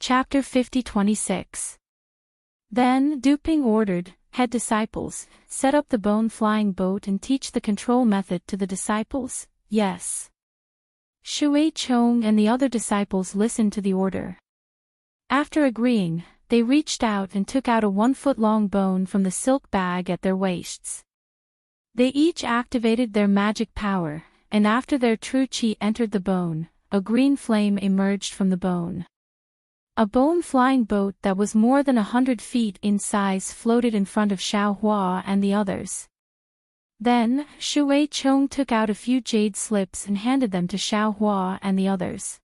Chapter 50-26. Then, Duping ordered, head disciples, set up the bone-flying boat and teach the control method to the disciples. Yes. Shui Chong and the other disciples listened to the order. After agreeing, they reached out and took out a 1-foot-long bone from the silk bag at their waists. They each activated their magic power, and after their true qi entered the bone, a green flame emerged from the bone. A bone-flying boat that was more than 100 feet in size floated in front of Xiaohua and the others. Then, Shui Chong took out a few jade slips and handed them to Xiaohua and the others.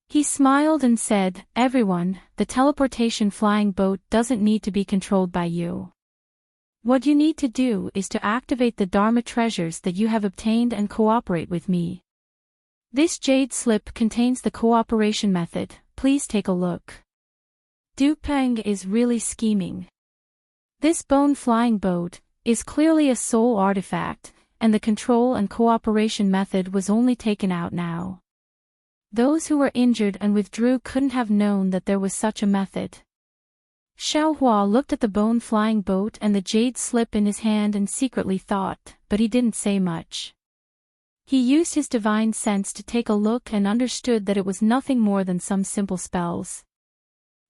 He smiled and said, "Everyone, the teleportation flying boat doesn't need to be controlled by you. What you need to do is to activate the Dharma treasures that you have obtained and cooperate with me. This jade slip contains the cooperation method, please take a look." Dupeng is really scheming. This bone-flying boat is clearly a soul artifact, and the control and cooperation method was only taken out now. Those who were injured and withdrew couldn't have known that there was such a method. Xiaohua looked at the bone-flying boat and the jade slip in his hand and secretly thought, but he didn't say much. He used his divine sense to take a look and understood that it was nothing more than some simple spells.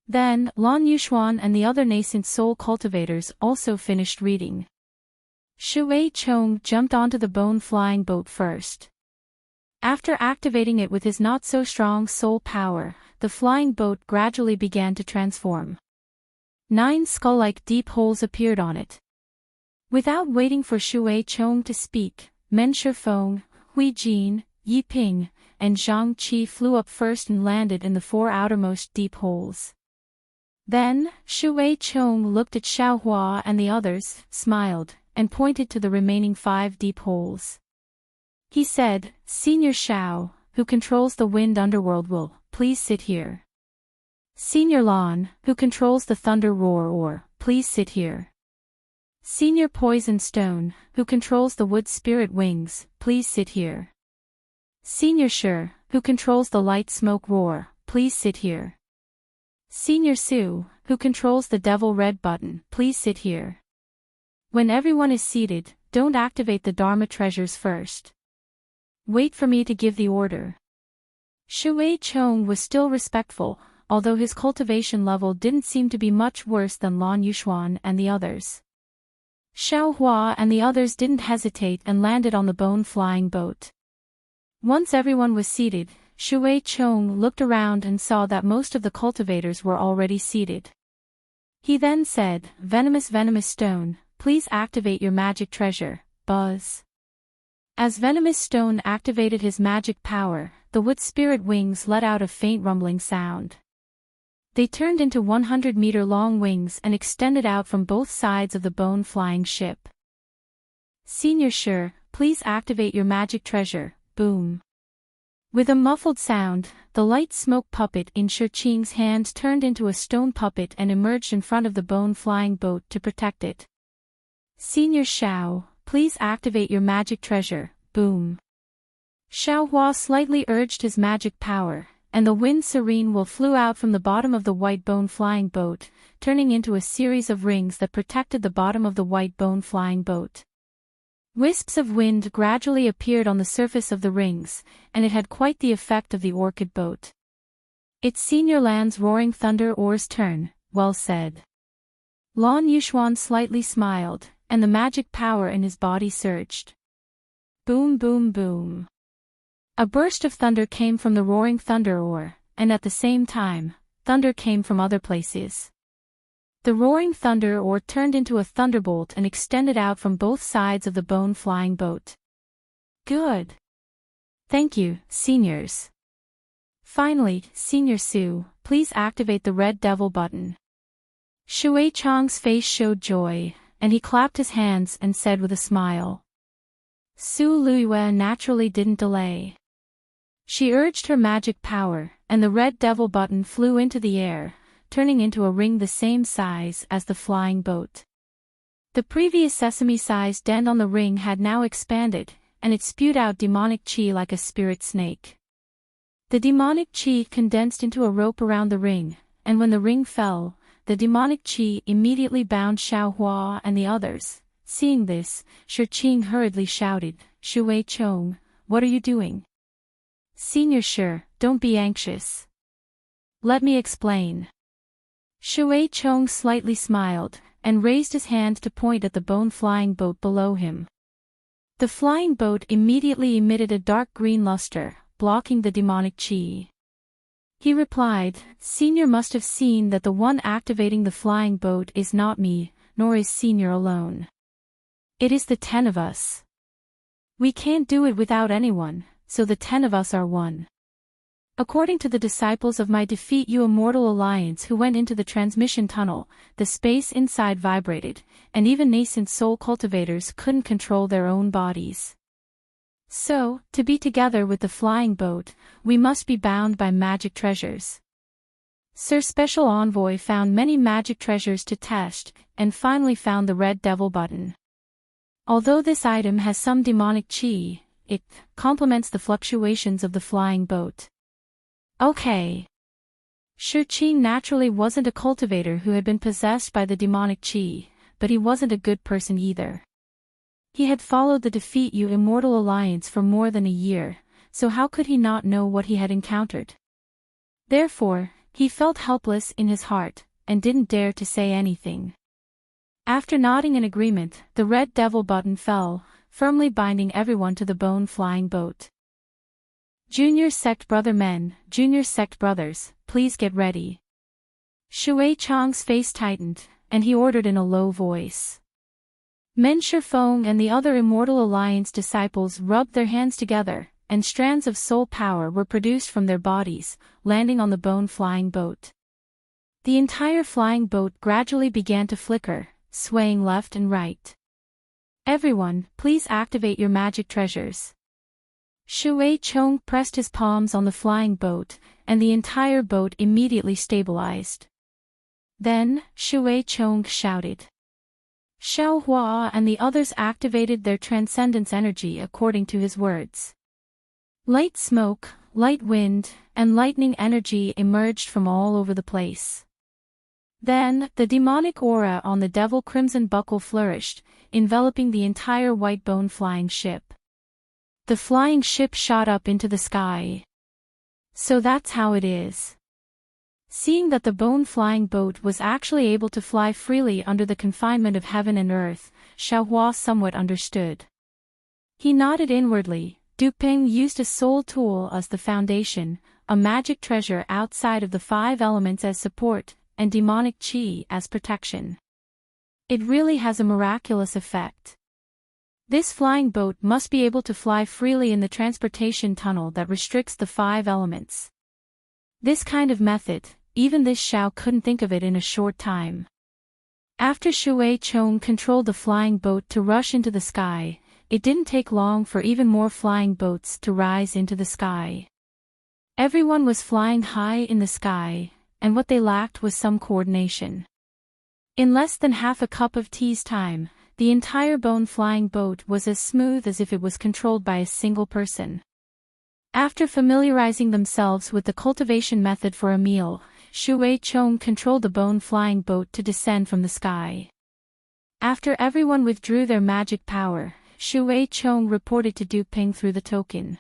Then, Lan Yuxuan and the other nascent soul cultivators also finished reading. Shui Chong jumped onto the bone-flying boat first. After activating it with his not-so-strong soul power, the flying boat gradually began to transform. 9 skull-like deep holes appeared on it. Without waiting for Shui Chong to speak, Men Shifeng, Hui Jin, Yi Ping, and Zhang Qi flew up first and landed in the 4 outermost deep holes. Then, Shui Chong looked at Xiaohua and the others, smiled, and pointed to the remaining 5 deep holes. He said, "Senior Xiao, who controls the wind underworld will, please sit here. Senior Lan, who controls the thunder roar please sit here. Senior Poison Stone, who controls the wood spirit wings, please sit here. Senior Shi, who controls the light smoke roar, please sit here. Senior Su, who controls the devil red button, please sit here. When everyone is seated, don't activate the Dharma treasures first. Wait for me to give the order." Shui Chong was still respectful, although his cultivation level didn't seem to be much worse than Lan Yuxuan and the others. Xiaohua and the others didn't hesitate and landed on the bone-flying boat. Once everyone was seated, Shui Chong looked around and saw that most of the cultivators were already seated. He then said, Venomous Stone, please activate your magic treasure, Buzz." As Venomous Stone activated his magic power, the wood spirit wings let out a faint rumbling sound. They turned into 100-meter-long wings and extended out from both sides of the bone-flying ship. "Senior Shi, please activate your magic treasure, boom." With a muffled sound, the light smoke puppet in Shi Qing's hand turned into a stone puppet and emerged in front of the bone-flying boat to protect it. "Senior Xiao, please activate your magic treasure, boom." Xiaohua slightly urged his magic power, and the wind serene will flew out from the bottom of the white bone-flying boat, turning into a series of rings that protected the bottom of the white bone-flying boat. Wisps of wind gradually appeared on the surface of the rings, and it had quite the effect of the orchid boat. "It's Senior Lan's roaring thunder oar's turn," well said. Lan Yuxuan slightly smiled, and the magic power in his body surged. Boom boom boom. A burst of thunder came from the roaring thunder oar, and at the same time, thunder came from other places. The roaring thunder oar turned into a thunderbolt and extended out from both sides of the bone-flying boat. Good. Thank you, seniors. Finally, Senior Su, please activate the red devil button. Shui Chong's face showed joy, and he clapped his hands and said with a smile. Su Luiyue naturally didn't delay. She urged her magic power, and the red devil button flew into the air, turning into a ring the same size as the flying boat. The previous sesame-sized dent on the ring had now expanded, and it spewed out demonic qi like a spirit snake. The demonic qi condensed into a rope around the ring, and when the ring fell, the demonic qi immediately bound Xiaohua and the others. Seeing this, Shi hurriedly shouted, "Shui Chong, what are you doing?" "Senior Shi, don't be anxious. Let me explain." Shui Chong slightly smiled, and raised his hand to point at the bone-flying boat below him. The flying boat immediately emitted a dark green luster, blocking the demonic qi. He replied, "Senior must have seen that the one activating the flying boat is not me, nor is Senior alone. It is the 10 of us. We can't do it without anyone, so the 10 of us are one. According to the disciples of my Defeat You Immortal Alliance who went into the transmission tunnel, the space inside vibrated, and even nascent soul cultivators couldn't control their own bodies. So, to be together with the flying boat, we must be bound by magic treasures." Sir Special Envoy found many magic treasures to test, and finally found the red devil button. Although this item has some demonic qi, it complements the fluctuations of the flying boat. Okay. Shi naturally wasn't a cultivator who had been possessed by the demonic qi, but he wasn't a good person either. He had followed the Defeat You Immortal Alliance for more than a year, so how could he not know what he had encountered? Therefore, he felt helpless in his heart, and didn't dare to say anything. After nodding in agreement, the red devil button fell, firmly binding everyone to the bone-flying boat. "Junior Sect Brother men, Junior Sect Brothers, please get ready." Shui Chang's face tightened, and he ordered in a low voice. Men Shifeng and the other Immortal Alliance disciples rubbed their hands together, and strands of soul power were produced from their bodies, landing on the bone-flying boat. The entire flying boat gradually began to flicker, swaying left and right. "Everyone, please activate your magic treasures." Shui Chong pressed his palms on the flying boat, and the entire boat immediately stabilized. Then, Shui Chong shouted. Xiaohua and the others activated their transcendence energy according to his words. Light smoke, light wind, and lightning energy emerged from all over the place. Then, the demonic aura on the Devil Crimson Buckle flourished, enveloping the entire white bone-flying ship. The flying ship shot up into the sky. So that's how it is. Seeing that the bone-flying boat was actually able to fly freely under the confinement of heaven and earth, Xiaohua somewhat understood. He nodded inwardly. Duping used a soul tool as the foundation, a magic treasure outside of the 5 elements as support, and demonic qi as protection. It really has a miraculous effect. This flying boat must be able to fly freely in the transportation tunnel that restricts the 5 elements. This kind of method, even this Xiao couldn't think of it in a short time. After Shui Chong controlled the flying boat to rush into the sky, it didn't take long for even more flying boats to rise into the sky. Everyone was flying high in the sky, and what they lacked was some coordination. In less than half a cup of tea's time, the entire bone-flying boat was as smooth as if it was controlled by a single person. After familiarizing themselves with the cultivation method for a meal, Shui Chong controlled the bone-flying boat to descend from the sky. After everyone withdrew their magic power, Shui Chong reported to Duping through the token.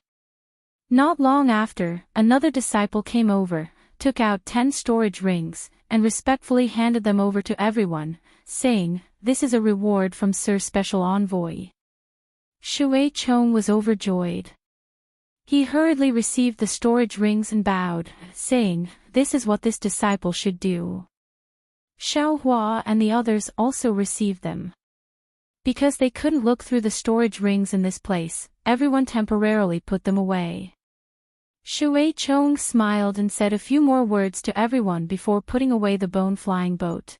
Not long after, another disciple came over, took out 10 storage rings, and respectfully handed them over to everyone, saying, "This is a reward from Sir Special Envoy." Shui Chong was overjoyed. He hurriedly received the storage rings and bowed, saying, "This is what this disciple should do." Xiaohua and the others also received them. Because they couldn't look through the storage rings in this place, everyone temporarily put them away. Shui Chong smiled and said a few more words to everyone before putting away the bone-flying boat.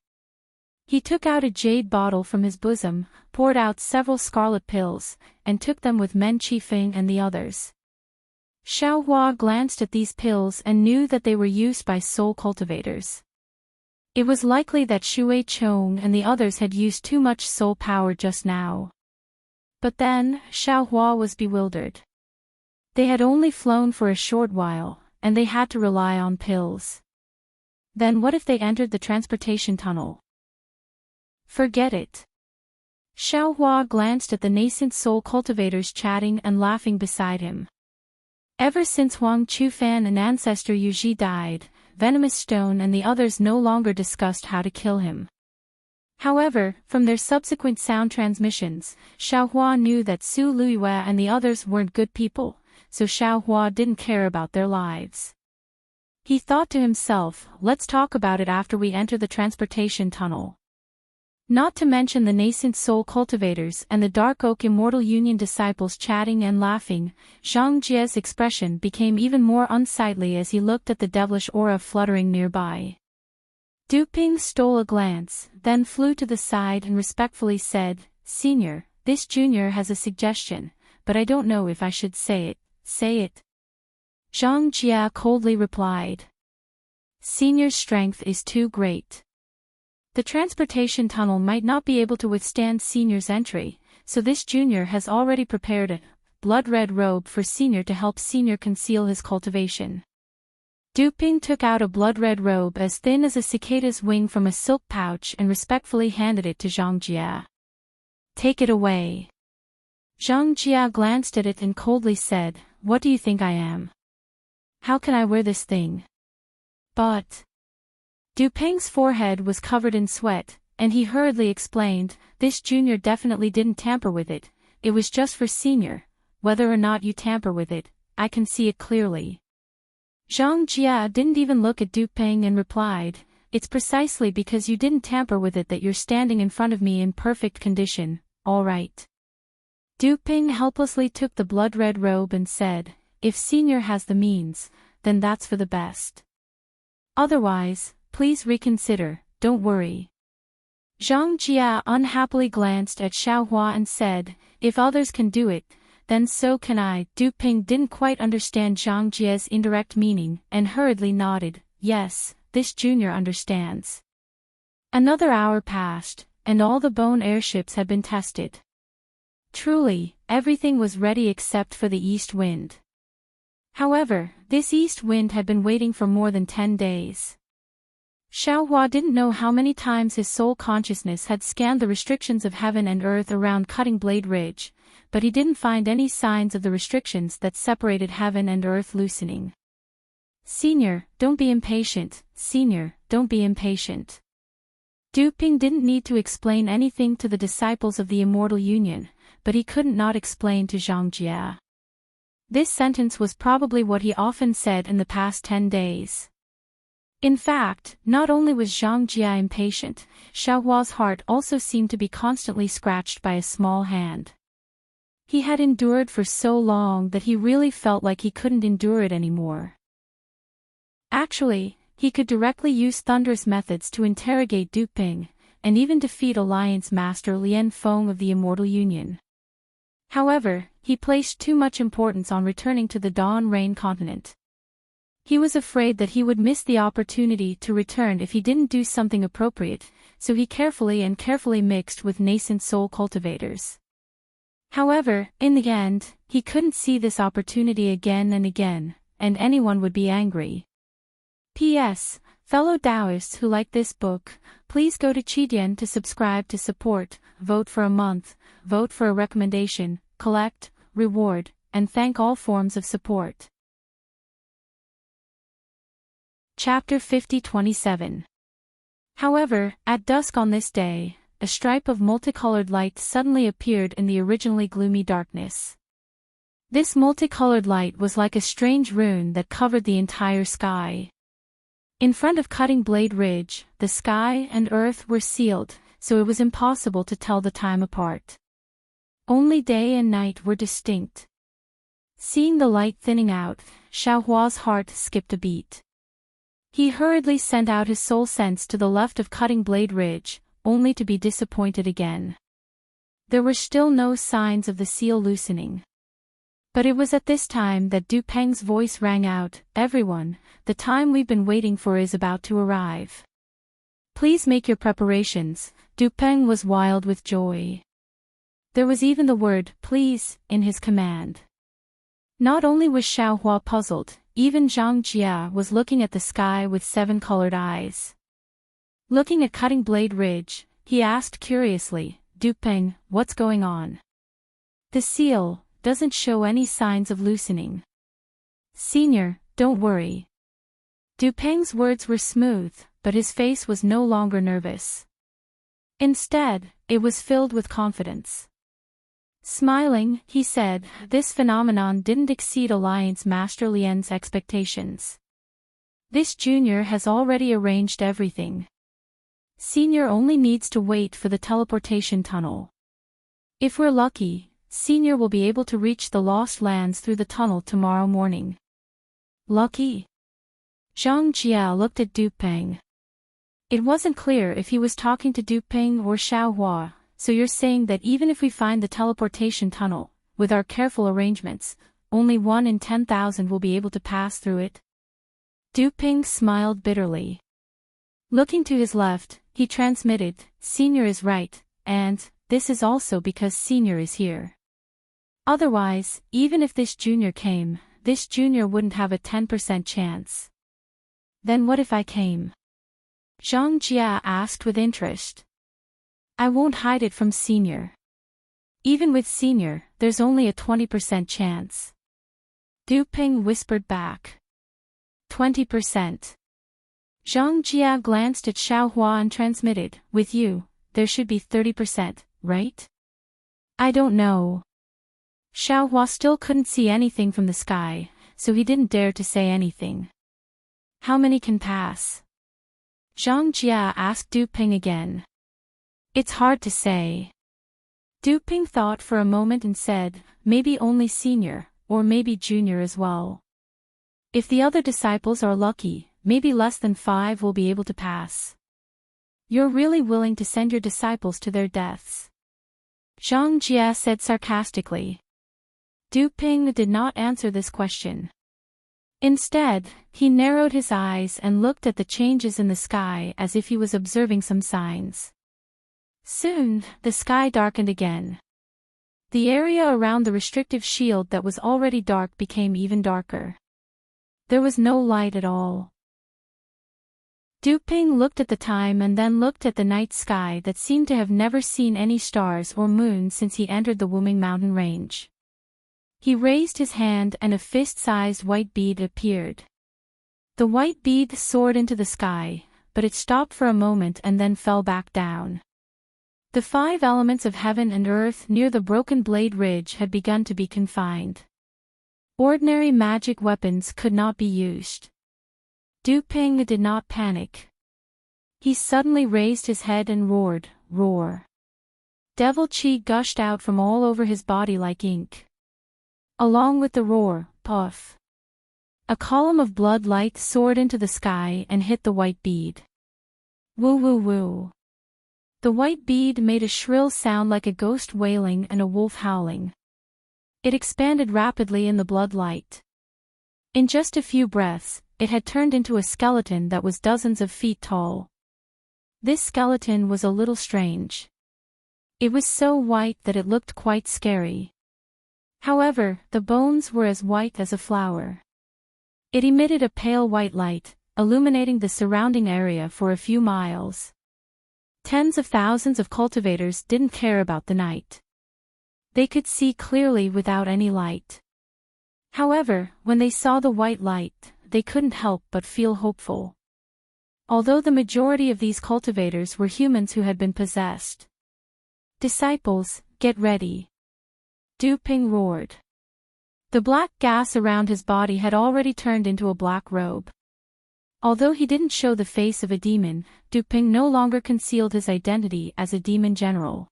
He took out a jade bottle from his bosom, poured out several scarlet pills, and took them with Men Qifeng and the others. Xiaohua glanced at these pills and knew that they were used by soul cultivators. It was likely that Shui Chong and the others had used too much soul power just now. But then, Xiaohua was bewildered. They had only flown for a short while, and they had to rely on pills. Then what if they entered the transportation tunnel? Forget it. Xiaohua glanced at the nascent soul cultivators chatting and laughing beside him. Ever since Huang Qufan and ancestor Yu Ji died, Venomous Stone and the others no longer discussed how to kill him. However, from their subsequent sound transmissions, Xiaohua knew that Su Luiyue and the others weren't good people, so Xiaohua didn't care about their lives. He thought to himself, let's talk about it after we enter the transportation tunnel. Not to mention the nascent soul cultivators and the Dark Oak Immortal Union disciples chatting and laughing, Zhang Jie's expression became even more unsightly as he looked at the devilish aura fluttering nearby. Du Ping stole a glance, then flew to the side and respectfully said, Senior, this junior has a suggestion, but I don't know if I should say it. Say it. Zhang Jie coldly replied. Senior's strength is too great. The transportation tunnel might not be able to withstand Senior's entry, so this junior has already prepared a blood-red robe for Senior to help Senior conceal his cultivation. Du Ping took out a blood-red robe as thin as a cicada's wing from a silk pouch and respectfully handed it to Zhang Jie. Take it away. Zhang Jie glanced at it and coldly said, What do you think I am? How can I wear this thing? But Du Ping's forehead was covered in sweat, and he hurriedly explained, This junior definitely didn't tamper with it, it was just for Senior. Whether or not you tamper with it, I can see it clearly. Zhang Jie didn't even look at Du Ping and replied, It's precisely because you didn't tamper with it that you're standing in front of me in perfect condition, all right. Du Ping helplessly took the blood-red robe and said, If Senior has the means, then that's for the best. Otherwise, please reconsider, don't worry. Zhang Jie unhappily glanced at Xiaohua and said, If others can do it, then so can I. Du Ping didn't quite understand Zhang Jie's indirect meaning and hurriedly nodded, Yes, this junior understands. Another hour passed, and all the bone airships had been tested. Truly, everything was ready except for the east wind. However, this east wind had been waiting for more than 10 days. Xiaohua didn't know how many times his soul consciousness had scanned the restrictions of heaven and earth around Cutting Blade Ridge, but he didn't find any signs of the restrictions that separated heaven and earth loosening. Senior, don't be impatient, Senior, don't be impatient. Du Ping didn't need to explain anything to the disciples of the Immortal Union, but he couldn't not explain to Zhang Jie. This sentence was probably what he often said in the past 10 days. In fact, not only was Zhang Jie impatient, Xiaohua's heart also seemed to be constantly scratched by a small hand. He had endured for so long that he really felt like he couldn't endure it anymore. Actually, he could directly use thunderous methods to interrogate Du Ping, and even defeat Alliance Master Lian Feng of the Immortal Union. However, he placed too much importance on returning to the Dawn Rain continent. He was afraid that he would miss the opportunity to return if he didn't do something appropriate, so he carefully mixed with nascent soul cultivators. However, in the end, he couldn't see this opportunity again and again, and anyone would be angry. P.S. Fellow Taoists who like this book, please go to Qidian to subscribe to support, vote for a month, vote for a recommendation, collect, reward, and thank all forms of support. Chapter 50-27. However, at dusk on this day, a stripe of multicolored light suddenly appeared in the originally gloomy darkness. This multicolored light was like a strange rune that covered the entire sky. In front of Cutting Blade Ridge, the sky and earth were sealed, so it was impossible to tell the time apart. Only day and night were distinct. Seeing the light thinning out, Xiaohua's heart skipped a beat. He hurriedly sent out his soul sense to the left of Cutting Blade Ridge, only to be disappointed again. There were still no signs of the seal loosening. But it was at this time that Du Peng's voice rang out, Everyone, the time we've been waiting for is about to arrive. Please make your preparations. Du Peng was wild with joy. There was even the word, please, in his command. Not only was Xiaohua puzzled, even Zhang Jia was looking at the sky with 7-colored eyes. Looking at Cutting Blade Ridge, he asked curiously, Dupeng, what's going on? The seal doesn't show any signs of loosening. Senior, don't worry. Dupeng's words were smooth, but his face was no longer nervous. Instead, it was filled with confidence. Smiling, he said, this phenomenon didn't exceed Alliance Master Lian's expectations. This junior has already arranged everything. Senior only needs to wait for the teleportation tunnel. If we're lucky, Senior will be able to reach the Lost Lands through the tunnel tomorrow morning. Lucky? Zhang Jia looked at Dupeng. It wasn't clear if he was talking to Dupeng or Xiaohua, so you're saying that even if we find the teleportation tunnel, with our careful arrangements, only 1 in 10,000 will be able to pass through it? Dupeng smiled bitterly. Looking to his left, he transmitted, Senior is right, and this is also because Senior is here. Otherwise, even if this junior came, this junior wouldn't have a 10% chance. Then what if I came? Zhang Jia asked with interest. I won't hide it from Senior. Even with Senior, there's only a 20% chance. Dupeng whispered back. 20%. Zhang Jia glanced at Xiaohua and transmitted, with you, there should be 30%, right? I don't know. Xiaohua still couldn't see anything from the sky, so he didn't dare to say anything. How many can pass? Zhang Jia asked Dupeng again. It's hard to say. Dupeng thought for a moment and said, maybe only Senior, or maybe Junior as well. If the other disciples are lucky, maybe less than 5 will be able to pass. You're really willing to send your disciples to their deaths? Zhang Jia said sarcastically. Dupeng did not answer this question. Instead, he narrowed his eyes and looked at the changes in the sky as if he was observing some signs. Soon, the sky darkened again. The area around the restrictive shield that was already dark became even darker. There was no light at all. Dupeng looked at the time and then looked at the night sky that seemed to have never seen any stars or moon since he entered the Wuming mountain range. He raised his hand and a fist-sized white bead appeared. The white bead soared into the sky, but it stopped for a moment and then fell back down. The 5 elements of heaven and earth near the Broken Blade Ridge had begun to be confined. Ordinary magic weapons could not be used. Dupeng did not panic. He suddenly raised his head and roared, roar. Devil chi gushed out from all over his body like ink. Along with the roar, puff. A column of blood light soared into the sky and hit the white bead. Woo woo woo. The white bead made a shrill sound like a ghost wailing and a wolf howling. It expanded rapidly in the blood light. In just a few breaths, it had turned into a skeleton that was dozens of feet tall. This skeleton was a little strange. It was so white that it looked quite scary. However, the bones were as white as a flower. It emitted a pale white light, illuminating the surrounding area for a few miles. Tens of thousands of cultivators didn't care about the night. They could see clearly without any light. However, when they saw the white light, they couldn't help but feel hopeful. Although the majority of these cultivators were humans who had been possessed. Disciples, get ready. Dupeng roared. The black gas around his body had already turned into a black robe. Although he didn't show the face of a demon, Dupeng no longer concealed his identity as a demon general.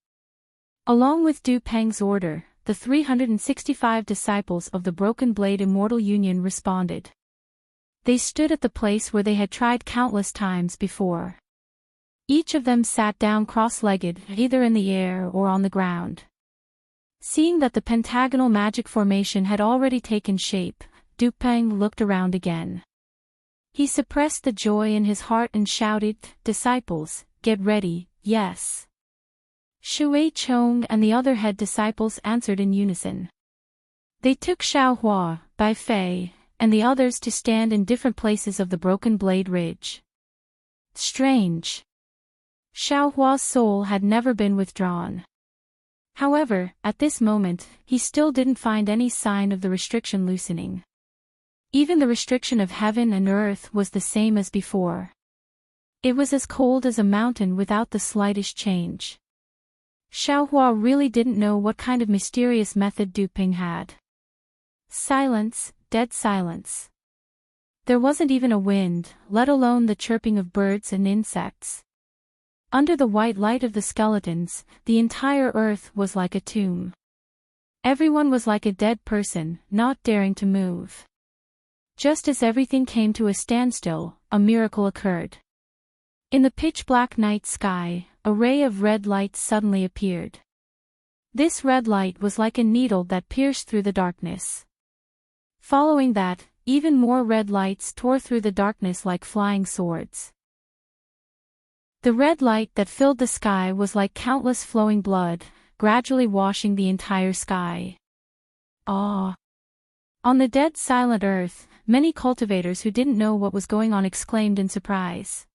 Along with Dupeng's order, the 365 disciples of the Broken Blade Immortal Union responded. They stood at the place where they had tried countless times before. Each of them sat down cross-legged, either in the air or on the ground. Seeing that the pentagonal magic formation had already taken shape, Dupeng looked around again. He suppressed the joy in his heart and shouted, Disciples, get ready, yes. Shui Chong and the other head disciples answered in unison. They took Xiaohua, Bai Fei, and the others to stand in different places of the broken blade ridge. Strange. Xiaohua's soul had never been withdrawn. However, at this moment, he still didn't find any sign of the restriction loosening. Even the restriction of heaven and earth was the same as before. It was as cold as a mountain without the slightest change. Xiaohua really didn't know what kind of mysterious method Duping had. Silence, dead silence. There wasn't even a wind, let alone the chirping of birds and insects. Under the white light of the skeletons, the entire earth was like a tomb. Everyone was like a dead person, not daring to move. Just as everything came to a standstill, a miracle occurred. In the pitch-black night sky, a ray of red light suddenly appeared. This red light was like a needle that pierced through the darkness. Following that, even more red lights tore through the darkness like flying swords. The red light that filled the sky was like countless flowing blood, gradually washing the entire sky. Ah! On the dead silent earth, many cultivators who didn't know what was going on exclaimed in surprise.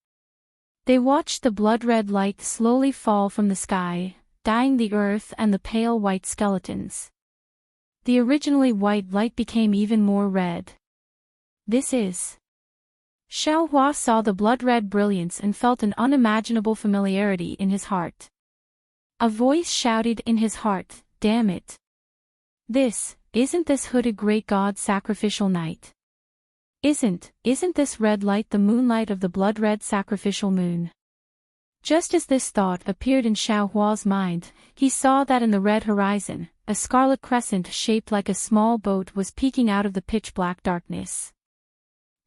They watched the blood-red light slowly fall from the sky, dyeing the earth and the pale white skeletons. The originally white light became even more red. This is... Xiaohua saw the blood-red brilliance and felt an unimaginable familiarity in his heart. A voice shouted in his heart, "Damn it! Isn't this hooded great god's sacrificial night? Isn't this red light the moonlight of the blood-red sacrificial moon?" Just as this thought appeared in Xiaohua's mind, he saw that in the red horizon, a scarlet crescent shaped like a small boat was peeking out of the pitch-black darkness.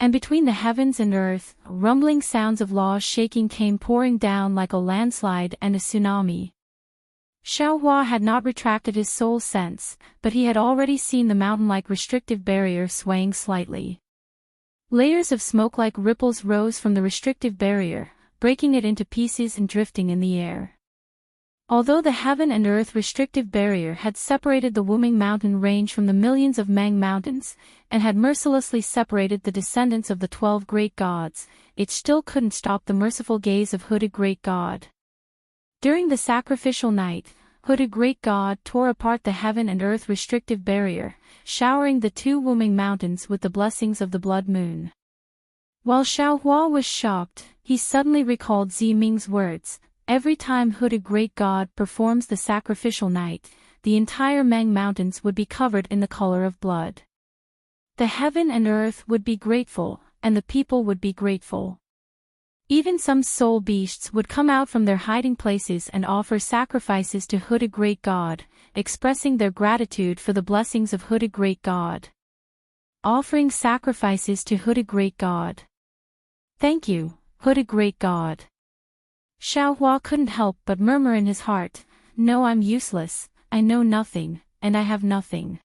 And between the heavens and earth, rumbling sounds of laws shaking came pouring down like a landslide and a tsunami. Xiaohua had not retracted his soul sense, but he had already seen the mountain-like restrictive barrier swaying slightly. Layers of smoke like ripples rose from the restrictive barrier, breaking it into pieces and drifting in the air. Although the heaven and earth restrictive barrier had separated the Wuming mountain range from the millions of Meng mountains, and had mercilessly separated the descendants of the 12 great gods, it still couldn't stop the merciful gaze of Hooded Great God. During the sacrificial night, Hooded Great God tore apart the heaven and earth restrictive barrier, showering the 2 Wuming mountains with the blessings of the blood moon. While Xiaohua was shocked, he suddenly recalled Ziming's words. Every time Hooded Great God performs the sacrificial night, the entire Meng mountains would be covered in the color of blood. The heaven and earth would be grateful, and the people would be grateful. Even some soul beasts would come out from their hiding places and offer sacrifices to Hooded Great God, expressing their gratitude for the blessings of Hooded Great God. Offering sacrifices to Hooded Great God. Thank you, Hooded Great God. Xiaohua couldn't help but murmur in his heart, "No, I'm useless, I know nothing, and I have nothing.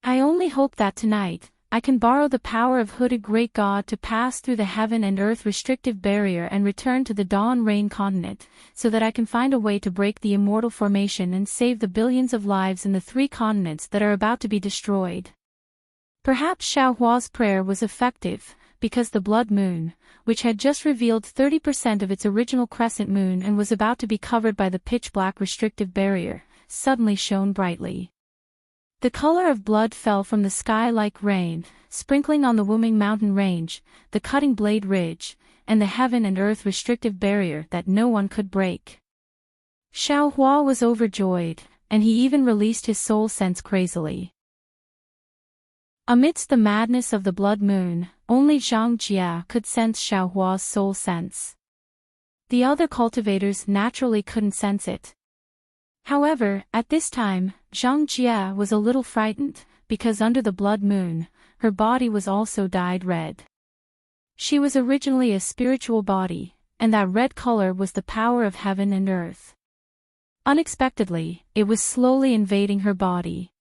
I only hope that tonight, I can borrow the power of Hooded Great God to pass through the heaven and earth restrictive barrier and return to the Dawn Rain continent, so that I can find a way to break the immortal formation and save the billions of lives in the 3 continents that are about to be destroyed." Perhaps Xiaohua's prayer was effective, because the blood moon, which had just revealed 30% of its original crescent moon and was about to be covered by the pitch-black restrictive barrier, suddenly shone brightly. The color of blood fell from the sky like rain, sprinkling on the Wuming mountain range, the cutting blade ridge, and the heaven and earth restrictive barrier that no one could break. Xiaohua was overjoyed, and he even released his soul sense crazily. Amidst the madness of the blood moon, only Zhang Jia could sense Xiaohua's soul sense. The other cultivators naturally couldn't sense it. However, at this time, Zhang Jia was a little frightened, because under the blood moon, her body was also dyed red. She was originally a spiritual body, and that red color was the power of heaven and earth. Unexpectedly, it was slowly invading her body.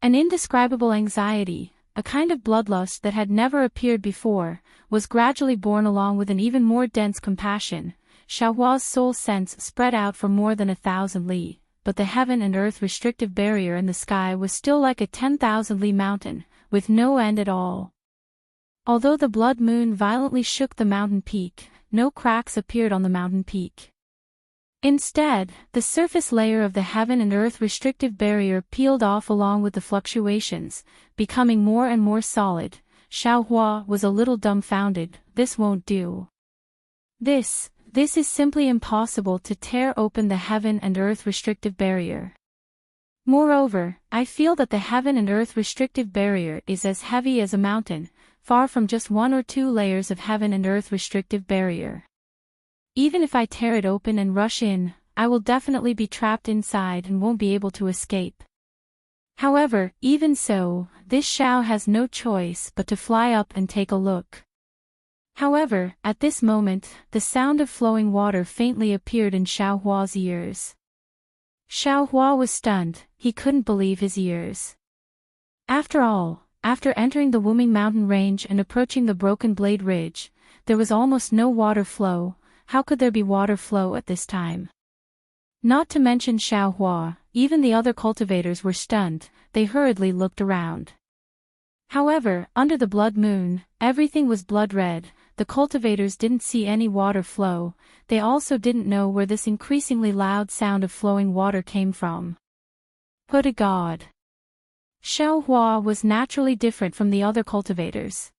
An indescribable anxiety, a kind of bloodlust that had never appeared before, was gradually born along with an even more dense compassion. Xiaohua's soul sense spread out for more than 1,000 li, but the heaven and earth restrictive barrier in the sky was still like a 10,000 li mountain, with no end at all. Although the blood moon violently shook the mountain peak, no cracks appeared on the mountain peak. Instead, the surface layer of the heaven and earth restrictive barrier peeled off along with the fluctuations, becoming more and more solid. Xiaohua was a little dumbfounded. This won't do. This is simply impossible to tear open the heaven and earth restrictive barrier. Moreover, I feel that the heaven and earth restrictive barrier is as heavy as a mountain, far from just one or two layers of heaven and earth restrictive barrier. Even if I tear it open and rush in, I will definitely be trapped inside and won't be able to escape. However, even so, this Xiao has no choice but to fly up and take a look. However, at this moment, the sound of flowing water faintly appeared in Xiaohua's ears. Xiaohua was stunned, he couldn't believe his ears. After all, after entering the Wuming mountain range and approaching the Broken Blade Ridge, there was almost no water flow. How could there be water flow at this time? Not to mention Xiaohua, even the other cultivators were stunned, they hurriedly looked around. However, under the blood moon, everything was blood red, the cultivators didn't see any water flow, they also didn't know where this increasingly loud sound of flowing water came from. Hooded God. Xiaohua was naturally different from the other cultivators.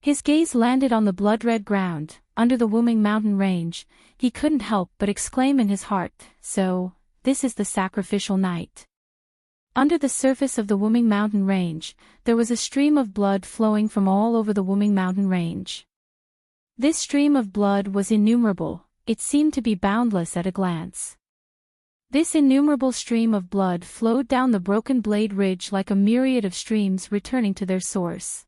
His gaze landed on the blood-red ground, under the Wuming mountain range. He couldn't help but exclaim in his heart, so, this is the sacrificial night. Under the surface of the Wuming mountain range, there was a stream of blood flowing from all over the Wuming mountain range. This stream of blood was innumerable, it seemed to be boundless at a glance. This innumerable stream of blood flowed down the Broken Blade Ridge like a myriad of streams returning to their source.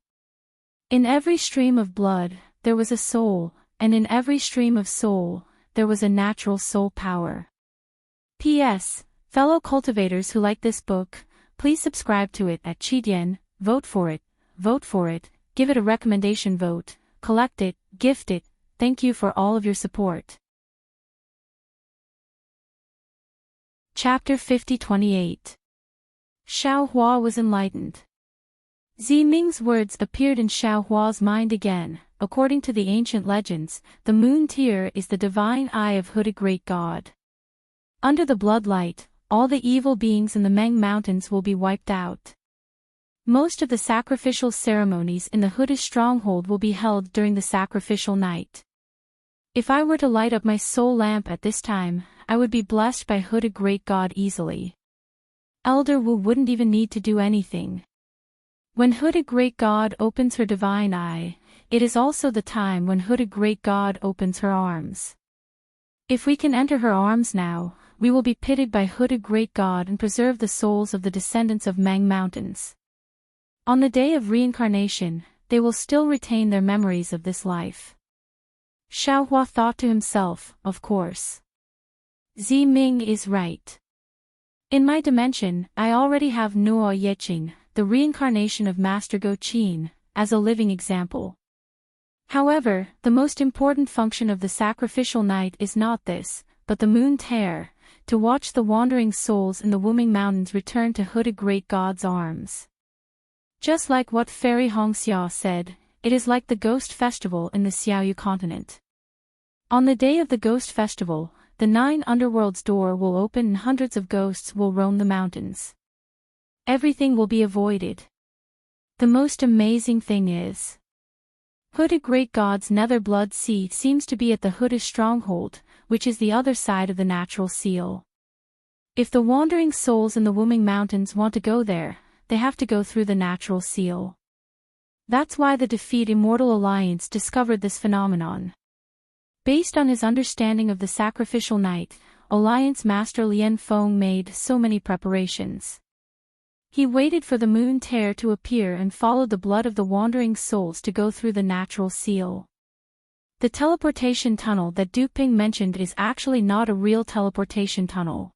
In every stream of blood, there was a soul, and in every stream of soul, there was a natural soul power. P.S. Fellow cultivators who like this book, please subscribe to it at Qidian, vote for it, give it a recommendation vote, collect it, gift it, thank you for all of your support. Chapter 50-28. Xiaohua was enlightened. Ziming's words appeared in Xiaohua's mind again. According to the ancient legends, the moon tear is the divine eye of Hooded Great God. Under the bloodlight, all the evil beings in the Meng Mountains will be wiped out. Most of the sacrificial ceremonies in the Hooded stronghold will be held during the sacrificial night. If I were to light up my soul lamp at this time, I would be blessed by Hooded Great God easily. Elder Wu wouldn't even need to do anything. When Hooded Great God opens her divine eye, it is also the time when Hooded Great God opens her arms. If we can enter her arms now, we will be pitied by Hooded Great God and preserve the souls of the descendants of Meng Mountains. On the day of reincarnation, they will still retain their memories of this life. Xiaohua thought to himself, of course. Ziming is right. In my dimension, I already have Nuo Yeqing, the reincarnation of Master Go Qin, as a living example. However, the most important function of the sacrificial night is not this, but the moon tear, to watch the wandering souls in the Wuming Mountains return to Hooded Great God's arms. Just like what Fairy Hongxia said, it is like the Ghost Festival in the Xiaoyu continent. On the day of the Ghost Festival, the 9 underworlds door will open and hundreds of ghosts will roam the mountains. Everything will be avoided. The most amazing thing is, Hooded Great God's nether blood sea seems to be at the Hooded stronghold, which is the other side of the natural seal. If the wandering souls in the Wuming Mountains want to go there, they have to go through the natural seal. That's why the Defeat Immortal Alliance discovered this phenomenon. Based on his understanding of the sacrificial night, Alliance Master Lian Feng made so many preparations. He waited for the moon tear to appear and followed the blood of the wandering souls to go through the natural seal. The teleportation tunnel that Duping mentioned is actually not a real teleportation tunnel.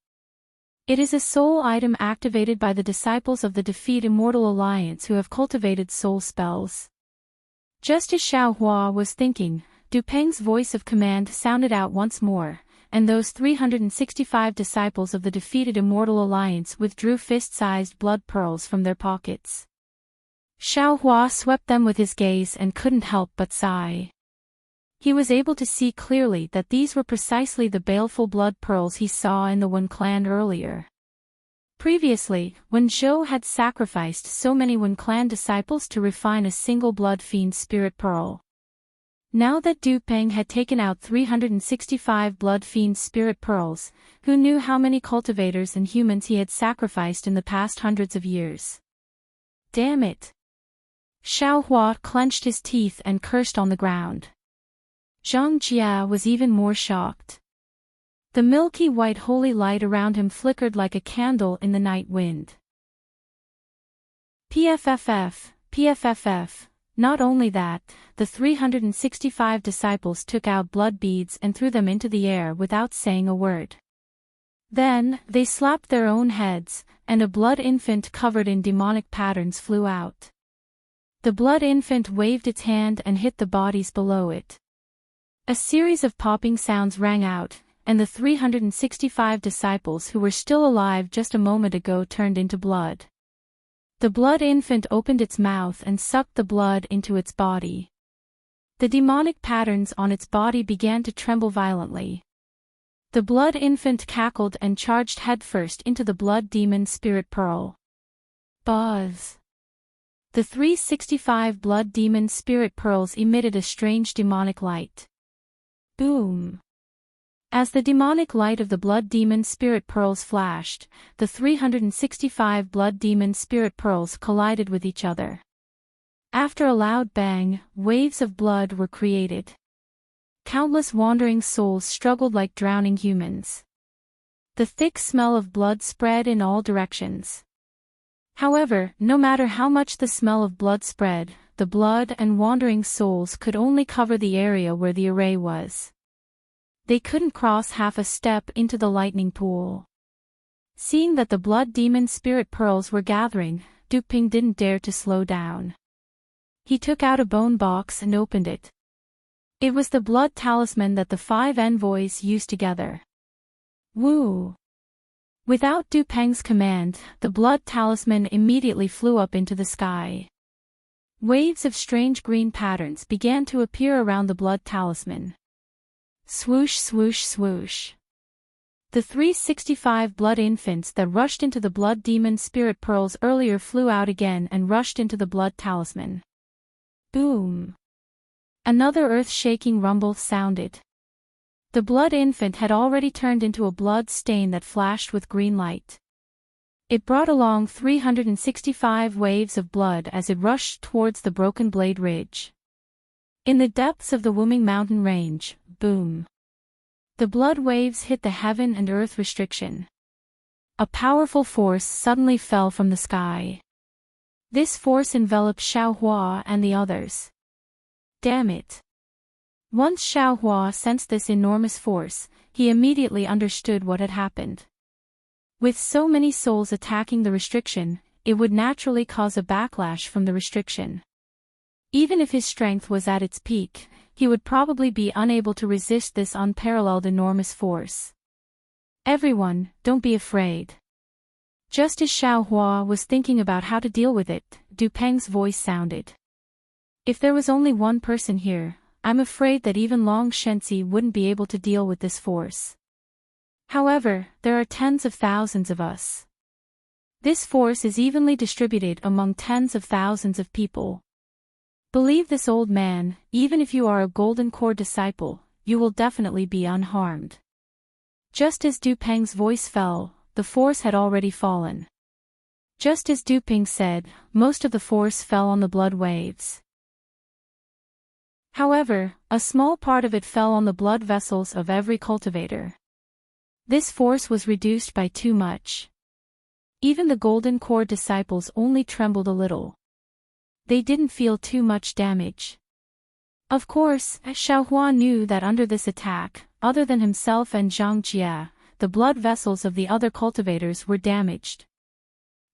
It is a soul item activated by the disciples of the Defeat Immortal Alliance who have cultivated soul spells. Just as Xiaohua was thinking, Duping's voice of command sounded out once more, and those 365 disciples of the defeated Immortal Alliance withdrew fist-sized blood pearls from their pockets. Xiaohua swept them with his gaze and couldn't help but sigh. He was able to see clearly that these were precisely the baleful blood pearls he saw in the Wen clan earlier. Previously, when Zhou had sacrificed so many Wen clan disciples to refine a single blood fiend spirit pearl. Now that Du Peng had taken out 365 blood fiend spirit pearls, who knew how many cultivators and humans he had sacrificed in the past hundreds of years? Damn it! Xiaohua clenched his teeth and cursed on the ground. Zhang Jia was even more shocked. The milky white holy light around him flickered like a candle in the night wind. PFFF. Not only that, the 365 disciples took out blood beads and threw them into the air without saying a word. Then, they slapped their own heads, and a blood infant covered in demonic patterns flew out. The blood infant waved its hand and hit the bodies below it. A series of popping sounds rang out, and the 365 disciples who were still alive just a moment ago turned into blood. The blood infant opened its mouth and sucked the blood into its body. The demonic patterns on its body began to tremble violently. The blood infant cackled and charged headfirst into the blood demon spirit pearl. Buzz! The 365 blood demon spirit pearls emitted a strange demonic light. Boom! As the demonic light of the blood demon spirit pearls flashed, the 365 blood demon spirit pearls collided with each other. After a loud bang, waves of blood were created. Countless wandering souls struggled like drowning humans. The thick smell of blood spread in all directions. However, no matter how much the smell of blood spread, the blood and wandering souls could only cover the area where the array was. They couldn't cross half a step into the lightning pool. Seeing that the blood demon spirit pearls were gathering, Du Peng didn't dare to slow down. He took out a bone box and opened it. It was the blood talisman that the 5 envoys used together. Woo! Without Du Peng's command, the blood talisman immediately flew up into the sky. Waves of strange green patterns began to appear around the blood talisman. Swoosh swoosh swoosh. The 365 blood infants that rushed into the blood demon spirit pearls earlier flew out again and rushed into the blood talisman. Boom! Another earth-shaking rumble sounded. The blood infant had already turned into a blood stain that flashed with green light. It brought along 365 waves of blood as it rushed towards the Broken Blade Ridge. In the depths of the Wuming Mountain Range, boom! The blood waves hit the heaven and earth restriction. A powerful force suddenly fell from the sky. This force enveloped Xiaohua and the others. Damn it! Once Xiaohua sensed this enormous force, he immediately understood what had happened. With so many souls attacking the restriction, it would naturally cause a backlash from the restriction. Even if his strength was at its peak, he would probably be unable to resist this unparalleled enormous force. Everyone, don't be afraid. Just as Xiaohua was thinking about how to deal with it, Du Peng's voice sounded. If there was only one person here, I'm afraid that even Long Shenzi wouldn't be able to deal with this force. However, there are tens of thousands of us. This force is evenly distributed among tens of thousands of people. Believe this old man, even if you are a Golden Core disciple, you will definitely be unharmed. Just as Du Peng's voice fell, the force had already fallen. Just as Du Peng said, most of the force fell on the blood waves. However, a small part of it fell on the blood vessels of every cultivator. This force was reduced by too much. Even the Golden Core disciples only trembled a little. They didn't feel too much damage. Of course, Xiaohua knew that under this attack, other than himself and Zhang Jia, the blood vessels of the other cultivators were damaged.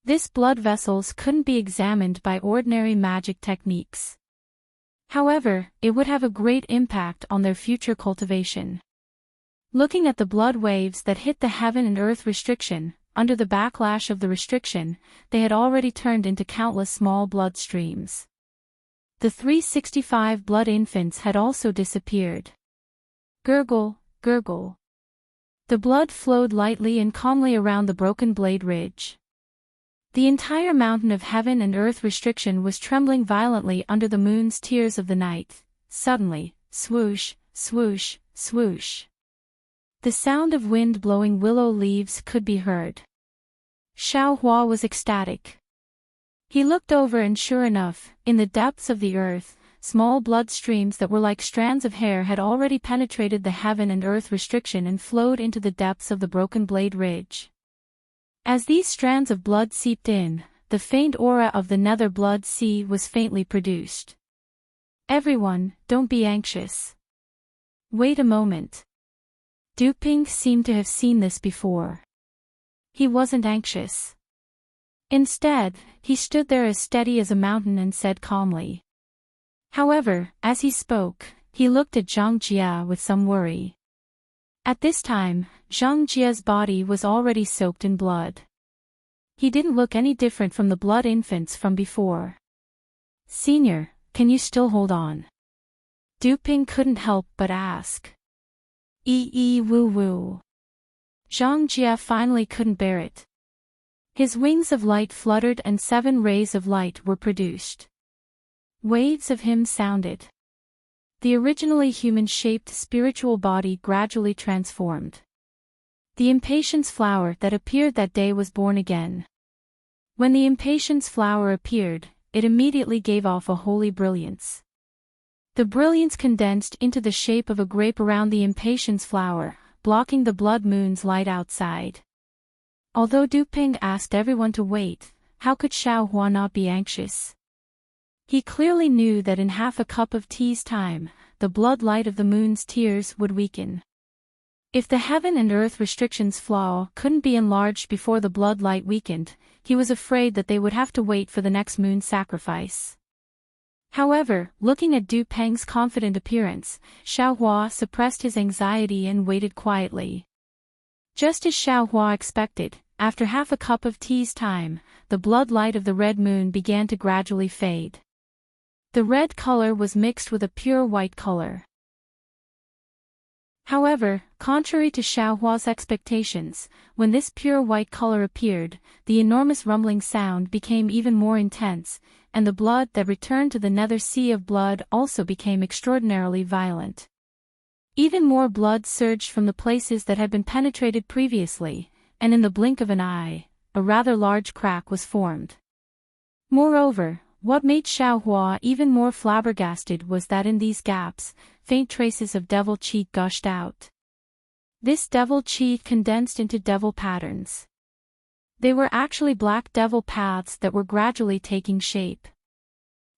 These blood vessels couldn't be examined by ordinary magic techniques. However, it would have a great impact on their future cultivation. Looking at the blood waves that hit the heaven and earth restriction, under the backlash of the restriction, they had already turned into countless small blood streams. The 365 blood infants had also disappeared. Gurgle, gurgle. The blood flowed lightly and calmly around the broken blade ridge. The entire mountain of heaven and earth restriction was trembling violently under the moon's tears of the night. Suddenly, swoosh, swoosh, swoosh. The sound of wind blowing willow leaves could be heard. Xiaohua was ecstatic. He looked over and sure enough, in the depths of the earth, small blood streams that were like strands of hair had already penetrated the heaven and earth restriction and flowed into the depths of the broken blade ridge. As these strands of blood seeped in, the faint aura of the nether blood sea was faintly produced. Everyone, don't be anxious. Wait a moment. Duping seemed to have seen this before. He wasn't anxious. Instead, he stood there as steady as a mountain and said calmly. However, as he spoke, he looked at Zhang Jia with some worry. At this time, Zhang Jia's body was already soaked in blood. He didn't look any different from the blood infants from before. Senior, can you still hold on? Duping couldn't help but ask. Woo. Zhang Jia finally couldn't bear it. His wings of light fluttered and 7 rays of light were produced. Waves of him sounded. The originally human-shaped spiritual body gradually transformed. The impatience flower that appeared that day was born again. When the impatience flower appeared, it immediately gave off a holy brilliance. The brilliance condensed into the shape of a grape around the impatience flower, blocking the blood moon's light outside. Although Duping asked everyone to wait, how could Xiaohua not be anxious? He clearly knew that in half a cup of tea's time, the blood light of the moon's tears would weaken. If the heaven and earth restrictions flaw couldn't be enlarged before the blood light weakened, he was afraid that they would have to wait for the next moon sacrifice. However, looking at Duping's confident appearance, Xiaohua suppressed his anxiety and waited quietly. Just as Xiaohua expected, after half a cup of tea's time, the blood light of the red moon began to gradually fade. The red color was mixed with a pure white color. However, contrary to Xiaohua's expectations, when this pure white color appeared, the enormous rumbling sound became even more intense, and the blood that returned to the nether sea of blood also became extraordinarily violent. Even more blood surged from the places that had been penetrated previously, and in the blink of an eye, a rather large crack was formed. Moreover, what made Xiaohua even more flabbergasted was that in these gaps, faint traces of devil qi gushed out. This devil qi condensed into devil patterns. They were actually black devil paths that were gradually taking shape.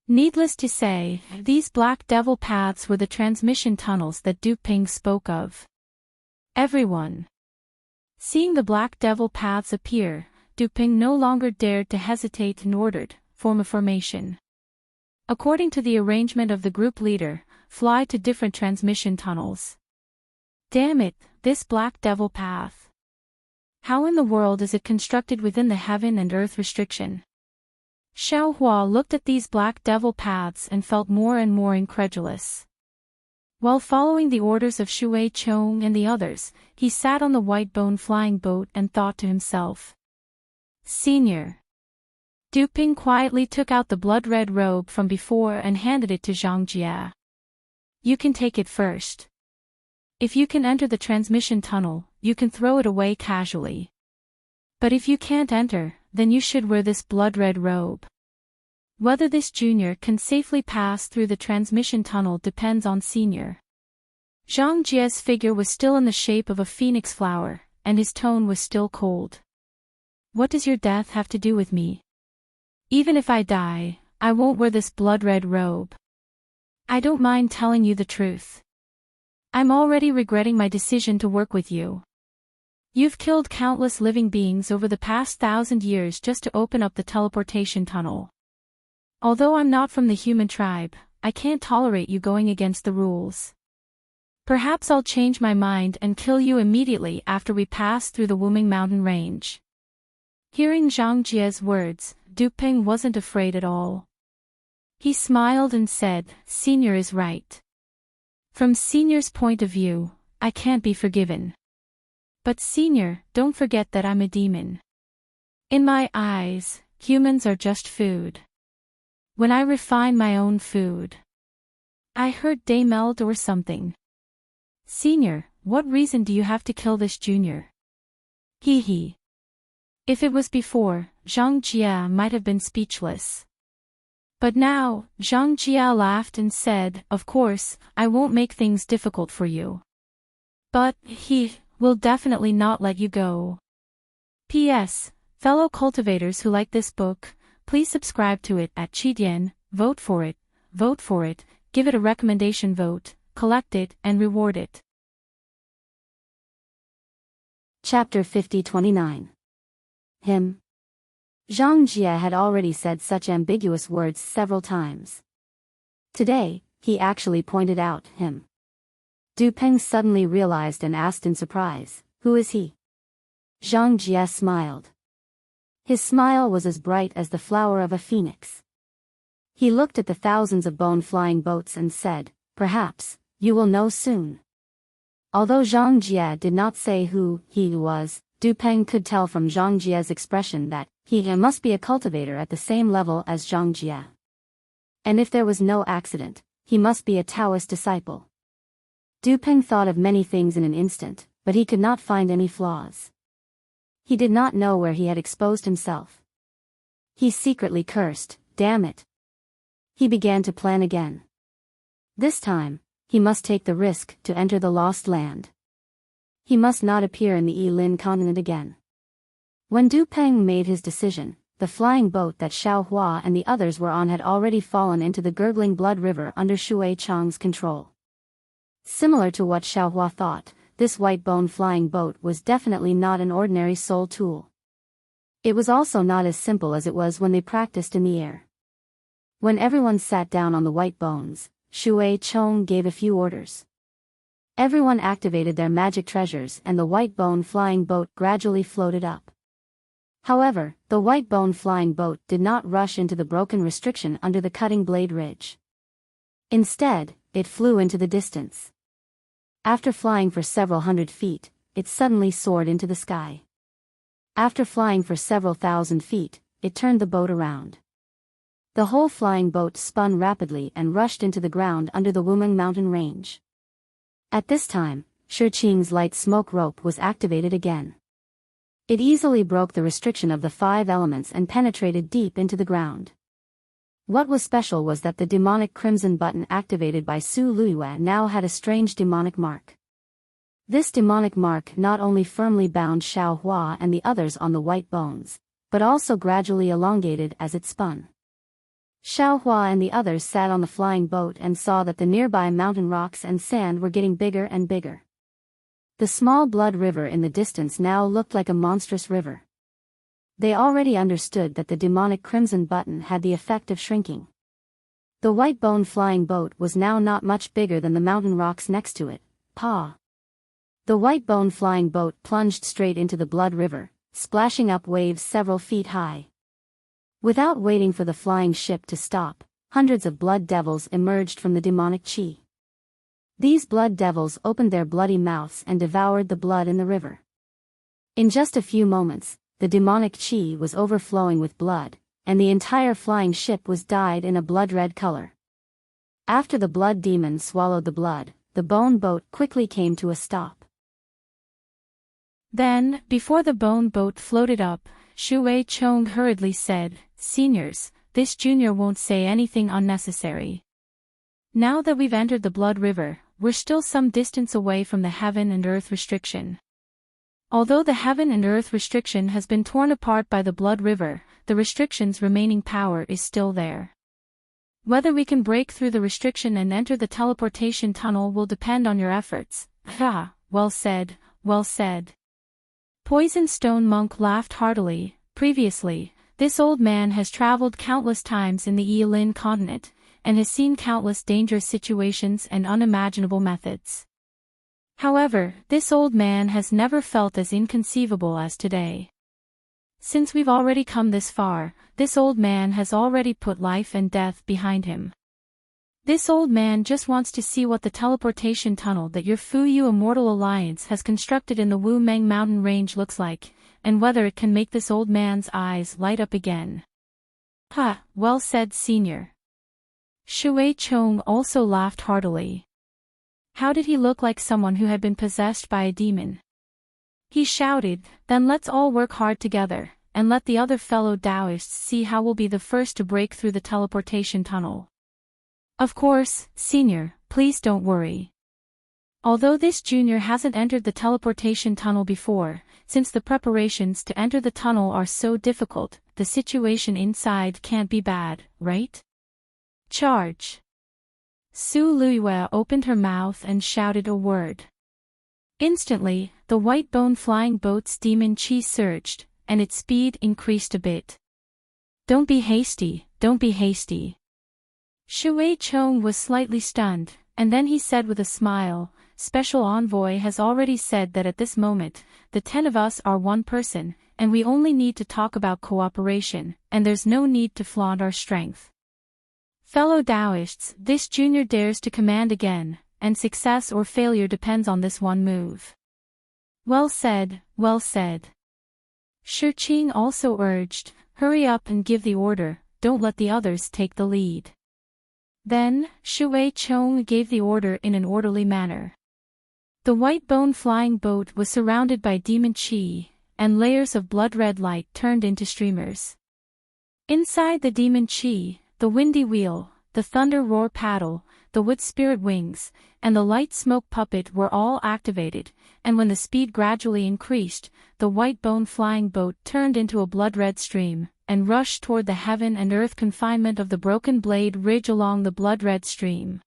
Needless to say, these black devil paths were the transmission tunnels that Duping spoke of. Everyone. Seeing the black devil paths appear, Duping no longer dared to hesitate and ordered, form a formation. According to the arrangement of the group leader, fly to different transmission tunnels. Damn it, this black devil path. How in the world is it constructed within the heaven and earth restriction? Xiaohua looked at these black devil paths and felt more and more incredulous. While following the orders of Shui Chong and the others, he sat on the white bone flying boat and thought to himself. Senior. Duping quietly took out the blood-red robe from before and handed it to Zhang Jia. You can take it first. If you can enter the transmission tunnel, you can throw it away casually. But if you can't enter, then you should wear this blood-red robe. Whether this junior can safely pass through the transmission tunnel depends on senior. Zhang Jia's figure was still in the shape of a phoenix flower, and his tone was still cold. What does your death have to do with me? Even if I die, I won't wear this blood-red robe. I don't mind telling you the truth. I'm already regretting my decision to work with you. You've killed countless living beings over the past 1,000 years just to open up the teleportation tunnel. Although I'm not from the human tribe, I can't tolerate you going against the rules. Perhaps I'll change my mind and kill you immediately after we pass through the Wuming mountain range. Hearing Zhang Jie's words, Duping wasn't afraid at all. He smiled and said, Senior is right. From Senior's point of view, I can't be forgiven. But Senior, don't forget that I'm a demon. In my eyes, humans are just food. When I refine my own food. I heard they melt or something. Senior, what reason do you have to kill this junior? Hee hee. If it was before, Zhang Jia might have been speechless. But now, Zhang Jia laughed and said, Of course, I won't make things difficult for you. But, he will definitely not let you go. P.S. Fellow cultivators who like this book, please subscribe to it at Qidian, vote for it, give it a recommendation vote, collect it and reward it. Chapter 50-29. Him. Zhang Jia had already said such ambiguous words several times. Today, he actually pointed out him. Duping suddenly realized and asked in surprise, Who is he? Zhang Jia smiled. His smile was as bright as the flower of a phoenix. He looked at the thousands of bone-flying boats and said, Perhaps, you will know soon. Although Zhang Jia did not say who he was, Duping could tell from Zhang Jia's expression that he must be a cultivator at the same level as Zhang Jia. And if there was no accident, he must be a Taoist disciple. Duping thought of many things in an instant, but he could not find any flaws. He did not know where he had exposed himself. He secretly cursed, damn it. He began to plan again. This time, he must take the risk to enter the Lost Land. He must not appear in the Yilin continent again. When Duping made his decision, the flying boat that Xiao Hua and the others were on had already fallen into the gurgling blood river under Shui Chang's control. Similar to what Xiao Hua thought, this white bone flying boat was definitely not an ordinary soul tool. It was also not as simple as it was when they practiced in the air. When everyone sat down on the white bones, Shui Chong gave a few orders. Everyone activated their magic treasures and the white bone flying boat gradually floated up. However, the white bone flying boat did not rush into the broken restriction under the cutting blade ridge. Instead, it flew into the distance. After flying for several hundred feet, it suddenly soared into the sky. After flying for several thousand feet, it turned the boat around. The whole flying boat spun rapidly and rushed into the ground under the Wuming mountain range. At this time, Shiqing's light smoke rope was activated again. It easily broke the restriction of the 5 elements and penetrated deep into the ground. What was special was that the demonic crimson button activated by Su Luiyue now had a strange demonic mark. This demonic mark not only firmly bound Xiao Hua and the others on the white bones, but also gradually elongated as it spun. Xiao Hua and the others sat on the flying boat and saw that the nearby mountain rocks and sand were getting bigger and bigger. The small blood river in the distance now looked like a monstrous river. They already understood that the demonic crimson button had the effect of shrinking. The white bone flying boat was now not much bigger than the mountain rocks next to it. Pa! The white bone flying boat plunged straight into the blood river, splashing up waves several feet high. Without waiting for the flying ship to stop, hundreds of blood devils emerged from the demonic chi. These blood devils opened their bloody mouths and devoured the blood in the river. In just a few moments, the demonic chi was overflowing with blood, and the entire flying ship was dyed in a blood-red color. After the blood demon swallowed the blood, the bone boat quickly came to a stop. Then, before the bone boat floated up, Shui Chong hurriedly said, Seniors, this junior won't say anything unnecessary. Now that we've entered the blood river, we're still some distance away from the heaven and earth restriction. Although the heaven and earth restriction has been torn apart by the blood river, the restriction's remaining power is still there. Whether we can break through the restriction and enter the teleportation tunnel will depend on your efforts. Ha, well said, well said. Poison Stone Monk laughed heartily. Previously, this old man has traveled countless times in the Yilin continent, and has seen countless dangerous situations and unimaginable methods. However, this old man has never felt as inconceivable as today. Since we've already come this far, this old man has already put life and death behind him. This old man just wants to see what the teleportation tunnel that your Fuyu Immortal Alliance has constructed in the Wu Meng mountain range looks like, and whether it can make this old man's eyes light up again. Ha, well said, senior. Shui Chong also laughed heartily. How did he look like someone who had been possessed by a demon? He shouted, then let's all work hard together, and let the other fellow Taoists see how we'll be the first to break through the teleportation tunnel. Of course, senior, please don't worry. Although this junior hasn't entered the teleportation tunnel before, since the preparations to enter the tunnel are so difficult, the situation inside can't be bad, right? Charge! Su Luiyue opened her mouth and shouted a word. Instantly, the white bone flying boat's demon chi surged, and its speed increased a bit. Don't be hasty, don't be hasty. Shui Chong was slightly stunned, and then he said with a smile, Special Envoy has already said that at this moment, the 10 of us are one person, and we only need to talk about cooperation, and there's no need to flaunt our strength. Fellow Taoists, this junior dares to command again, and success or failure depends on this one move. Well said, well said. Shiqing also urged, hurry up and give the order, don't let the others take the lead. Then, Shui Chong gave the order in an orderly manner. The white bone flying boat was surrounded by demon chi, and layers of blood-red light turned into streamers. Inside the demon chi, the windy wheel, the thunder roar paddle, the wood spirit wings, and the light smoke puppet were all activated, and when the speed gradually increased, the white bone flying boat turned into a blood-red stream, and rushed toward the heaven and earth confinement of the broken blade ridge along the blood-red stream.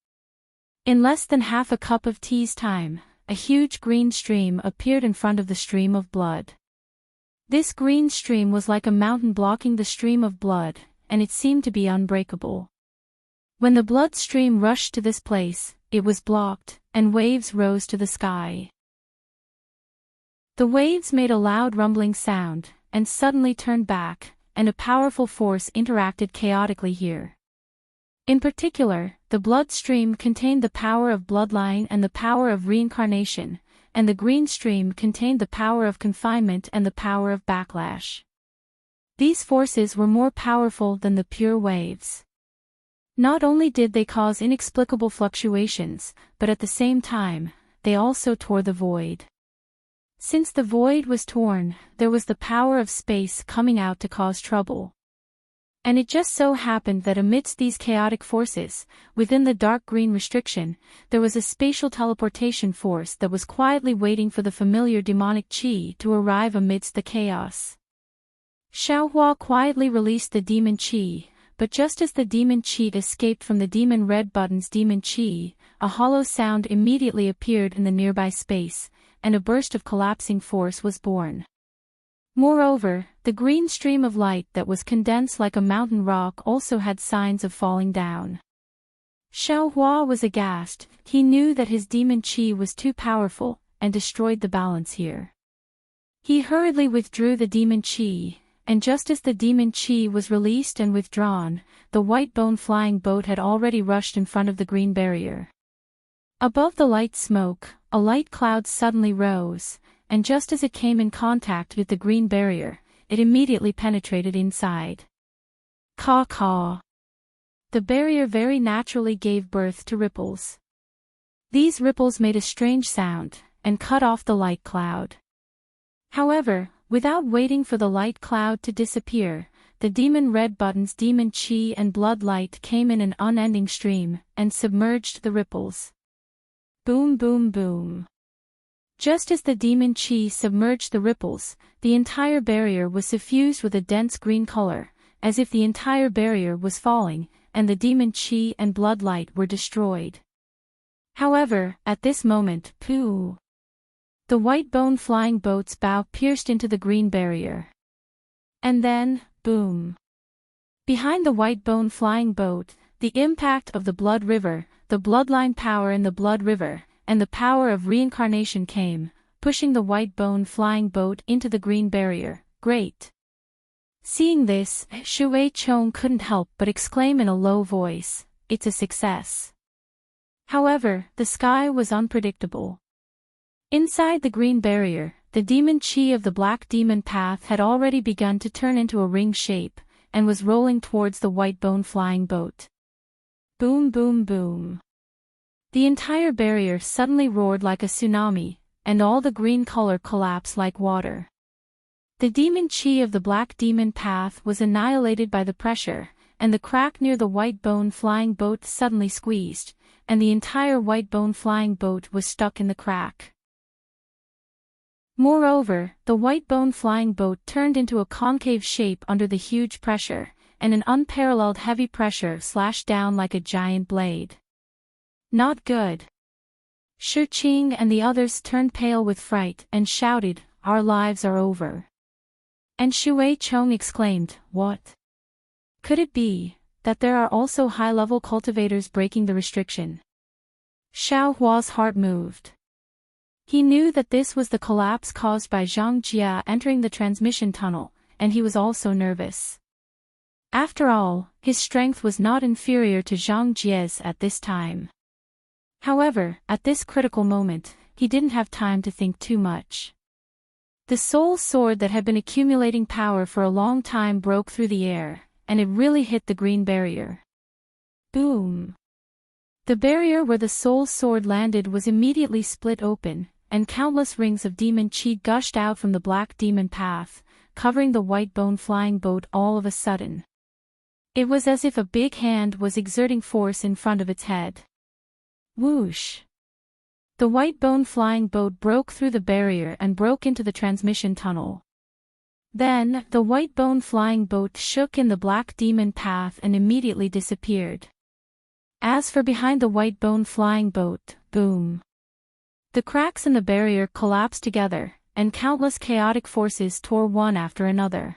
In less than half a cup of tea's time, a huge green stream appeared in front of the stream of blood. This green stream was like a mountain blocking the stream of blood, and it seemed to be unbreakable. When the blood stream rushed to this place, it was blocked, and waves rose to the sky. The waves made a loud rumbling sound, and suddenly turned back, and a powerful force interacted chaotically here. In particular, the blood stream contained the power of bloodline and the power of reincarnation, and the green stream contained the power of confinement and the power of backlash. These forces were more powerful than the pure waves. Not only did they cause inexplicable fluctuations, but at the same time, they also tore the void. Since the void was torn, there was the power of space coming out to cause trouble. And it just so happened that amidst these chaotic forces, within the dark green restriction, there was a spatial teleportation force that was quietly waiting for the familiar demonic chi to arrive amidst the chaos. Xiaohua quietly released the demon chi, but just as the demon chi escaped from the demon red button's demon chi, a hollow sound immediately appeared in the nearby space, and a burst of collapsing force was born. Moreover, the green stream of light that was condensed like a mountain rock also had signs of falling down. Xiaohua was aghast. He knew that his demon chi was too powerful, and destroyed the balance here. He hurriedly withdrew the demon chi, and just as the demon chi was released and withdrawn, the white bone flying boat had already rushed in front of the green barrier. Above the light smoke, a light cloud suddenly rose, and just as it came in contact with the green barrier, it immediately penetrated inside. Caw-caw. The barrier very naturally gave birth to ripples. These ripples made a strange sound, and cut off the light cloud. However, without waiting for the light cloud to disappear, the demon red button's demon chi and blood light came in an unending stream, and submerged the ripples. Boom boom boom. Just as the demon chi submerged the ripples, the entire barrier was suffused with a dense green color, as if the entire barrier was falling, and the demon chi and blood light were destroyed. However, at this moment, pooh! The white bone flying boat's bow pierced into the green barrier. And then, boom! Behind the white bone flying boat, the impact of the blood river, the bloodline power in the blood river, and the power of reincarnation came, pushing the white bone flying boat into the green barrier. Great! Seeing this, Shui Chong couldn't help but exclaim in a low voice, "It's a success." However, the sky was unpredictable. Inside the green barrier, the demon chi of the black demon path had already begun to turn into a ring shape, and was rolling towards the white bone flying boat. Boom boom boom. The entire barrier suddenly roared like a tsunami, and all the green color collapsed like water. The demon chi of the black demon path was annihilated by the pressure, and the crack near the white bone flying boat suddenly squeezed, and the entire white bone flying boat was stuck in the crack. Moreover, the white bone flying boat turned into a concave shape under the huge pressure, and an unparalleled heavy pressure slashed down like a giant blade. Not good. Shi Qing and the others turned pale with fright and shouted, "Our lives are over." And Shui Chong exclaimed, "What? Could it be that there are also high-level cultivators breaking the restriction?" Xiao Hua's heart moved. He knew that this was the collapse caused by Zhang Jia entering the transmission tunnel, and he was also nervous. After all, his strength was not inferior to Zhang Jia's at this time. However, at this critical moment, he didn't have time to think too much. The soul sword that had been accumulating power for a long time broke through the air, and it really hit the green barrier. Boom! The barrier where the soul sword landed was immediately split open, and countless rings of demon chi gushed out from the black demon path, covering the white bone flying boat all of a sudden. It was as if a big hand was exerting force in front of its head. Whoosh! The white bone flying boat broke through the barrier and broke into the transmission tunnel. Then, the white bone flying boat shook in the black demon path and immediately disappeared. As for behind the white bone flying boat, boom! The cracks in the barrier collapsed together, and countless chaotic forces tore one after another.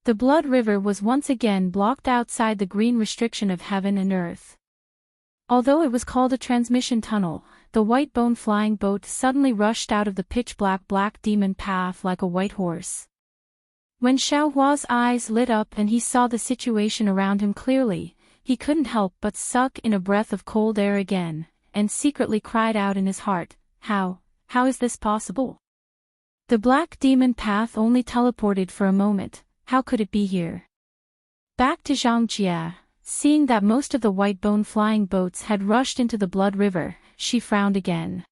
The blood river was once again blocked outside the green restriction of heaven and earth. Although it was called a transmission tunnel, the white bone flying boat suddenly rushed out of the pitch-black black demon path like a white horse. When Xiao Hua's eyes lit up and he saw the situation around him clearly, he couldn't help but suck in a breath of cold air again, and secretly cried out in his heart, How is this possible? The black demon path only teleported for a moment, how could it be here? Back to Zhang Jia, seeing that most of the white bone flying boats had rushed into the blood river, she frowned again.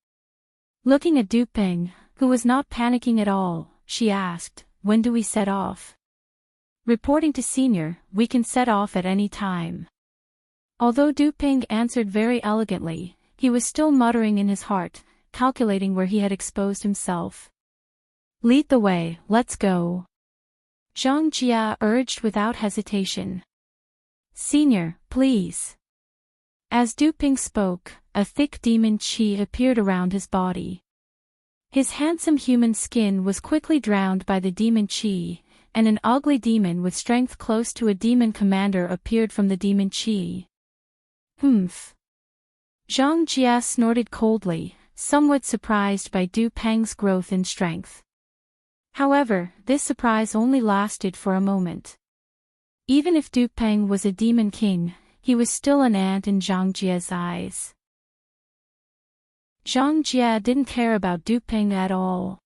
Looking at Du Peng, who was not panicking at all, she asked, "When do we set off?" Reporting to Senior, "We can set off at any time." Although Du Peng answered very elegantly, he was still muttering in his heart, calculating where he had exposed himself. "Lead the way, let's go," Zhang Jia urged without hesitation. "Senior, please." As Du Peng spoke, a thick demon chi appeared around his body. His handsome human skin was quickly drowned by the demon chi, and an ugly demon with strength close to a demon commander appeared from the demon chi. Humph. Zhang Jia snorted coldly, somewhat surprised by Du Peng's growth in strength. However, this surprise only lasted for a moment. Even if Du Peng was a demon king, he was still an ant in Zhang Jia's eyes. Zhang Jia didn't care about Du Peng at all.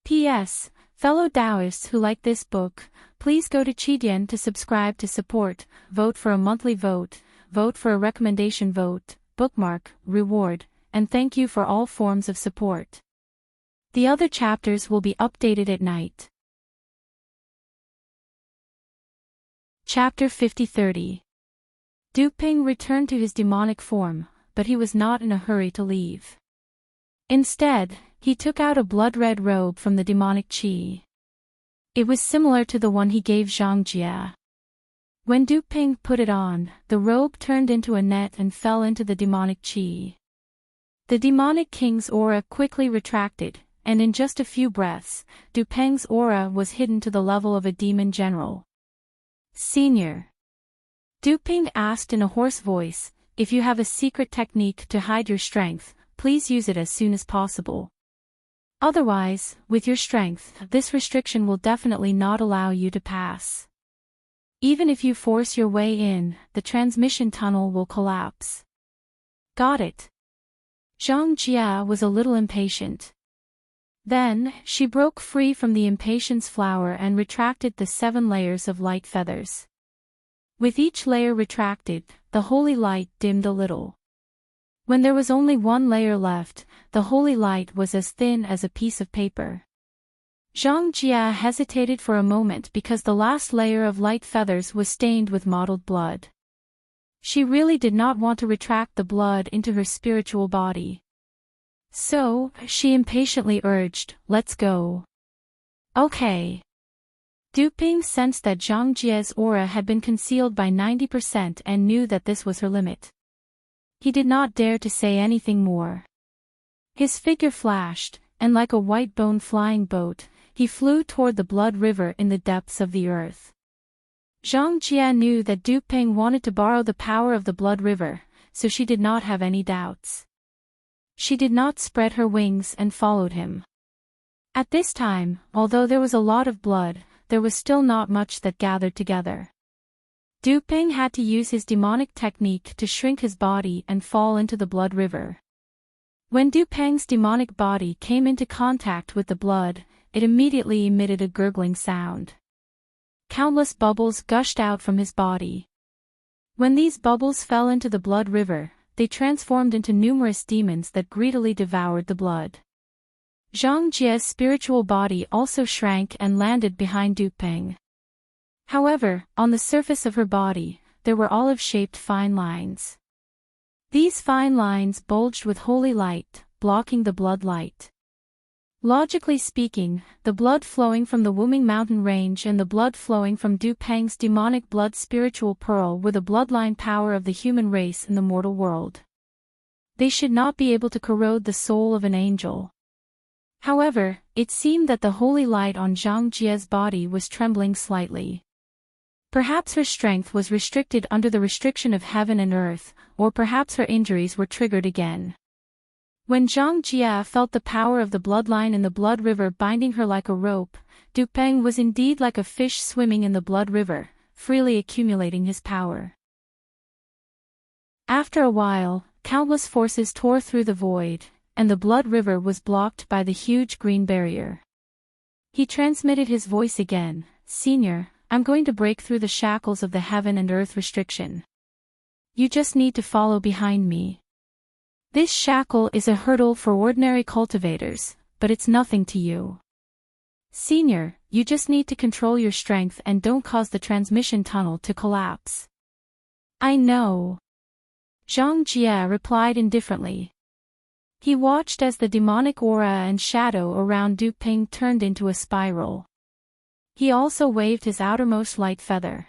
P.S. Fellow Taoists who like this book, please go to Qidian to subscribe to support, vote for a monthly vote, vote for a recommendation vote, bookmark, reward, and thank you for all forms of support. The other chapters will be updated at night. Chapter 50-30. Du Peng returned to his demonic form, but he was not in a hurry to leave. Instead, he took out a blood-red robe from the demonic chi. It was similar to the one he gave Zhang Jia. When Du Peng put it on, the robe turned into a net and fell into the demonic chi. The demonic king's aura quickly retracted, and in just a few breaths, Du Peng's aura was hidden to the level of a demon general. "Senior," Du Peng asked in a hoarse voice, "if you have a secret technique to hide your strength, please use it as soon as possible." Otherwise, with your strength, this restriction will definitely not allow you to pass. Even if you force your way in, the transmission tunnel will collapse. Got it. Zhang Jia was a little impatient. Then, she broke free from the impatience flower and retracted the 7 layers of light feathers. With each layer retracted, the holy light dimmed a little. When there was only 1 layer left, the holy light was as thin as a piece of paper. Zhang Jia hesitated for a moment because the last layer of light feathers was stained with mottled blood. She really did not want to retract the blood into her spiritual body. So, she impatiently urged, "Let's go." Okay. Duping sensed that Zhang Jia's aura had been concealed by 90% and knew that this was her limit. He did not dare to say anything more. His figure flashed, and like a white-boned flying boat, he flew toward the blood river in the depths of the earth. Zhang Jia knew that Duping wanted to borrow the power of the blood river, so she did not have any doubts. She did not spread her wings and followed him. At this time, although there was a lot of blood, there was still not much that gathered together. Duping had to use his demonic technique to shrink his body and fall into the blood river. When Duping's demonic body came into contact with the blood, it immediately emitted a gurgling sound. Countless bubbles gushed out from his body. When these bubbles fell into the blood river, they transformed into numerous demons that greedily devoured the blood. Zhang Jia's spiritual body also shrank and landed behind Duping. However, on the surface of her body, there were olive-shaped fine lines. These fine lines bulged with holy light, blocking the blood light. Logically speaking, the blood flowing from the Wuming mountain range and the blood flowing from Duping's demonic blood spiritual pearl were the bloodline power of the human race in the mortal world. They should not be able to corrode the soul of an angel. However, it seemed that the holy light on Zhang Jia's body was trembling slightly. Perhaps her strength was restricted under the restriction of heaven and earth, or perhaps her injuries were triggered again. When Zhang Jia felt the power of the bloodline in the blood river binding her like a rope, Duping was indeed like a fish swimming in the blood river, freely accumulating his power. After a while, countless forces tore through the void, and the blood river was blocked by the huge green barrier. He transmitted his voice again, "Senior, I'm going to break through the shackles of the heaven and earth restriction. You just need to follow behind me. This shackle is a hurdle for ordinary cultivators, but it's nothing to you. Senior, you just need to control your strength and don't cause the transmission tunnel to collapse." "I know." Zhang Jia replied indifferently. He watched as the demonic aura and shadow around Duping turned into a spiral. He also waved his outermost light feather.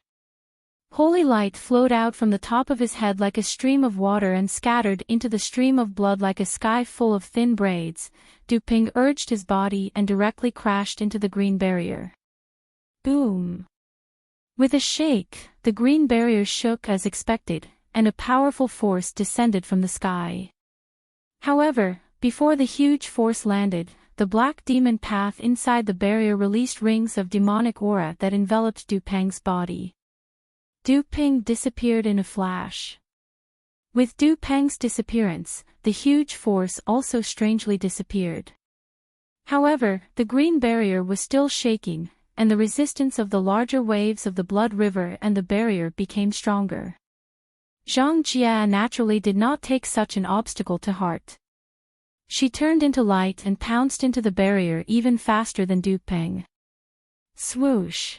Holy light flowed out from the top of his head like a stream of water and scattered into the stream of blood like a sky full of thin braids. Duping urged his body and directly crashed into the green barrier. Boom! With a shake, the green barrier shook as expected, and a powerful force descended from the sky. However, before the huge force landed, the black demon path inside the barrier released rings of demonic aura that enveloped Duping's body. Duping disappeared in a flash. With Duping's disappearance, the huge force also strangely disappeared. However, the green barrier was still shaking, and the resistance of the larger waves of the blood river and the barrier became stronger. Zhang Jia naturally did not take such an obstacle to heart. She turned into light and pounced into the barrier even faster than Duping. Swoosh!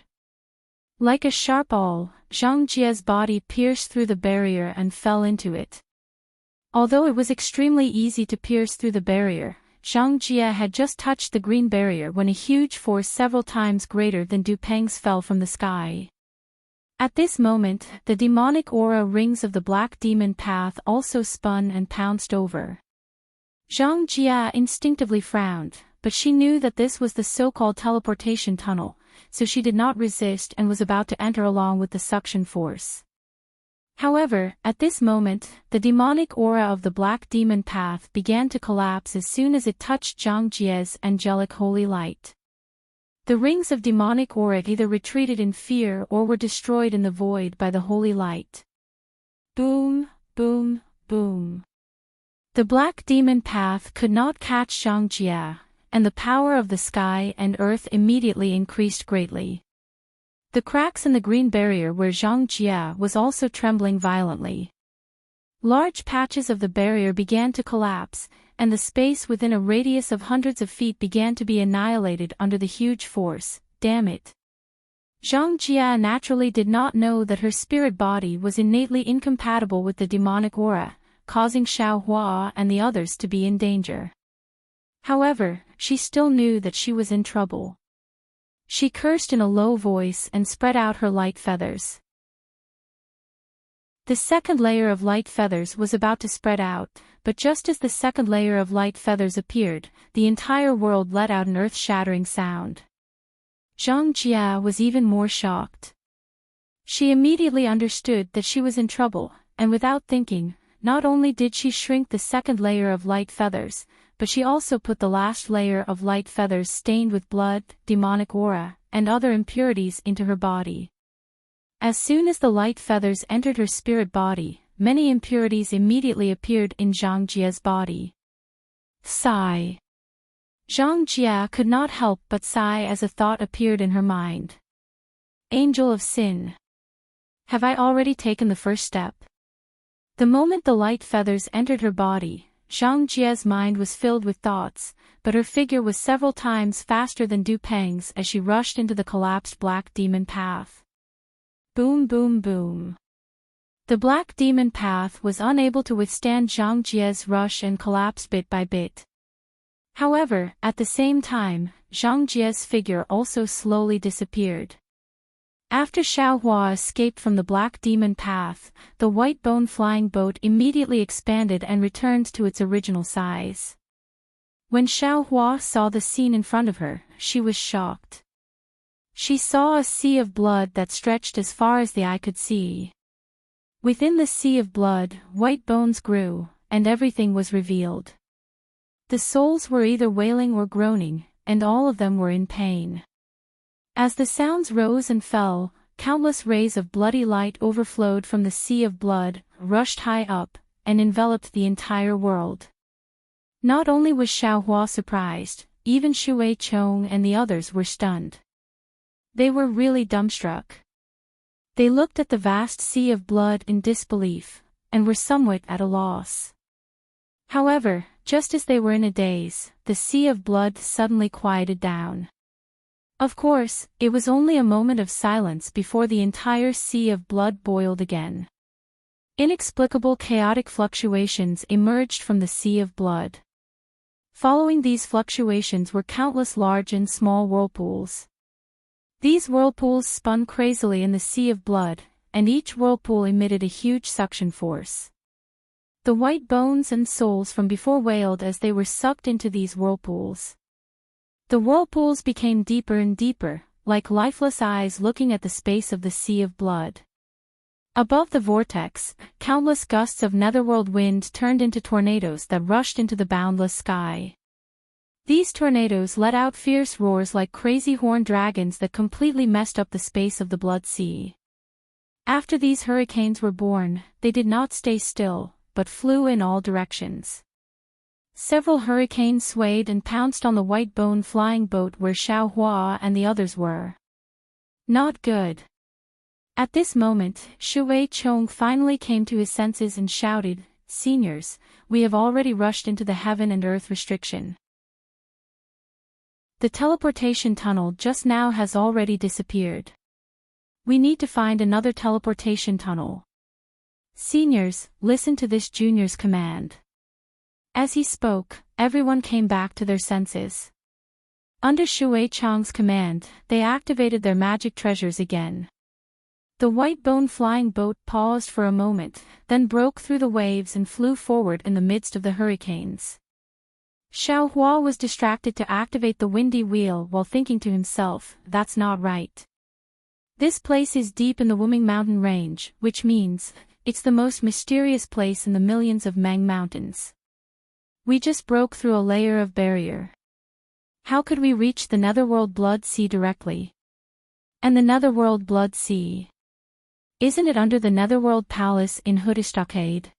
Like a sharp awl, Zhang Jia's body pierced through the barrier and fell into it. Although it was extremely easy to pierce through the barrier, Zhang Jia had just touched the green barrier when a huge force several times greater than Duping's fell from the sky. At this moment, the demonic aura rings of the black demon path also spun and pounced over. Zhang Jia instinctively frowned, but she knew that this was the so-called teleportation tunnel, so she did not resist and was about to enter along with the suction force. However, at this moment, the demonic aura of the black demon path began to collapse as soon as it touched Zhang Jie's angelic holy light. The rings of demonic aura either retreated in fear or were destroyed in the void by the holy light. Boom, boom, boom. The black demon path could not catch Zhang Jie, and the power of the sky and earth immediately increased greatly. The cracks in the green barrier where Zhang Jie was also trembling violently. Large patches of the barrier began to collapse, and the space within a radius of hundreds of feet began to be annihilated under the huge force. Damn it. Zhang Jie naturally did not know that her spirit body was innately incompatible with the demonic aura, causing Xiao Hua and the others to be in danger. However, she still knew that she was in trouble. She cursed in a low voice and spread out her light feathers. The second layer of light feathers was about to spread out, but just as the second layer of light feathers appeared, the entire world let out an earth-shattering sound. Zhang Jie was even more shocked. She immediately understood that she was in trouble, and without thinking, not only did she shrink the second layer of light feathers, but she also put the last layer of light feathers stained with blood, demonic aura, and other impurities into her body. As soon as the light feathers entered her spirit body, many impurities immediately appeared in Zhang Jie's body. Sigh. Zhang Jie could not help but sigh as a thought appeared in her mind. Angel of Sin. Have I already taken the first step? The moment the light feathers entered her body, Zhang Jie's mind was filled with thoughts, but her figure was several times faster than Du Peng's as she rushed into the collapsed black demon path. Boom boom boom. The black demon path was unable to withstand Zhang Jie's rush and collapsed bit by bit. However, at the same time, Zhang Jie's figure also slowly disappeared. After Xiao Hua escaped from the black demon path, the white bone flying boat immediately expanded and returned to its original size. When Xiao Hua saw the scene in front of her, she was shocked. She saw a sea of blood that stretched as far as the eye could see. Within the sea of blood, white bones grew, and everything was revealed. The souls were either wailing or groaning, and all of them were in pain. As the sounds rose and fell, countless rays of bloody light overflowed from the sea of blood, rushed high up, and enveloped the entire world. Not only was Xiao Hua surprised, even Shui Chong and the others were stunned. They were really dumbstruck. They looked at the vast sea of blood in disbelief, and were somewhat at a loss. However, just as they were in a daze, the sea of blood suddenly quieted down. Of course, it was only a moment of silence before the entire sea of blood boiled again. Inexplicable chaotic fluctuations emerged from the sea of blood. Following these fluctuations were countless large and small whirlpools. These whirlpools spun crazily in the sea of blood, and each whirlpool emitted a huge suction force. The white bones and souls from before wailed as they were sucked into these whirlpools. The whirlpools became deeper and deeper, like lifeless eyes looking at the space of the sea of blood. Above the vortex, countless gusts of netherworld wind turned into tornadoes that rushed into the boundless sky. These tornadoes let out fierce roars like crazy horned dragons that completely messed up the space of the blood sea. After these hurricanes were born, they did not stay still, but flew in all directions. Several hurricanes swayed and pounced on the white bone flying boat where Xiao Hua and the others were. Not good. At this moment, Shui Chong finally came to his senses and shouted, "Seniors, we have already rushed into the heaven and earth restriction. The teleportation tunnel just now has already disappeared. We need to find another teleportation tunnel. Seniors, listen to this junior's command." As he spoke, everyone came back to their senses. Under Shui Chang's command, they activated their magic treasures again. The white bone flying boat paused for a moment, then broke through the waves and flew forward in the midst of the hurricanes. Xiao Hua was distracted to activate the windy wheel while thinking to himself, "That's not right. This place is deep in the Wuming mountain range, which means, It's the most mysterious place in the millions of Mang Mountains. We just broke through a layer of barrier. How could we reach the Netherworld Blood Sea directly? And the Netherworld Blood Sea? Isn't it under the Netherworld Palace in Escapades?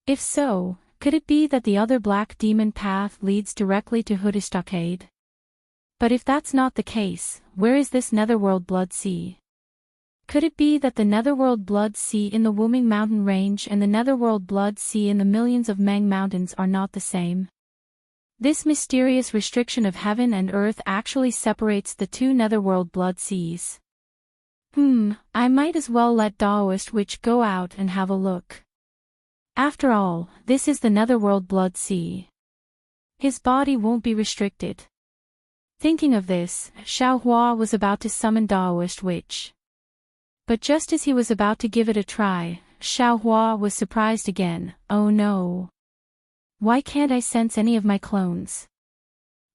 If so, could it be that the other Black Demon path leads directly to Escapades? But if that's not the case, where is this Netherworld Blood Sea? Could it be that the Netherworld Blood Sea in the Wuming Mountain Range and the Netherworld Blood Sea in the millions of Mang Mountains are not the same? This mysterious restriction of heaven and earth actually separates the two Netherworld Blood Seas. I might as well let Daoist Witch go out and have a look. After all, this is the Netherworld Blood Sea. His body won't be restricted. Thinking of this, Xiaohua was about to summon Daoist Witch. But just as he was about to give it a try, Xiaohua was surprised again. Oh no. Why can't I sense any of my clones?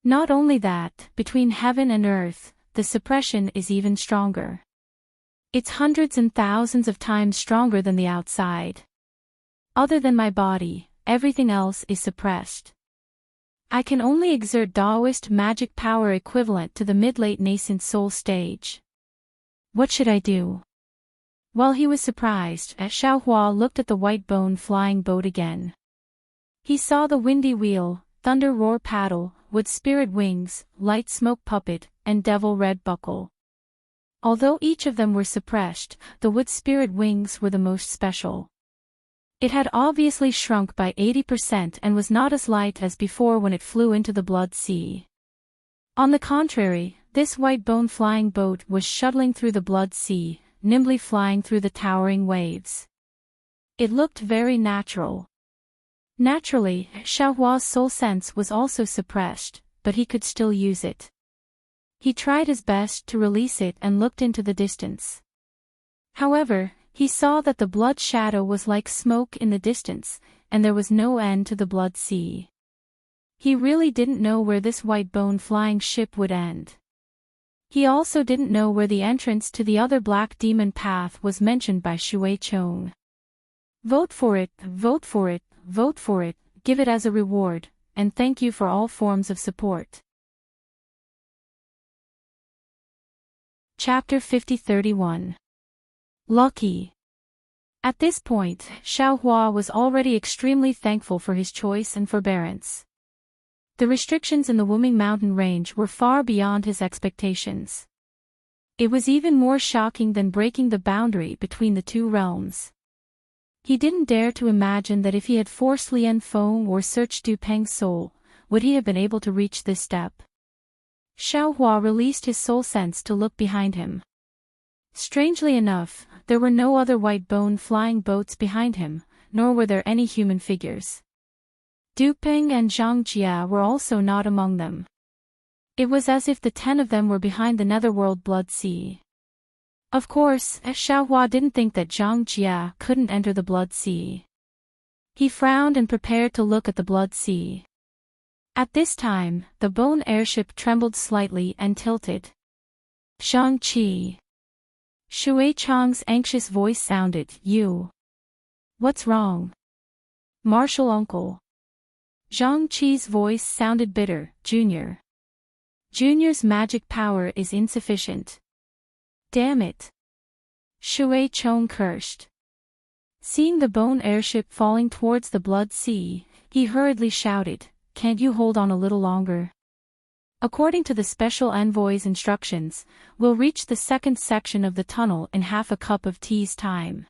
Not only that, between heaven and earth, the suppression is even stronger. It's hundreds and thousands of times stronger than the outside. Other than my body, everything else is suppressed. I can only exert Daoist magic power equivalent to the mid-late nascent soul stage. What should I do? While he was surprised, Xiaohua looked at the white bone flying boat again. He saw the windy wheel, thunder roar paddle, wood spirit wings, light smoke puppet, and devil red buckle. Although each of them were suppressed, the wood spirit wings were the most special. It had obviously shrunk by 80% and was not as light as before when it flew into the Blood Sea. On the contrary, this white bone flying boat was shuttling through the Blood Sea, nimbly flying through the towering waves. It looked very natural. Naturally, Xiaohua's soul sense was also suppressed, but he could still use it. He tried his best to release it and looked into the distance. However, he saw that the blood shadow was like smoke in the distance, and there was no end to the Blood Sea. He really didn't know where this white bone flying ship would end. He also didn't know where the entrance to the other Black Demon path was mentioned by Shui Chong. Vote for it, vote for it, vote for it, give it as a reward, and thank you for all forms of support. Chapter 50-31. Lucky. At this point, Xiaohua was already extremely thankful for his choice and forbearance. The restrictions in the Wuming Mountain Range were far beyond his expectations. It was even more shocking than breaking the boundary between the two realms. He didn't dare to imagine that if he had forced Lian Feng or searched Du Peng's soul, would he have been able to reach this step. Xiaohua released his soul sense to look behind him. Strangely enough, there were no other white bone flying boats behind him, nor were there any human figures. Du Peng and Zhang Jia were also not among them. It was as if the 10 of them were behind the Netherworld Blood Sea. Of course, Xiaohua didn't think that Zhang Jia couldn't enter the Blood Sea. He frowned and prepared to look at the Blood Sea. At this time, the bone airship trembled slightly and tilted. Shang-Chi. Shui Chang's anxious voice sounded, "You. What's wrong?" "Martial uncle." Zhang-Chi's voice sounded bitter, "Junior. Junior's magic power is insufficient." "Damn it." Shui Chong cursed. Seeing the bone airship falling towards the Blood Sea, he hurriedly shouted, "Can't you hold on a little longer? According to the special envoy's instructions, we'll reach the second section of the tunnel in half a cup of tea's time."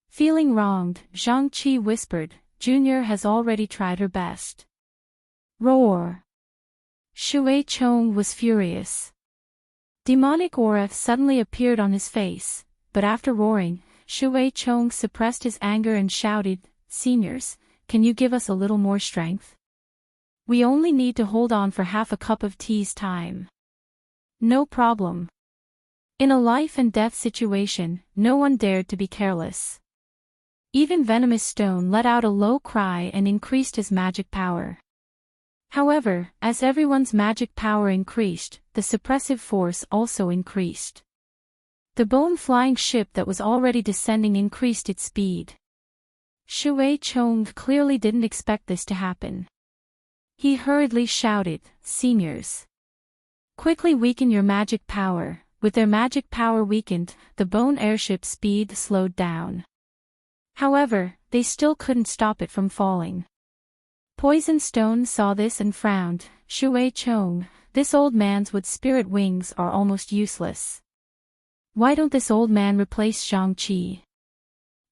Feeling wronged, Zhang-Chi whispered, "Junior has already tried her best." Roar. Shui Chong was furious. Demonic aura suddenly appeared on his face, but after roaring, Shui Chong suppressed his anger and shouted, "Seniors, can you give us a little more strength? We only need to hold on for half a cup of tea's time." "No problem." In a life and death situation, no one dared to be careless. Even Venomous Stone let out a low cry and increased his magic power. However, as everyone's magic power increased, the suppressive force also increased. The bone-flying ship that was already descending increased its speed. Shui Chong clearly didn't expect this to happen. He hurriedly shouted, "Seniors! Quickly weaken your magic power." With their magic power weakened, the bone airship's speed slowed down. However, they still couldn't stop it from falling. Poison Stone saw this and frowned. "Shui Chong, this old man's wood spirit wings are almost useless. Why don't this old man replace Zhang-Chi?"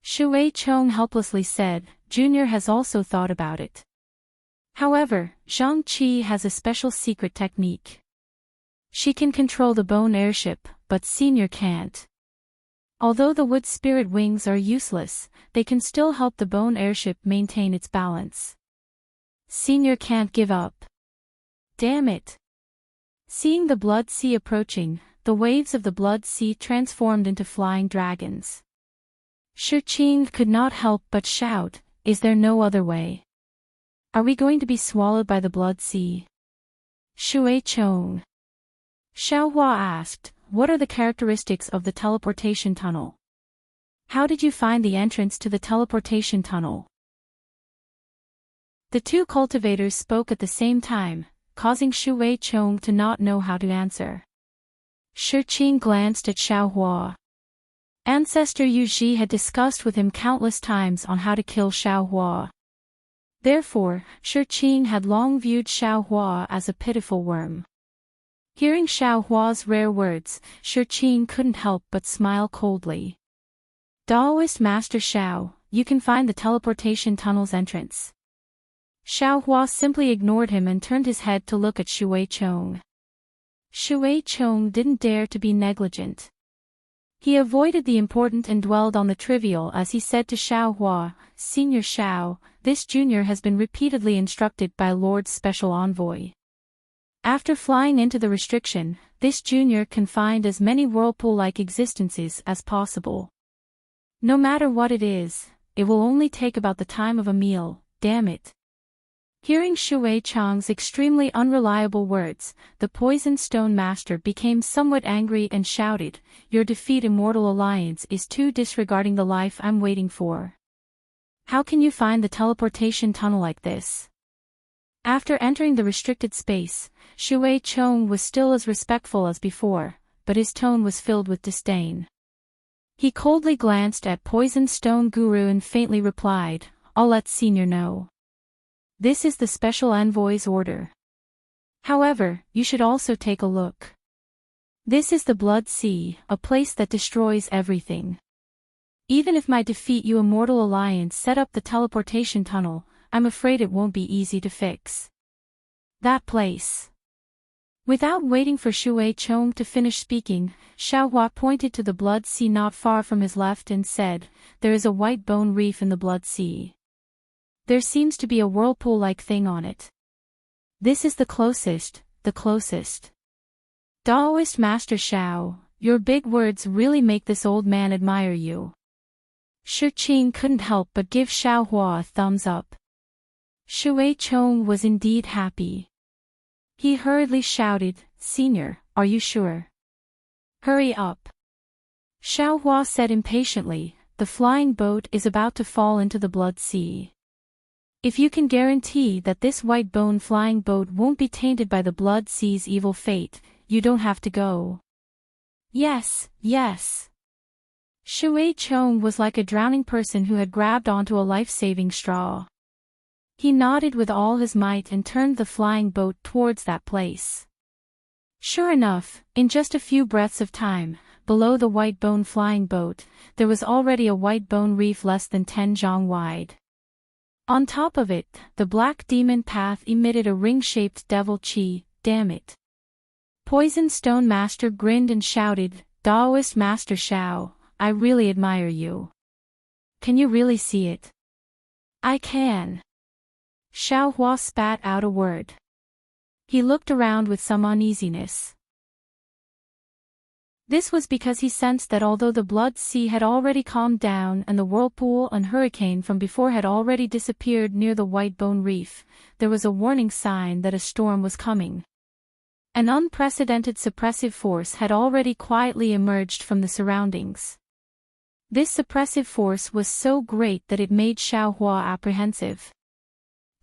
Shui Chong helplessly said, "Junior has also thought about it. However, Zhang-Chi has a special secret technique. She can control the bone airship, but Senior can't. Although the wood spirit wings are useless, they can still help the bone airship maintain its balance. Senior can't give up. Damn it." Seeing the Blood Sea approaching, the waves of the Blood Sea transformed into flying dragons. Shiqing could not help but shout, "Is there no other way? Are we going to be swallowed by the Blood Sea?" "Shui Chong," Xiaohua asked, "what are the characteristics of the teleportation tunnel? How did you find the entrance to the teleportation tunnel?" The two cultivators spoke at the same time, causing Shui Chong to not know how to answer. Shiqing glanced at Xiaohua. Ancestor Yu Ji had discussed with him countless times on how to kill Xiaohua. Therefore, Shiqing had long viewed Xiaohua as a pitiful worm. Hearing Xiaohua's rare words, Shiqing couldn't help but smile coldly. "Daoist Master Xiao, you can find the teleportation tunnel's entrance." Xiaohua simply ignored him and turned his head to look at Shui Chong. Shui Chong didn't dare to be negligent. He avoided the important and dwelled on the trivial as he said to Xiaohua, "Senior Xiao, this junior has been repeatedly instructed by Lord's special envoy. After flying into the restriction, this junior can find as many whirlpool-like existences as possible. No matter what it is, it will only take about the time of a meal, damn it." Hearing Shui Chong's extremely unreliable words, the Poison Stone Master became somewhat angry and shouted, "Your defeat Immortal Alliance is too disregarding the life I'm waiting for. How can you find the teleportation tunnel like this?" After entering the restricted space, Shui Chong was still as respectful as before, but his tone was filled with disdain. He coldly glanced at Poison Stone Guru and faintly replied, "I'll let Senior know. This is the special envoy's order. However, you should also take a look. This is the Blood Sea, a place that destroys everything. Even if my defeat you Immortal Alliance set up the teleportation tunnel, I'm afraid it won't be easy to fix. That place." Without waiting for Shui Chong to finish speaking, Xiaohua pointed to the Blood Sea not far from his left and said, "There is a white bone reef in the Blood Sea. There seems to be a whirlpool-like thing on it. This is the closest. Daoist Master Xiao, your big words really make this old man admire you." Shiqing couldn't help but give Xiaohua a thumbs up. Shui Chong was indeed happy. He hurriedly shouted, "Senior, are you sure? Hurry up." Xiaohua said impatiently, "The flying boat is about to fall into the Blood Sea. If you can guarantee that this white bone flying boat won't be tainted by the Blood Sea's evil fate, you don't have to go." Yes. Shui Chong was like a drowning person who had grabbed onto a life-saving straw. He nodded with all his might and turned the flying boat towards that place. Sure enough, in just a few breaths of time, below the white bone flying boat, there was already a white bone reef less than 10 zhang wide. On top of it, the black demon path emitted a ring-shaped devil chi, damn it. Poison Stone Master grinned and shouted, "Daoist Master Xiao, I really admire you. Can you really see it?" "I can." Xiaohua spat out a word. He looked around with some uneasiness. This was because he sensed that although the Blood Sea had already calmed down and the whirlpool and hurricane from before had already disappeared near the White Bone Reef, there was a warning sign that a storm was coming. An unprecedented suppressive force had already quietly emerged from the surroundings. This suppressive force was so great that it made Xiaohua apprehensive.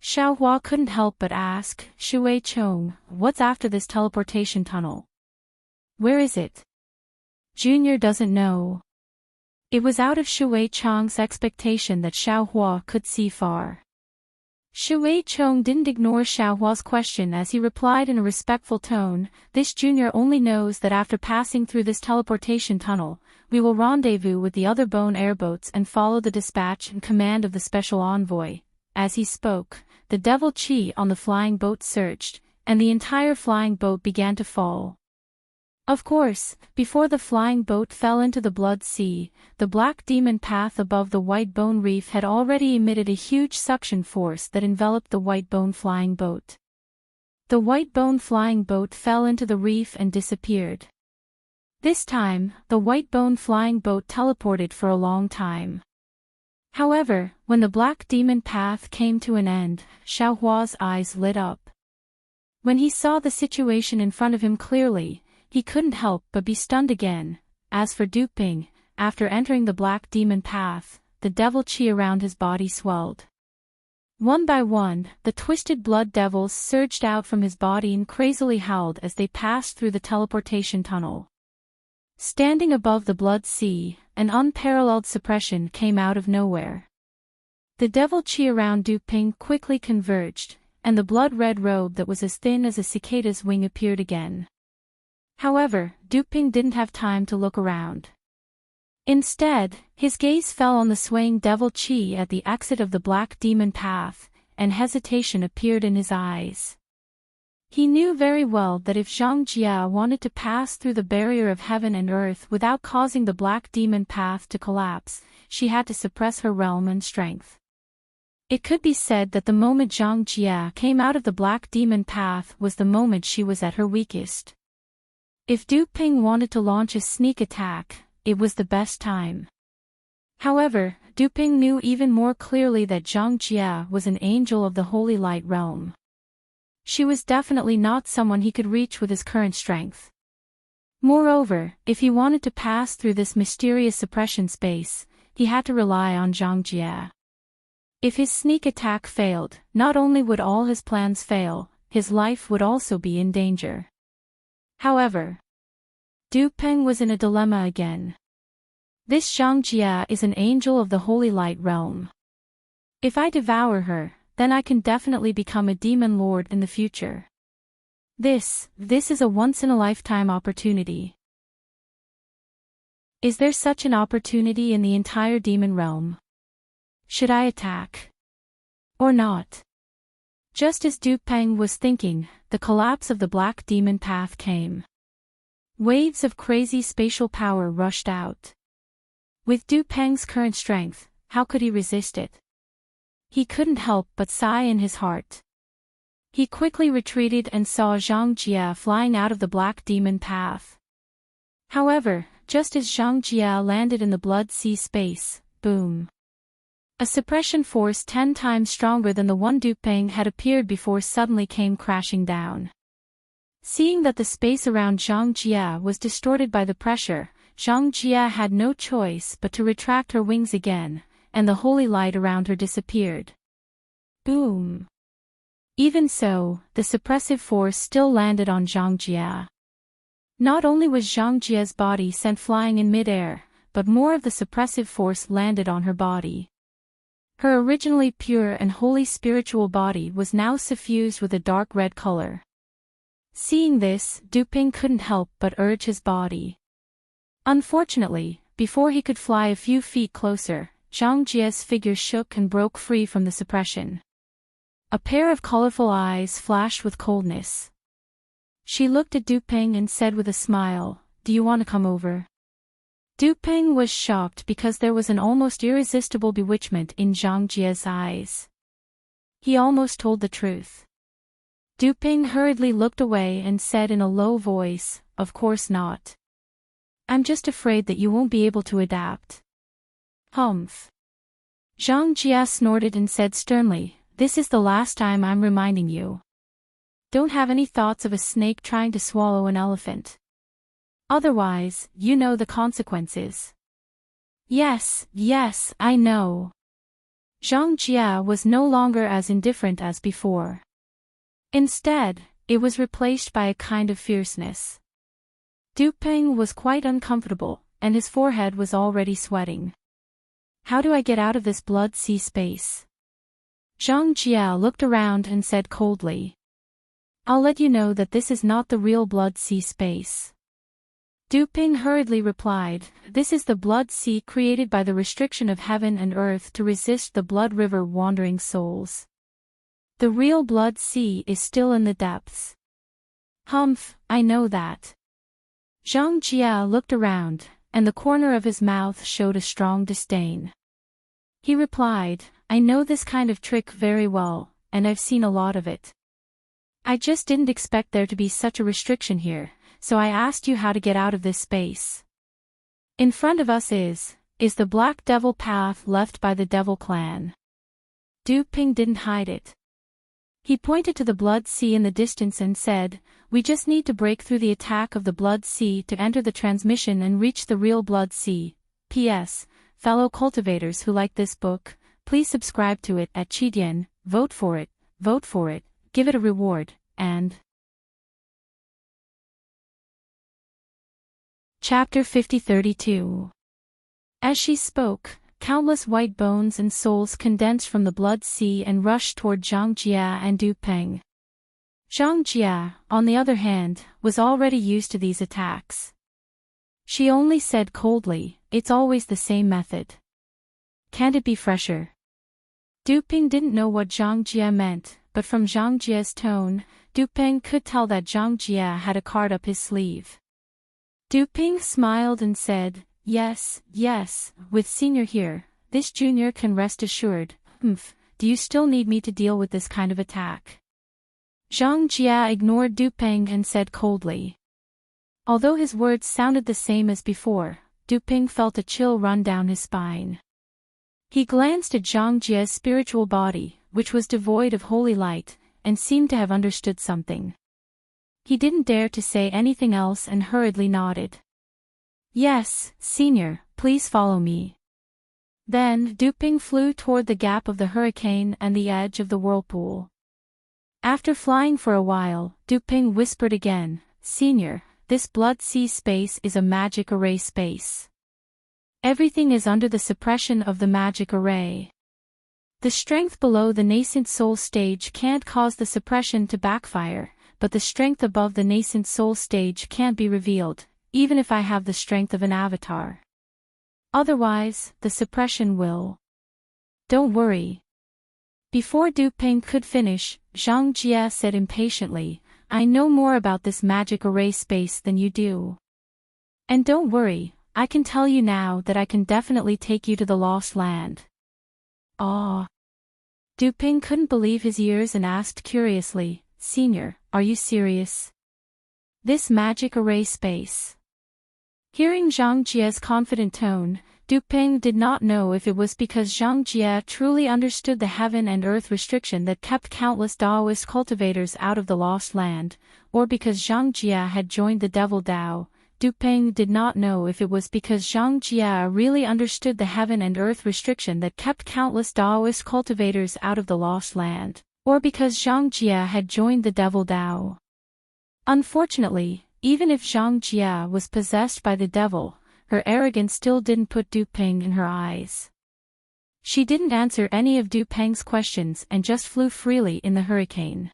Xiaohua couldn't help but ask, Shui Chong, what's after this teleportation tunnel? Where is it? Junior doesn't know. It was out of Shui Chong's expectation that Xiaohua could see far. Shui Chong didn't ignore Xiaohua's question as he replied in a respectful tone, this junior only knows that after passing through this teleportation tunnel, we will rendezvous with the other bone airboats and follow the dispatch and command of the special envoy. As he spoke, the devil chi on the flying boat surged, and the entire flying boat began to fall. Of course, before the flying boat fell into the blood sea, the black demon path above the white bone reef had already emitted a huge suction force that enveloped the white bone flying boat. The white bone flying boat fell into the reef and disappeared. This time, the white bone flying boat teleported for a long time. However, when the black demon path came to an end, Xiaohua's eyes lit up. When he saw the situation in front of him clearly, he couldn't help but be stunned again. As for Du Ping, after entering the black demon path, the devil chi around his body swelled. One by one, the twisted blood devils surged out from his body and crazily howled as they passed through the teleportation tunnel. Standing above the blood sea, an unparalleled suppression came out of nowhere. The devil chi around Du Ping quickly converged, and the blood-red robe that was as thin as a cicada's wing appeared again. However, Du Ping didn't have time to look around. Instead, his gaze fell on the swaying devil chi at the exit of the black demon path, and hesitation appeared in his eyes. He knew very well that if Zhang Jia wanted to pass through the barrier of heaven and earth without causing the black demon path to collapse, she had to suppress her realm and strength. It could be said that the moment Zhang Jia came out of the black demon path was the moment she was at her weakest. If Du Ping wanted to launch a sneak attack, it was the best time. However, Du Ping knew even more clearly that Zhang Jia was an angel of the Holy Light realm. She was definitely not someone he could reach with his current strength. Moreover, if he wanted to pass through this mysterious suppression space, he had to rely on Zhang Jia. If his sneak attack failed, not only would all his plans fail, his life would also be in danger. However, Du Peng was in a dilemma again. This Zhang Jia is an angel of the Holy Light realm. If I devour her, then I can definitely become a demon lord in the future. This is a once-in-a-lifetime opportunity. Is there such an opportunity in the entire demon realm? Should I attack? Or not? Just as Du Peng was thinking, the collapse of the black demon path came. Waves of crazy spatial power rushed out. With Du Peng's current strength, how could he resist it? He couldn't help but sigh in his heart. He quickly retreated and saw Zhang Jia flying out of the black demon path. However, just as Zhang Jia landed in the blood sea space, boom. A suppression force 10 times stronger than the one Du Peng had appeared before suddenly came crashing down. Seeing that the space around Zhang Jia was distorted by the pressure, Zhang Jia had no choice but to retract her wings again, and the holy light around her disappeared. Boom! Even so, the suppressive force still landed on Zhang Jia. Not only was Zhang Jia's body sent flying in midair, but more of the suppressive force landed on her body. Her originally pure and holy spiritual body was now suffused with a dark red color. Seeing this, Du Ping couldn't help but urge his body. Unfortunately, before he could fly a few feet closer, Zhang Jia's figure shook and broke free from the suppression. A pair of colorful eyes flashed with coldness. She looked at Du Ping and said with a smile, "Do you want to come over?" Du Ping was shocked because there was an almost irresistible bewitchment in Zhang Jia's eyes. He almost told the truth. Du Ping hurriedly looked away and said in a low voice, "Of course not. I'm just afraid that you won't be able to adapt." Humph. Zhang Jia snorted and said sternly, "This is the last time I'm reminding you. don't have any thoughts of a snake trying to swallow an elephant. Otherwise, you know the consequences. Yes, I know. Zhang Jia was no longer as indifferent as before. Instead, it was replaced by a kind of fierceness. Du Peng was quite uncomfortable, and his forehead was already sweating. How do I get out of this blood sea space? Zhang Jia looked around and said coldly. I'll let you know that this is not the real blood sea space. Du Peng hurriedly replied, this is the blood sea created by the restriction of heaven and earth to resist the blood river wandering souls. The real blood sea is still in the depths. Humph, I know that. Zhang Jia looked around, and the corner of his mouth showed a strong disdain. He replied, I know this kind of trick very well, and I've seen a lot of it. I just didn't expect there to be such a restriction here, so I asked you how to get out of this space. In front of us is the Black Devil path left by the Devil clan. Du Peng didn't hide it. He pointed to the blood sea in the distance and said, we just need to break through the attack of the blood sea to enter the transmission and reach the real blood sea. P.S. Fellow cultivators who like this book, please subscribe to it at Qidian, vote for it, give it a reward, and... Chapter 50-32. As she spoke, countless white bones and souls condensed from the blood sea and rushed toward Zhang Jia and Du Peng. Zhang Jia, on the other hand, was already used to these attacks. She only said coldly, it's always the same method. Can't it be fresher? Du Peng didn't know what Zhang Jia meant, but from Zhang Jia's tone, Du Peng could tell that Zhang Jia had a card up his sleeve. Du Peng smiled and said, yes, with Senior here, this junior can rest assured. Do you still need me to deal with this kind of attack? Zhang Jia ignored Du Peng and said coldly. Although his words sounded the same as before, Du Peng felt a chill run down his spine. He glanced at Zhang Jia's spiritual body, which was devoid of holy light, and seemed to have understood something. He didn't dare to say anything else and hurriedly nodded. Yes, Senior, please follow me. Then Du Peng flew toward the gap of the hurricane and the edge of the whirlpool. After flying for a while, Du Peng whispered again, Senior, this blood sea space is a magic array space. Everything is under the suppression of the magic array. The strength below the nascent soul stage can't cause the suppression to backfire, but the strength above the nascent soul stage can't be revealed, even if I have the strength of an avatar. Otherwise, the suppression will. Don't worry. Before Du Peng could finish, Zhang Jia said impatiently, I know more about this magic array space than you do. And don't worry, I can tell you now that I can definitely take you to the Lost Land. Ah. Du Peng couldn't believe his ears and asked curiously, Senior, are you serious? This magic array space. Hearing Zhang Jia's confident tone, Du Peng did not know if it was because Zhang Jia truly understood the heaven and earth restriction that kept countless Daoist cultivators out of the Lost Land, or because Zhang Jia had joined the Devil Dao. Du Peng did not know if it was because Zhang Jia really understood the heaven and earth restriction that kept countless Daoist cultivators out of the Lost Land, or because Zhang Jia had joined the Devil Dao. Unfortunately, even if Zhang Jia was possessed by the devil, her arrogance still didn't put Du Peng in her eyes. She didn't answer any of Du Peng's questions and just flew freely in the hurricane.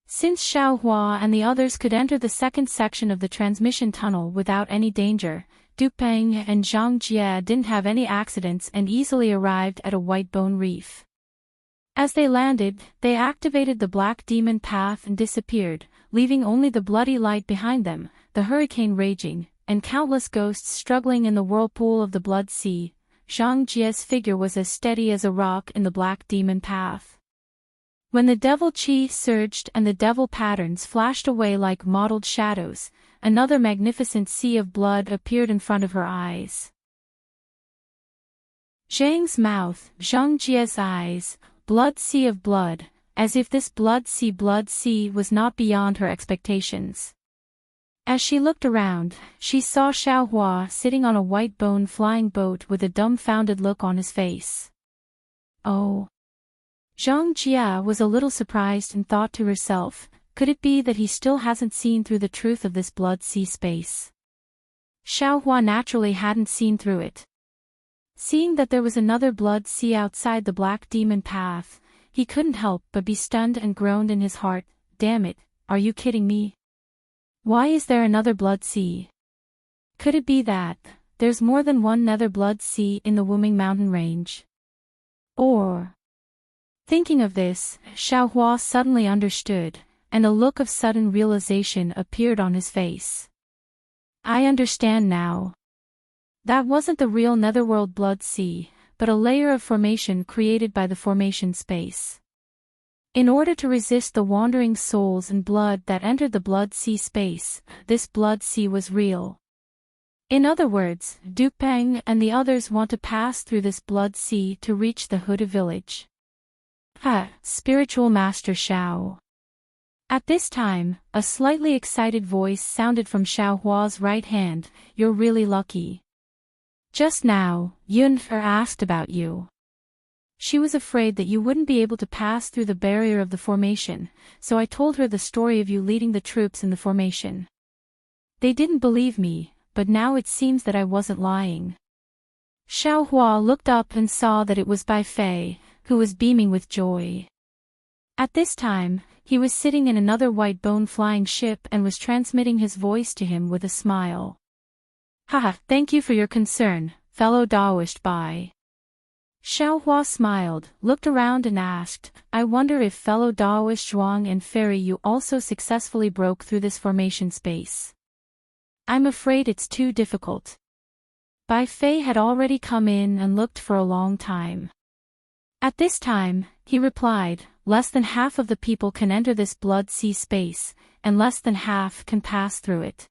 Since Xiao Hua and the others could enter the second section of the transmission tunnel without any danger, Du Peng and Zhang Jia didn't have any accidents and easily arrived at a white bone reef. As they landed, they activated the black demon path and disappeared, leaving only the bloody light behind them, the hurricane raging, and countless ghosts struggling in the whirlpool of the blood sea. Zhang Jia's figure was as steady as a rock in the black demon path. When the devil chi surged and the devil patterns flashed away like mottled shadows, another magnificent sea of blood appeared in front of her eyes. Zhang's mouth, Zhang Jia's eyes, blood sea of blood, as if this blood sea was not beyond her expectations. As she looked around, she saw Xiaohua sitting on a white bone flying boat with a dumbfounded look on his face. Oh. Zhang Jia was a little surprised and thought to herself, could it be that he still hasn't seen through the truth of this blood sea space? Xiaohua naturally hadn't seen through it. Seeing that there was another blood sea outside the black demon path, he couldn't help but be stunned and groaned in his heart, damn it, are you kidding me? Why is there another blood sea? Could it be that there's more than one nether blood sea in the Wuming mountain range? Or... Thinking of this, Xiaohua suddenly understood, and a look of sudden realization appeared on his face. I understand now. That wasn't the real netherworld blood sea, but a layer of formation created by the formation space. In order to resist the wandering souls and blood that entered the blood sea space, this blood sea was real. In other words, Dupeng and the others want to pass through this blood sea to reach the Huda village. Spiritual Master Xiao. At this time, a slightly excited voice sounded from Xiaohua's right hand, you're really lucky. Just now, Yunfer asked about you. She was afraid that you wouldn't be able to pass through the barrier of the formation, so I told her the story of you leading the troops in the formation. They didn't believe me, but now it seems that I wasn't lying. Xiaohua looked up and saw that it was Bai Fei, who was beaming with joy. At this time, he was sitting in another white bone flying ship and was transmitting his voice to him with a smile. Haha, thank you for your concern, fellow Daoist Bai. Xiaohua smiled, looked around and asked, I wonder if fellow Daoist Zhuang and Fairy you also successfully broke through this formation space. I'm afraid it's too difficult. Bai Fei had already come in and looked for a long time. At this time, he replied, less than half of the people can enter this blood sea space, and less than half can pass through it.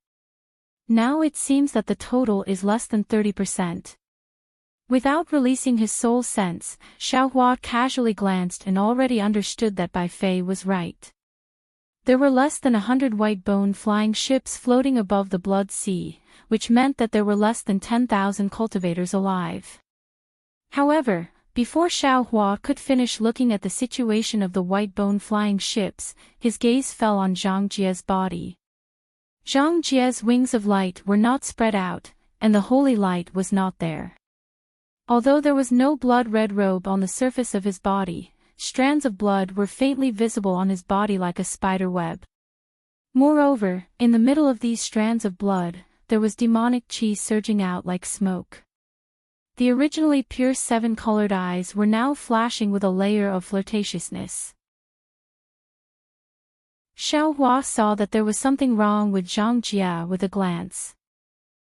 Now it seems that the total is less than 30%. Without releasing his soul sense, Xiaohua casually glanced and already understood that Bai Fei was right. There were less than 100 white bone flying ships floating above the blood sea, which meant that there were less than 10,000 cultivators alive. However, before Xiaohua could finish looking at the situation of the white bone flying ships, his gaze fell on Zhang Jie's body. Zhang Jie's wings of light were not spread out, and the holy light was not there. Although there was no blood-red robe on the surface of his body, strands of blood were faintly visible on his body like a spider web. Moreover, in the middle of these strands of blood, there was demonic chi surging out like smoke. The originally pure seven-colored eyes were now flashing with a layer of flirtatiousness. Xiaohua saw that there was something wrong with Zhang Jia with a glance.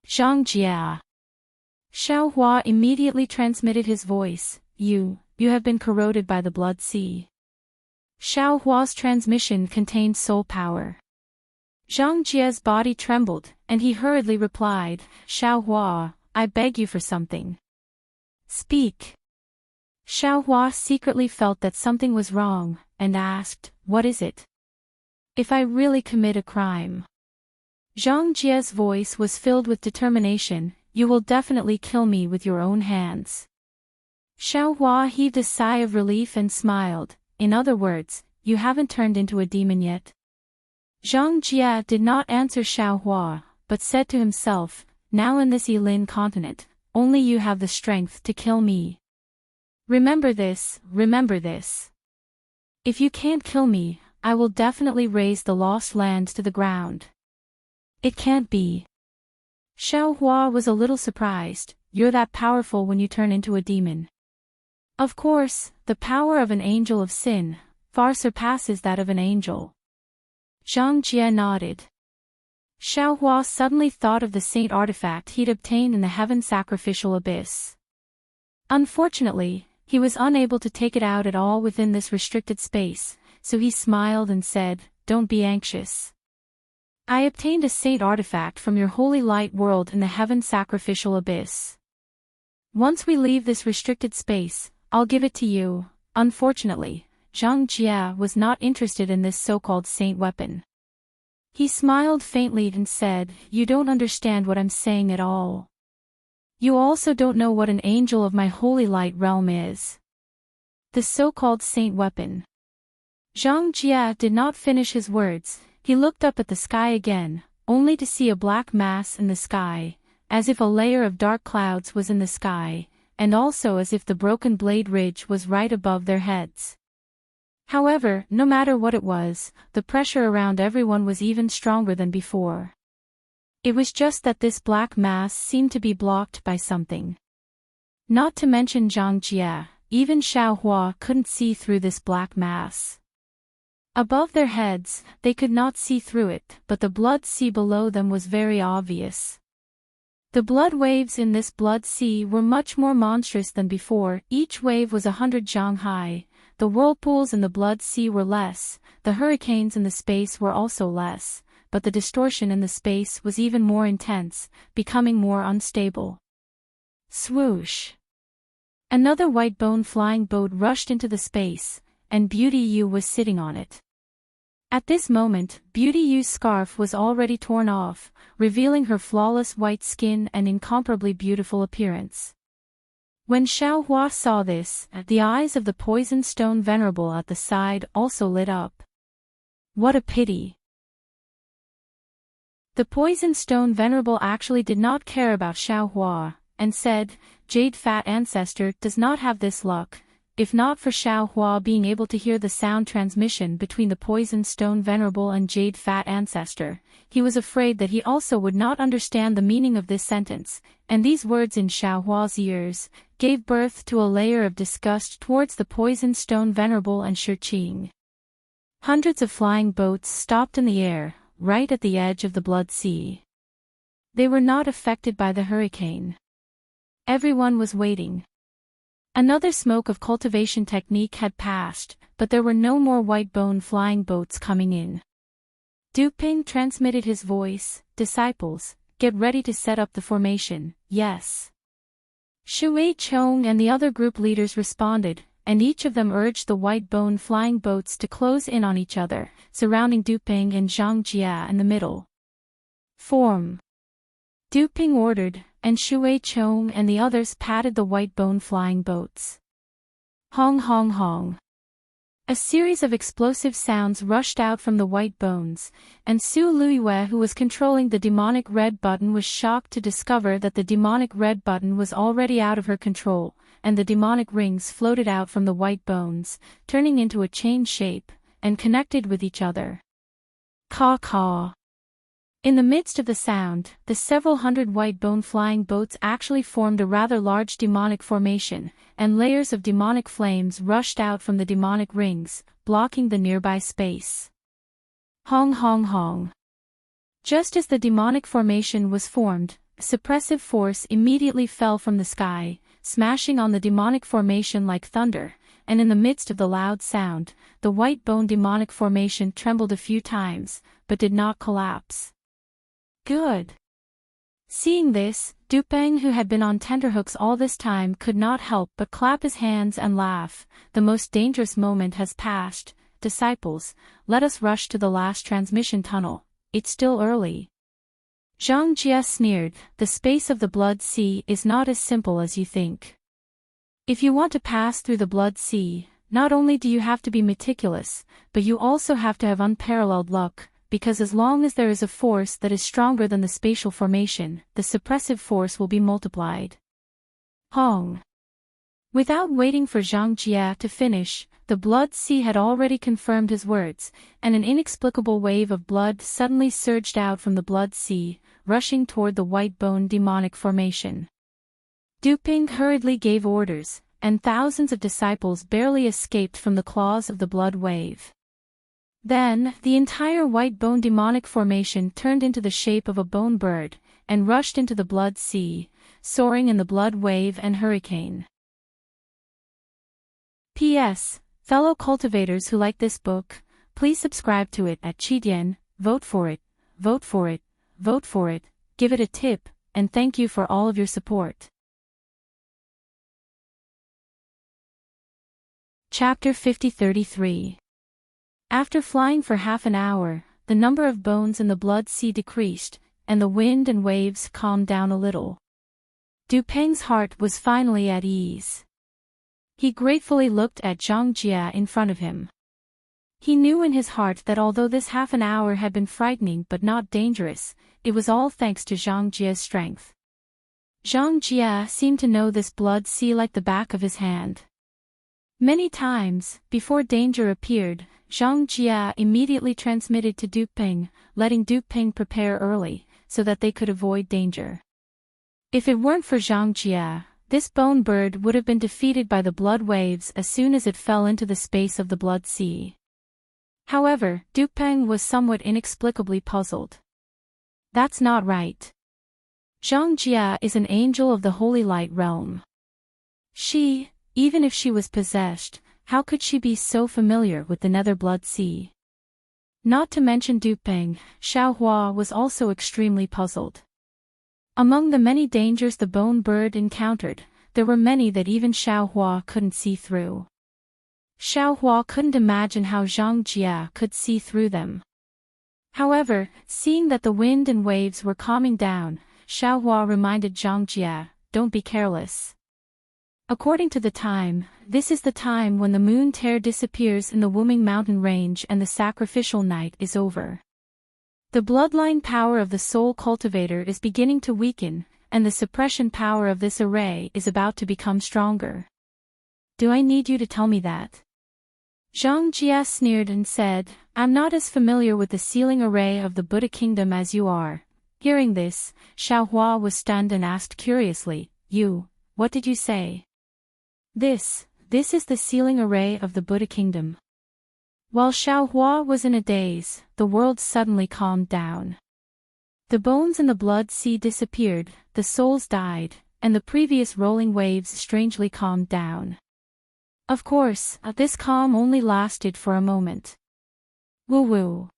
Zhang Jia. Xiaohua immediately transmitted his voice, You have been corroded by the blood sea. Xiaohua's transmission contained soul power. Zhang Jia's body trembled, and he hurriedly replied, Xiaohua, I beg you for something. Speak. Xiaohua secretly felt that something was wrong, and asked, What is it? If I really commit a crime. Zhang Jia's voice was filled with determination, You will definitely kill me with your own hands. Xiaohua heaved a sigh of relief and smiled, in other words, you haven't turned into a demon yet. Zhang Jia did not answer Xiaohua, but said to himself, Now in this Yilin continent, only you have the strength to kill me. Remember this, remember this. If you can't kill me, I will definitely raze the lost lands to the ground. It can't be. Xiaohua was a little surprised, You're that powerful when you turn into a demon. Of course, the power of an angel of sin far surpasses that of an angel. Zhang Jia nodded. Xiaohua suddenly thought of the saint artifact he'd obtained in the heaven sacrificial abyss. Unfortunately, he was unable to take it out at all within this restricted space, so he smiled and said, Don't be anxious. I obtained a saint artifact from your holy light world in the heaven sacrificial abyss. Once we leave this restricted space, I'll give it to you. Unfortunately, Zhang Jia was not interested in this so-called saint weapon. He smiled faintly and said, "You don't understand what I'm saying at all. You also don't know what an angel of my holy light realm is. The so-called saint weapon." Zhang Jia did not finish his words. He looked up at the sky again, only to see a black mass in the sky, as if a layer of dark clouds was in the sky, and also as if the broken blade ridge was right above their heads. However, no matter what it was, the pressure around everyone was even stronger than before. It was just that this black mass seemed to be blocked by something. Not to mention Zhang Jia, even Xiao Hua couldn't see through this black mass. Above their heads, they could not see through it, but the blood sea below them was very obvious. The blood waves in this blood sea were much more monstrous than before. Each wave was 100 zhang high. The whirlpools in the blood sea were less, the hurricanes in the space were also less, but the distortion in the space was even more intense, becoming more unstable. Swoosh! Another white bone flying boat rushed into the space, and Beauty Yu was sitting on it. At this moment, Beauty Yu's scarf was already torn off, revealing her flawless white skin and incomparably beautiful appearance. When Xiao Hua saw this, the eyes of the poison stone venerable at the side also lit up. What a pity! The poison stone venerable actually did not care about Xiao Hua, and said, "Jade Fat Ancestor does not have this luck." If not for Xiao Hua being able to hear the sound transmission between the poison stone venerable and Jade Fat Ancestor, he was afraid that he also would not understand the meaning of this sentence, and these words in Xiao Hua's ears gave birth to a layer of disgust towards the poison stone venerable and Shiqing. Hundreds of flying boats stopped in the air, right at the edge of the blood sea. They were not affected by the hurricane. Everyone was waiting. Another smoke of cultivation technique had passed, but there were no more white bone flying boats coming in. Duping transmitted his voice, "Disciples, get ready to set up the formation." "Yes." Shui Chong and the other group leaders responded, and each of them urged the white bone flying boats to close in on each other, surrounding Duping and Zhang Jia in the middle. "Form!" Duping ordered, and Shui Chong and the others patted the white bone flying boats. Hong hong hong. A series of explosive sounds rushed out from the white bones, and Su Luiyue, who was controlling the demonic red button, was shocked to discover that the demonic red button was already out of her control, and the demonic rings floated out from the white bones, turning into a chain shape, and connected with each other. Caw-caw. In the midst of the sound, the several hundred white bone flying boats actually formed a rather large demonic formation, and layers of demonic flames rushed out from the demonic rings, blocking the nearby space. Hong hong hong. Just as the demonic formation was formed, a suppressive force immediately fell from the sky, smashing on the demonic formation like thunder, and in the midst of the loud sound, the white bone demonic formation trembled a few times, but did not collapse. Good. Seeing this, Duping, who had been on tenterhooks all this time, could not help but clap his hands and laugh. The most dangerous moment has passed. Disciples, let us rush to the last transmission tunnel. It's still early. Zhang Jia sneered, the space of the blood sea is not as simple as you think. If you want to pass through the blood sea, not only do you have to be meticulous, but you also have to have unparalleled luck. Because as long as there is a force that is stronger than the spatial formation, the suppressive force will be multiplied. Hong. Without waiting for Zhang Jia to finish, the blood sea had already confirmed his words, and an inexplicable wave of blood suddenly surged out from the blood sea, rushing toward the white bone demonic formation. Duping hurriedly gave orders, and thousands of disciples barely escaped from the claws of the blood wave. Then, the entire white bone demonic formation turned into the shape of a bone bird, and rushed into the blood sea, soaring in the blood wave and hurricane. P.S. Fellow cultivators who like this book, please subscribe to it at Qidian, vote for it, vote for it, vote for it, give it a tip, and thank you for all of your support. Chapter 50-33. After flying for half an hour, the number of bones in the blood sea decreased, and the wind and waves calmed down a little. Duping's heart was finally at ease. He gratefully looked at Zhang Jia in front of him. He knew in his heart that although this half an hour had been frightening but not dangerous, it was all thanks to Zhang Jia's strength. Zhang Jia seemed to know this blood sea like the back of his hand. Many times, before danger appeared, Zhang Jia immediately transmitted to Duping, letting Duping prepare early, so that they could avoid danger. If it weren't for Zhang Jia, this bone bird would have been defeated by the blood waves as soon as it fell into the space of the blood sea. However, Duping was somewhat inexplicably puzzled. That's not right. Zhang Jia is an angel of the Holy Light realm. She, even if she was possessed, how could she be so familiar with the nether blood sea? Not to mention Duping, Xiaohua was also extremely puzzled. Among the many dangers the bone bird encountered, there were many that even Xiaohua couldn't see through. Xiaohua couldn't imagine how Zhang Jia could see through them. However, seeing that the wind and waves were calming down, Xiaohua reminded Zhang Jia, "Don't be careless. According to the time, this is the time when the moon tear disappears in the Wuming mountain range and the sacrificial night is over. The bloodline power of the soul cultivator is beginning to weaken, and the suppression power of this array is about to become stronger. Do I need you to tell me that?" Zhang Jia sneered and said, "I'm not as familiar with the sealing array of the Buddha kingdom as you are." Hearing this, Xiaohua was stunned and asked curiously, What did you say?" This is the sealing array of the Buddha kingdom." While Xiaohua was in a daze, the world suddenly calmed down. The bones in the blood sea disappeared, the souls died, and the previous rolling waves strangely calmed down. Of course, this calm only lasted for a moment. Woo-woo.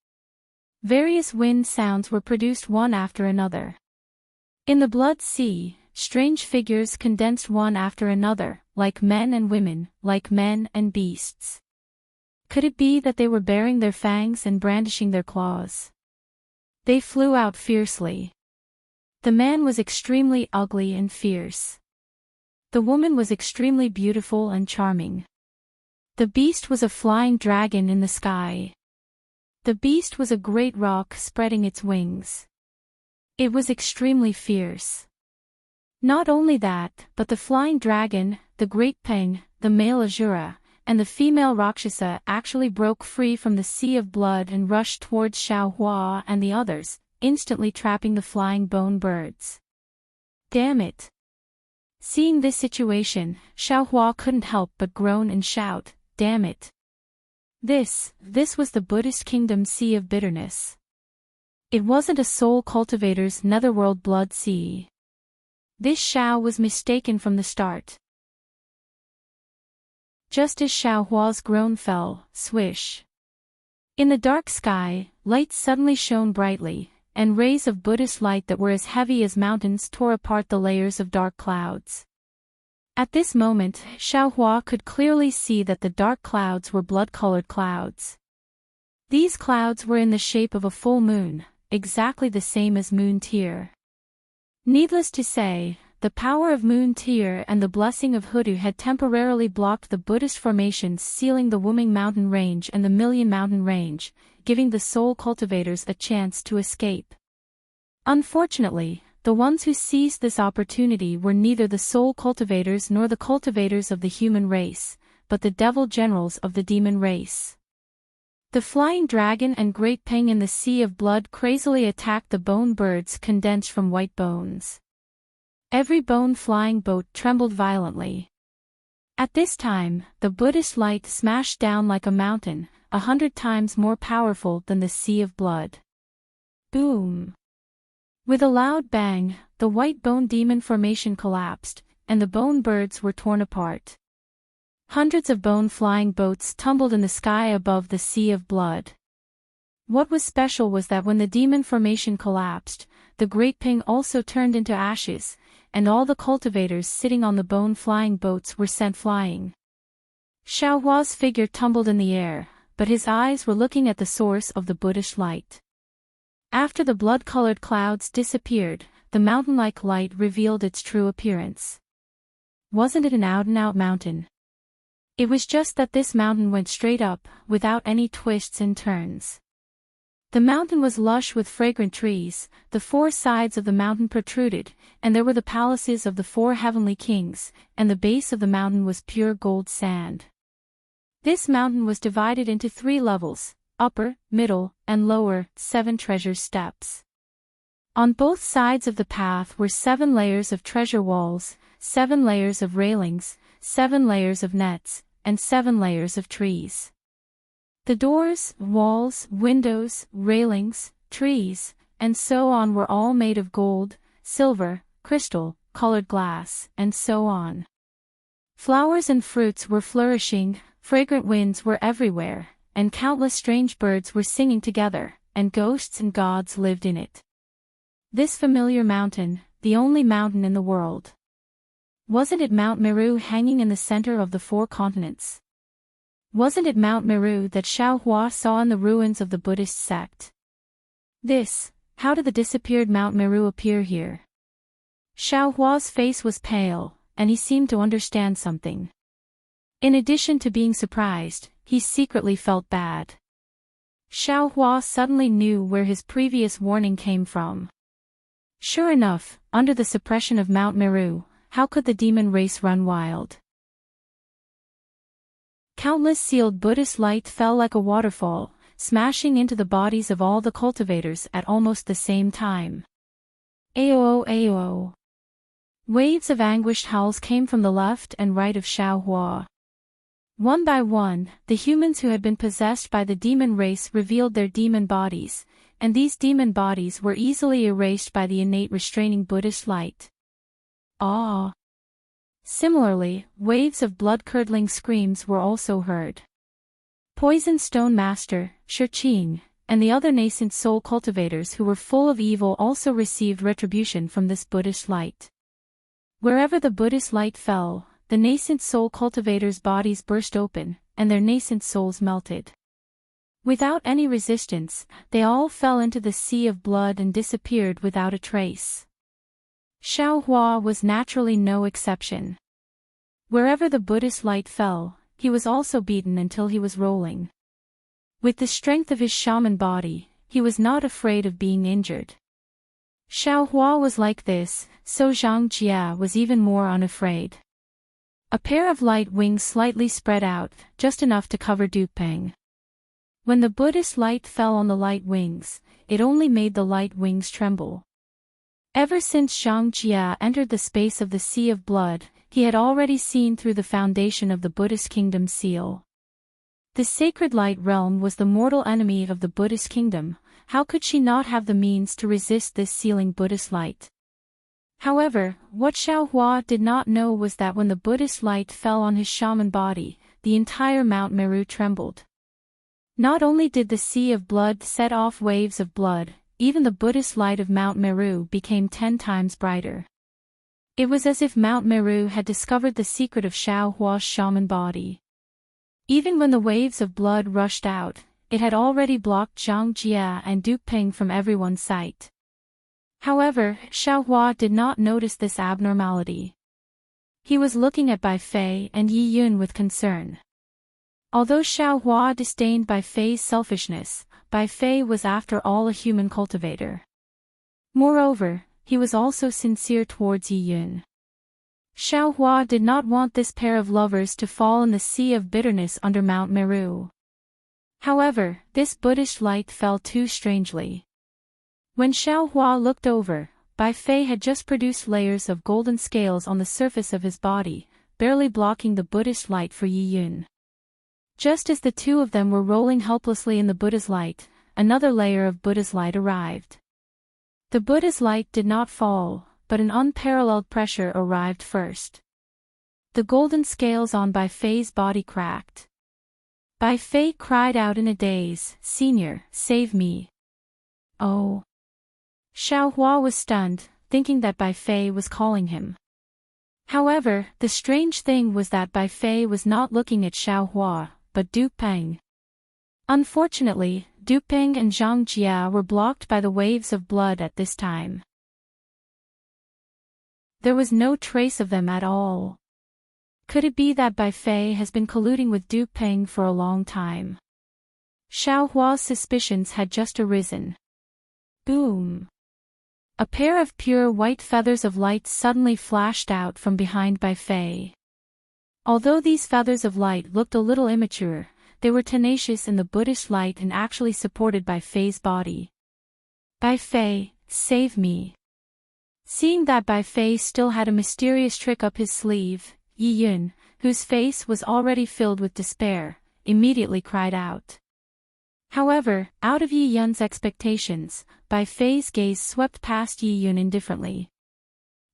Various wind sounds were produced one after another. In the blood sea, strange figures condensed one after another, like men and women, like men and beasts. Could it be that they were baring their fangs and brandishing their claws? They flew out fiercely. The man was extremely ugly and fierce. The woman was extremely beautiful and charming. The beast was a flying dragon in the sky. The beast was a great rock spreading its wings. It was extremely fierce. Not only that, but the flying dragon, the great Peng, the male Azura, and the female Rakshasa actually broke free from the sea of blood and rushed towards Xiaohua and the others, instantly trapping the flying bone birds. Damn it! Seeing this situation, Xiaohua couldn't help but groan and shout, "Damn it!" This was the Buddhist kingdom sea of bitterness. It wasn't a soul cultivator's netherworld blood sea. This Xiao was mistaken from the start. Just as Xiaohua's groan fell, swish. In the dark sky, light suddenly shone brightly, and rays of Buddhist light that were as heavy as mountains tore apart the layers of dark clouds. At this moment, Xiaohua could clearly see that the dark clouds were blood-colored clouds. These clouds were in the shape of a full moon, exactly the same as moon tear. Needless to say, the power of moon tear and the blessing of Hoodoo had temporarily blocked the Buddhist formations sealing the Wuming mountain range and the Million mountain range, giving the soul cultivators a chance to escape. Unfortunately, the ones who seized this opportunity were neither the soul cultivators nor the cultivators of the human race, but the devil generals of the demon race. The flying dragon and great Peng in the sea of blood crazily attacked the bone birds condensed from white bones. Every bone-flying boat trembled violently. At this time, the Buddhist light smashed down like a mountain, 100 times more powerful than the sea of blood. Boom! With a loud bang, the white bone demon formation collapsed, and the bone birds were torn apart. Hundreds of bone-flying boats tumbled in the sky above the sea of blood. What was special was that when the demon formation collapsed, the great Ping also turned into ashes, and all the cultivators sitting on the bone-flying boats were sent flying. Xiaohua's figure tumbled in the air, but his eyes were looking at the source of the Buddhist light. After the blood-colored clouds disappeared, the mountain-like light revealed its true appearance. Wasn't it an out-and-out mountain? It was just that this mountain went straight up, without any twists and turns. The mountain was lush with fragrant trees, the four sides of the mountain protruded, and there were the palaces of the four heavenly kings, and the base of the mountain was pure gold sand. This mountain was divided into 3 levels, upper, middle, and lower, 7 treasure steps. On both sides of the path were 7 layers of treasure walls, 7 layers of railings, 7 layers of nets, and 7 layers of trees. The doors, walls, windows, railings, trees, and so on were all made of gold, silver, crystal, colored glass, and so on. Flowers and fruits were flourishing, fragrant winds were everywhere, and countless strange birds were singing together, and ghosts and gods lived in it. This familiar mountain, the only mountain in the world. Wasn't it Mount Meru hanging in the center of the 4 continents? Wasn't it Mount Meru that Xiaohua saw in the ruins of the Buddhist sect? How did the disappeared Mount Meru appear here? Xiaohua's face was pale, and he seemed to understand something. In addition to being surprised, he secretly felt bad. Xiaohua suddenly knew where his previous warning came from. Sure enough, under the suppression of Mount Meru, how could the demon race run wild? Countless sealed Buddhist light fell like a waterfall, smashing into the bodies of all the cultivators at almost the same time. Aoo aoo. Waves of anguished howls came from the left and right of Xiaohua. One by one, the humans who had been possessed by the demon race revealed their demon bodies, and these demon bodies were easily erased by the innate restraining Buddhist light. Ah! Similarly, waves of blood-curdling screams were also heard. Poison Stone Master, Shiqing, and the other nascent soul cultivators who were full of evil also received retribution from this Buddhist light. Wherever the Buddhist light fell, the nascent soul cultivators' bodies burst open, and their nascent souls melted. Without any resistance, they all fell into the sea of blood and disappeared without a trace. Xiaohua was naturally no exception. Wherever the Buddhist light fell, he was also beaten until he was rolling. With the strength of his shaman body, he was not afraid of being injured. Xiaohua was like this, so Zhang Jia was even more unafraid. A pair of light wings slightly spread out, just enough to cover Dupeng. When the Buddhist light fell on the light wings, it only made the light wings tremble. Ever since Zhang Jia entered the space of the Sea of Blood, he had already seen through the foundation of the Buddhist kingdom seal. The sacred light realm was the mortal enemy of the Buddhist kingdom. How could she not have the means to resist this sealing Buddhist light? However, what Xiaohua did not know was that when the Buddhist light fell on his shaman body, the entire Mount Meru trembled. Not only did the Sea of Blood set off waves of blood, even the Buddhist light of Mount Meru became 10 times brighter. It was as if Mount Meru had discovered the secret of Xiaohua's shaman body. Even when the waves of blood rushed out, it had already blocked Zhang Jia and Dupeng from everyone's sight. However, Xiaohua did not notice this abnormality. He was looking at Bai Fei and Yi Yun with concern. Although Xiaohua disdained Bai Fei's selfishness, Bai Fei was after all a human cultivator. Moreover, he was also sincere towards Yi Yun. Xiaohua did not want this pair of lovers to fall in the sea of bitterness under Mount Meru. However, this Buddhist light fell too strangely. When Xiaohua looked over, Bai Fei had just produced layers of golden scales on the surface of his body, barely blocking the Buddhist light for Yi Yun. Just as the two of them were rolling helplessly in the Buddha's light, another layer of Buddha's light arrived. The Buddha's light did not fall, but an unparalleled pressure arrived first. The golden scales on Bai Fei's body cracked. Bai Fei cried out in a daze, "Senior, save me." Oh! Xiaohua was stunned, thinking that Bai Fei was calling him. However, the strange thing was that Bai Fei was not looking at Xiaohua, but Du Peng. Unfortunately, Du Peng and Zhang Jia were blocked by the waves of blood at this time. There was no trace of them at all. Could it be that Bai Fei has been colluding with Du Peng for a long time? Xiaohua's suspicions had just arisen. Boom! A pair of pure white feathers of light suddenly flashed out from behind Bai Fei. Although these feathers of light looked a little immature, they were tenacious in the Buddhist light and actually supported Bai Fei's body. Bai Fei, save me! Seeing that Bai Fei still had a mysterious trick up his sleeve, Yi Yun, whose face was already filled with despair, immediately cried out. However, out of Yi Yun's expectations, Bai Fei's gaze swept past Yi Yun indifferently.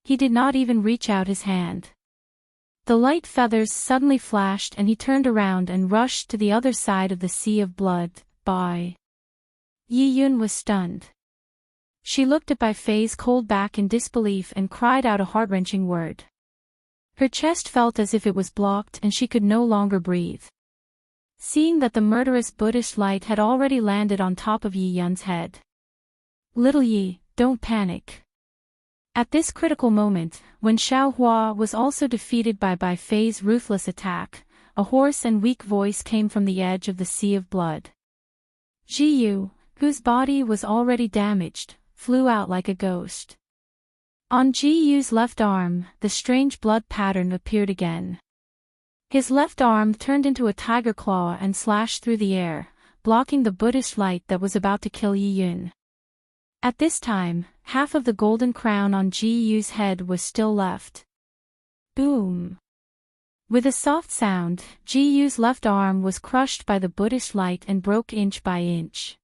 He did not even reach out his hand. The light feathers suddenly flashed and he turned around and rushed to the other side of the sea of blood. Bai. Yi Yun was stunned. She looked at Bai Fei's cold back in disbelief and cried out a heart-wrenching word. Her chest felt as if it was blocked and she could no longer breathe. Seeing that the murderous Buddhist light had already landed on top of Yi Yun's head. Little Yi, don't panic. At this critical moment, when Xiaohua was also defeated by Bai Fei's ruthless attack, a hoarse and weak voice came from the edge of the sea of blood. Ji Yu, whose body was already damaged, flew out like a ghost. On Ji Yu's left arm, the strange blood pattern appeared again. His left arm turned into a tiger claw and slashed through the air, blocking the Buddhist light that was about to kill Yi Yun. At this time, half of the golden crown on Ji Yu's head was still left. Boom! With a soft sound, Ji Yu's left arm was crushed by the Buddhist light and broke inch by inch.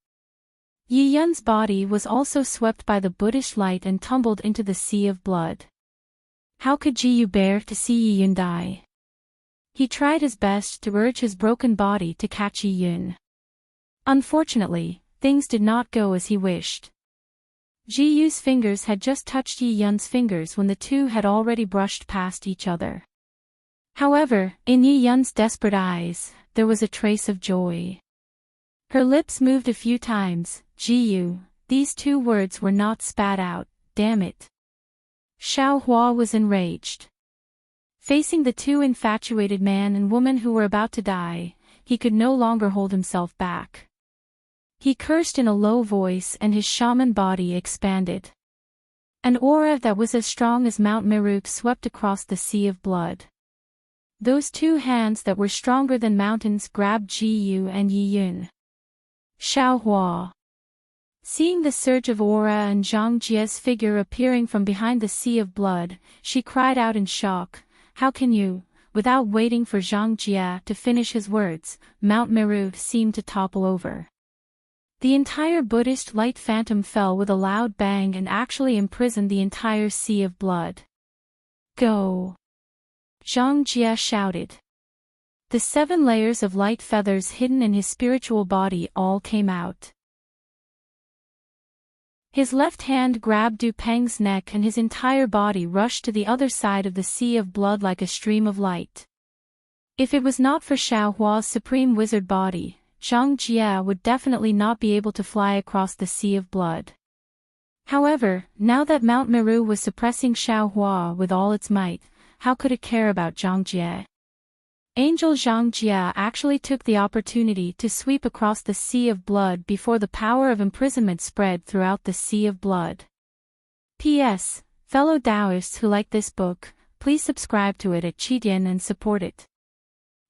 Yi Yun's body was also swept by the Buddhist light and tumbled into the sea of blood. How could Ji Yu bear to see Yi Yun die? He tried his best to urge his broken body to catch Yi Yun. Unfortunately, things did not go as he wished. Ji Yu's fingers had just touched Yi Yun's fingers when the two had already brushed past each other. However, in Yi Yun's desperate eyes, there was a trace of joy. Her lips moved a few times. Ji Yu, these two words were not spat out, damn it. Xiaohua was enraged. Facing the two infatuated man and woman who were about to die, he could no longer hold himself back. He cursed in a low voice and his shaman body expanded. An aura that was as strong as Mount Meru swept across the sea of blood. Those two hands that were stronger than mountains grabbed Ji Yu and Yi Yun. Xiaohua. Seeing the surge of aura and Zhang Jie's figure appearing from behind the sea of blood, she cried out in shock, "How can you?" Without waiting for Zhang Jie to finish his words, Mount Meru seemed to topple over. The entire Buddhist light phantom fell with a loud bang and actually imprisoned the entire sea of blood. Go! Zhang Jie shouted. The 7 layers of light feathers hidden in his spiritual body all came out. His left hand grabbed Du Peng's neck and his entire body rushed to the other side of the sea of blood like a stream of light. If it was not for Xiaohua's supreme wizard body, Zhang Jie would definitely not be able to fly across the sea of blood. However, now that Mount Meru was suppressing Xiaohua with all its might, how could it care about Zhang Jie? Angel Zhang Jie actually took the opportunity to sweep across the sea of blood before the power of imprisonment spread throughout the sea of blood. P.S. Fellow Taoists who like this book, please subscribe to it at Qitian and support it.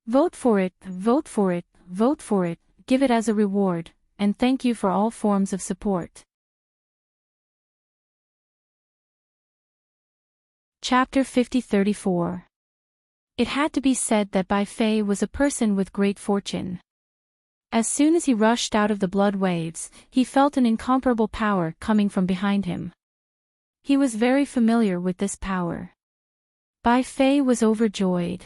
Vote for it, vote for it, vote for it, give it as a reward, and thank you for all forms of support. Chapter 50-34. It had to be said that Bai Fei was a person with great fortune. As soon as he rushed out of the blood waves, he felt an incomparable power coming from behind him. He was very familiar with this power. Bai Fei was overjoyed.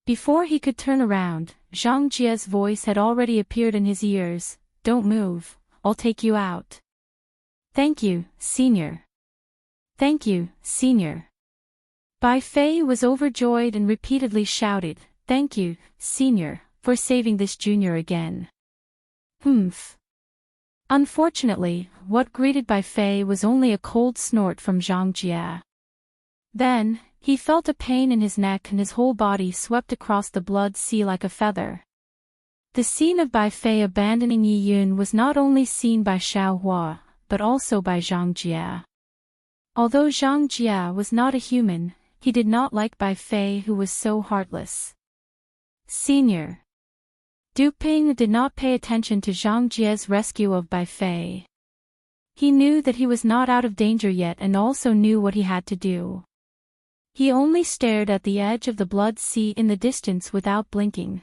Before he could turn around, Zhang Jie's voice had already appeared in his ears. "Don't move, I'll take you out." "Thank you, Senior." "Thank you, Senior." Bai Fei was overjoyed and repeatedly shouted, "Thank you, Senior, for saving this junior again." Humph. Unfortunately, what greeted Bai Fei was only a cold snort from Zhang Jie. Then, he felt a pain in his neck and his whole body swept across the blood sea like a feather. The scene of Bai Fei abandoning Yi Yun was not only seen by Xiao Hua, but also by Zhang Jie. Although Zhang Jie was not a human, he did not like Bai Fei, who was so heartless. Senior. Du Ping did not pay attention to Zhang Jie's rescue of Bai Fei. He knew that he was not out of danger yet and also knew what he had to do. He only stared at the edge of the blood sea in the distance without blinking.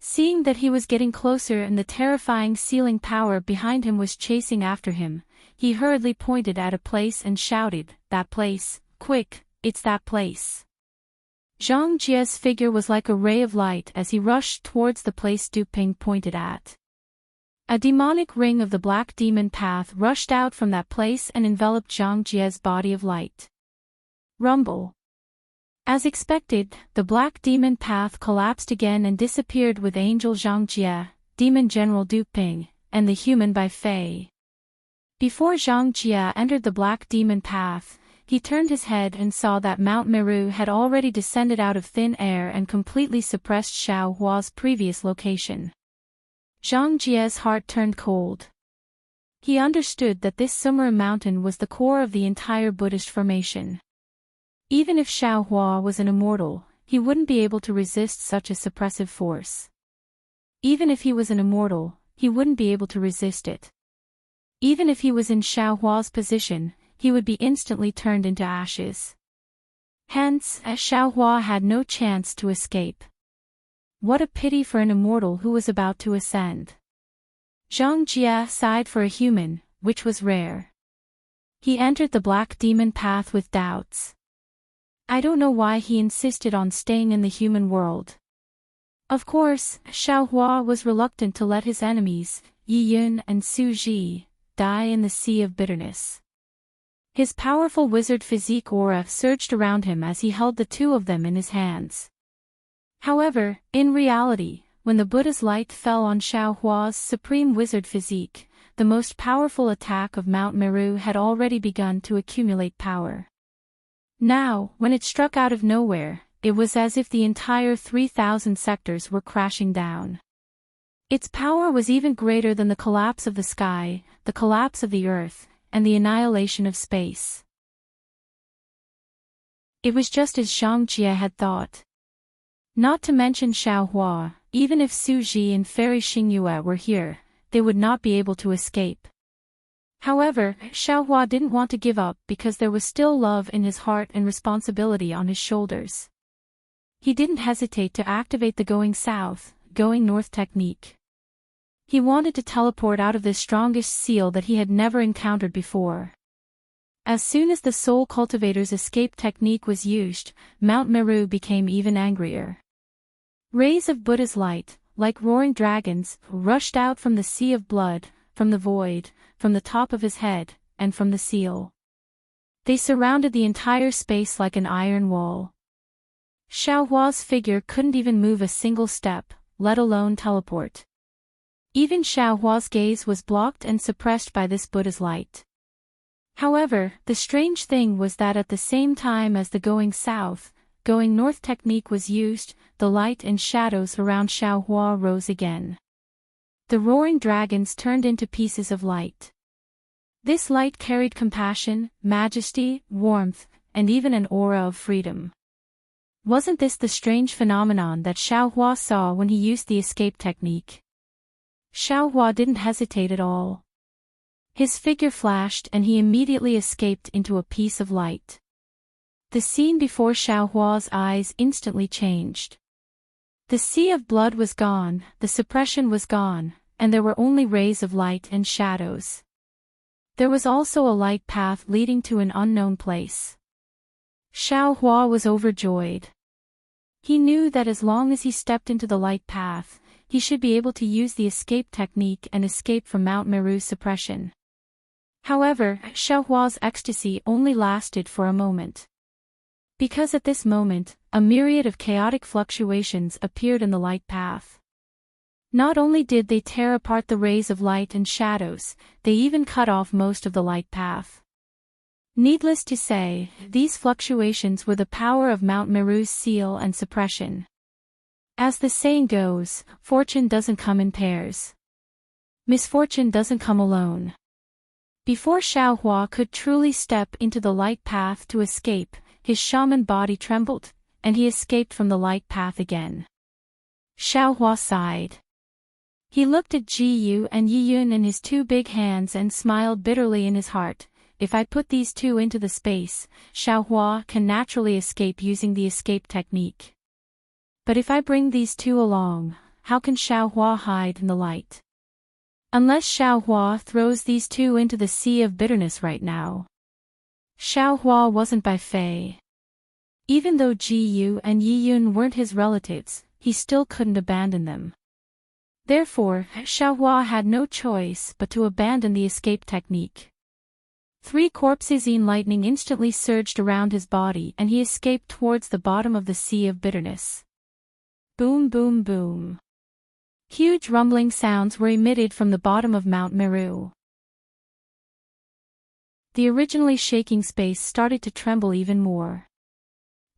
Seeing that he was getting closer and the terrifying sealing power behind him was chasing after him, he hurriedly pointed at a place and shouted, "That place, quick, it's that place." Zhang Jie's figure was like a ray of light as he rushed towards the place Du Ping pointed at. A demonic ring of the black demon path rushed out from that place and enveloped Zhang Jie's body of light. Rumble. As expected, the black demon path collapsed again and disappeared with Angel Zhang Jie, Demon General Du Ping, and the human Bai Fei. Before Zhang Jie entered the black demon path, he turned his head and saw that Mount Meru had already descended out of thin air and completely suppressed Xiao Hua's previous location. Zhang Jie's heart turned cold. He understood that this Sumeru mountain was the core of the entire Buddhist formation. Even if Xiao Hua was an immortal, he wouldn't be able to resist such a suppressive force. Even if he was an immortal, he wouldn't be able to resist it. Even if he was in Xiao Hua's position, he would be instantly turned into ashes. Hence, Xiao Hua had no chance to escape. What a pity for an immortal who was about to ascend. Zhang Jie sighed for a human, which was rare. He entered the black demon path with doubts. I don't know why he insisted on staying in the human world. Of course, Xiao Hua was reluctant to let his enemies, Yi Yun and Su Ji, die in the sea of bitterness. His powerful wizard physique aura surged around him as he held the two of them in his hands. However, in reality, when the Buddha's light fell on Xiao Hua's supreme wizard physique, the most powerful attack of Mount Meru had already begun to accumulate power. Now, when it struck out of nowhere, it was as if the entire 3,000 sectors were crashing down. Its power was even greater than the collapse of the sky, the collapse of the earth, and the annihilation of space. It was just as Zhang Jie had thought. Not to mention Xiao Hua, even if Su Ji and Fairy Xingyue were here, they would not be able to escape. However, Xiao Hua didn't want to give up because there was still love in his heart and responsibility on his shoulders. He didn't hesitate to activate the going south, going north technique. He wanted to teleport out of this strongest seal that he had never encountered before. As soon as the Soul Cultivator's escape technique was used, Mount Meru became even angrier. Rays of Buddha's light, like roaring dragons, rushed out from the sea of blood, from the void, from the top of his head, and from the seal. They surrounded the entire space like an iron wall. Xiao Hua's figure couldn't even move a single step, let alone teleport. Even Xiao Hua's gaze was blocked and suppressed by this Buddha's light. However, the strange thing was that at the same time as the going south, going north technique was used, the light and shadows around Xiao Hua rose again. The roaring dragons turned into pieces of light. This light carried compassion, majesty, warmth, and even an aura of freedom. Wasn't this the strange phenomenon that Xiao Hua saw when he used the escape technique? Xiao Hua didn't hesitate at all. His figure flashed and he immediately escaped into a piece of light. The scene before Xiao Hua's eyes instantly changed. The sea of blood was gone, the suppression was gone, and there were only rays of light and shadows. There was also a light path leading to an unknown place. Xiao Hua was overjoyed. He knew that as long as he stepped into the light path, he should be able to use the escape technique and escape from Mount Meru's suppression. However, Xiao Hua's ecstasy only lasted for a moment. Because at this moment, a myriad of chaotic fluctuations appeared in the light path. Not only did they tear apart the rays of light and shadows, they even cut off most of the light path. Needless to say, these fluctuations were the power of Mount Meru's seal and suppression. As the saying goes, fortune doesn't come in pairs. Misfortune doesn't come alone. Before Xiaohua could truly step into the light path to escape, his shaman body trembled, and he escaped from the light path again. Xiaohua sighed. He looked at Ji Yu and Yi Yun in his two big hands and smiled bitterly in his heart. If I put these two into the space, Xiaohua can naturally escape using the escape technique. But if I bring these two along, how can Xiaohua hide in the light? Unless Xiaohua throws these two into the sea of bitterness right now. Xiaohua wasn't by fei. Even though Ji Yu and Yi Yun weren't his relatives, he still couldn't abandon them. Therefore, Xiaohua had no choice but to abandon the escape technique. 3 corpses in lightning instantly surged around his body and he escaped towards the bottom of the sea of bitterness. Boom boom boom. Huge rumbling sounds were emitted from the bottom of Mount Meru. The originally shaking space started to tremble even more.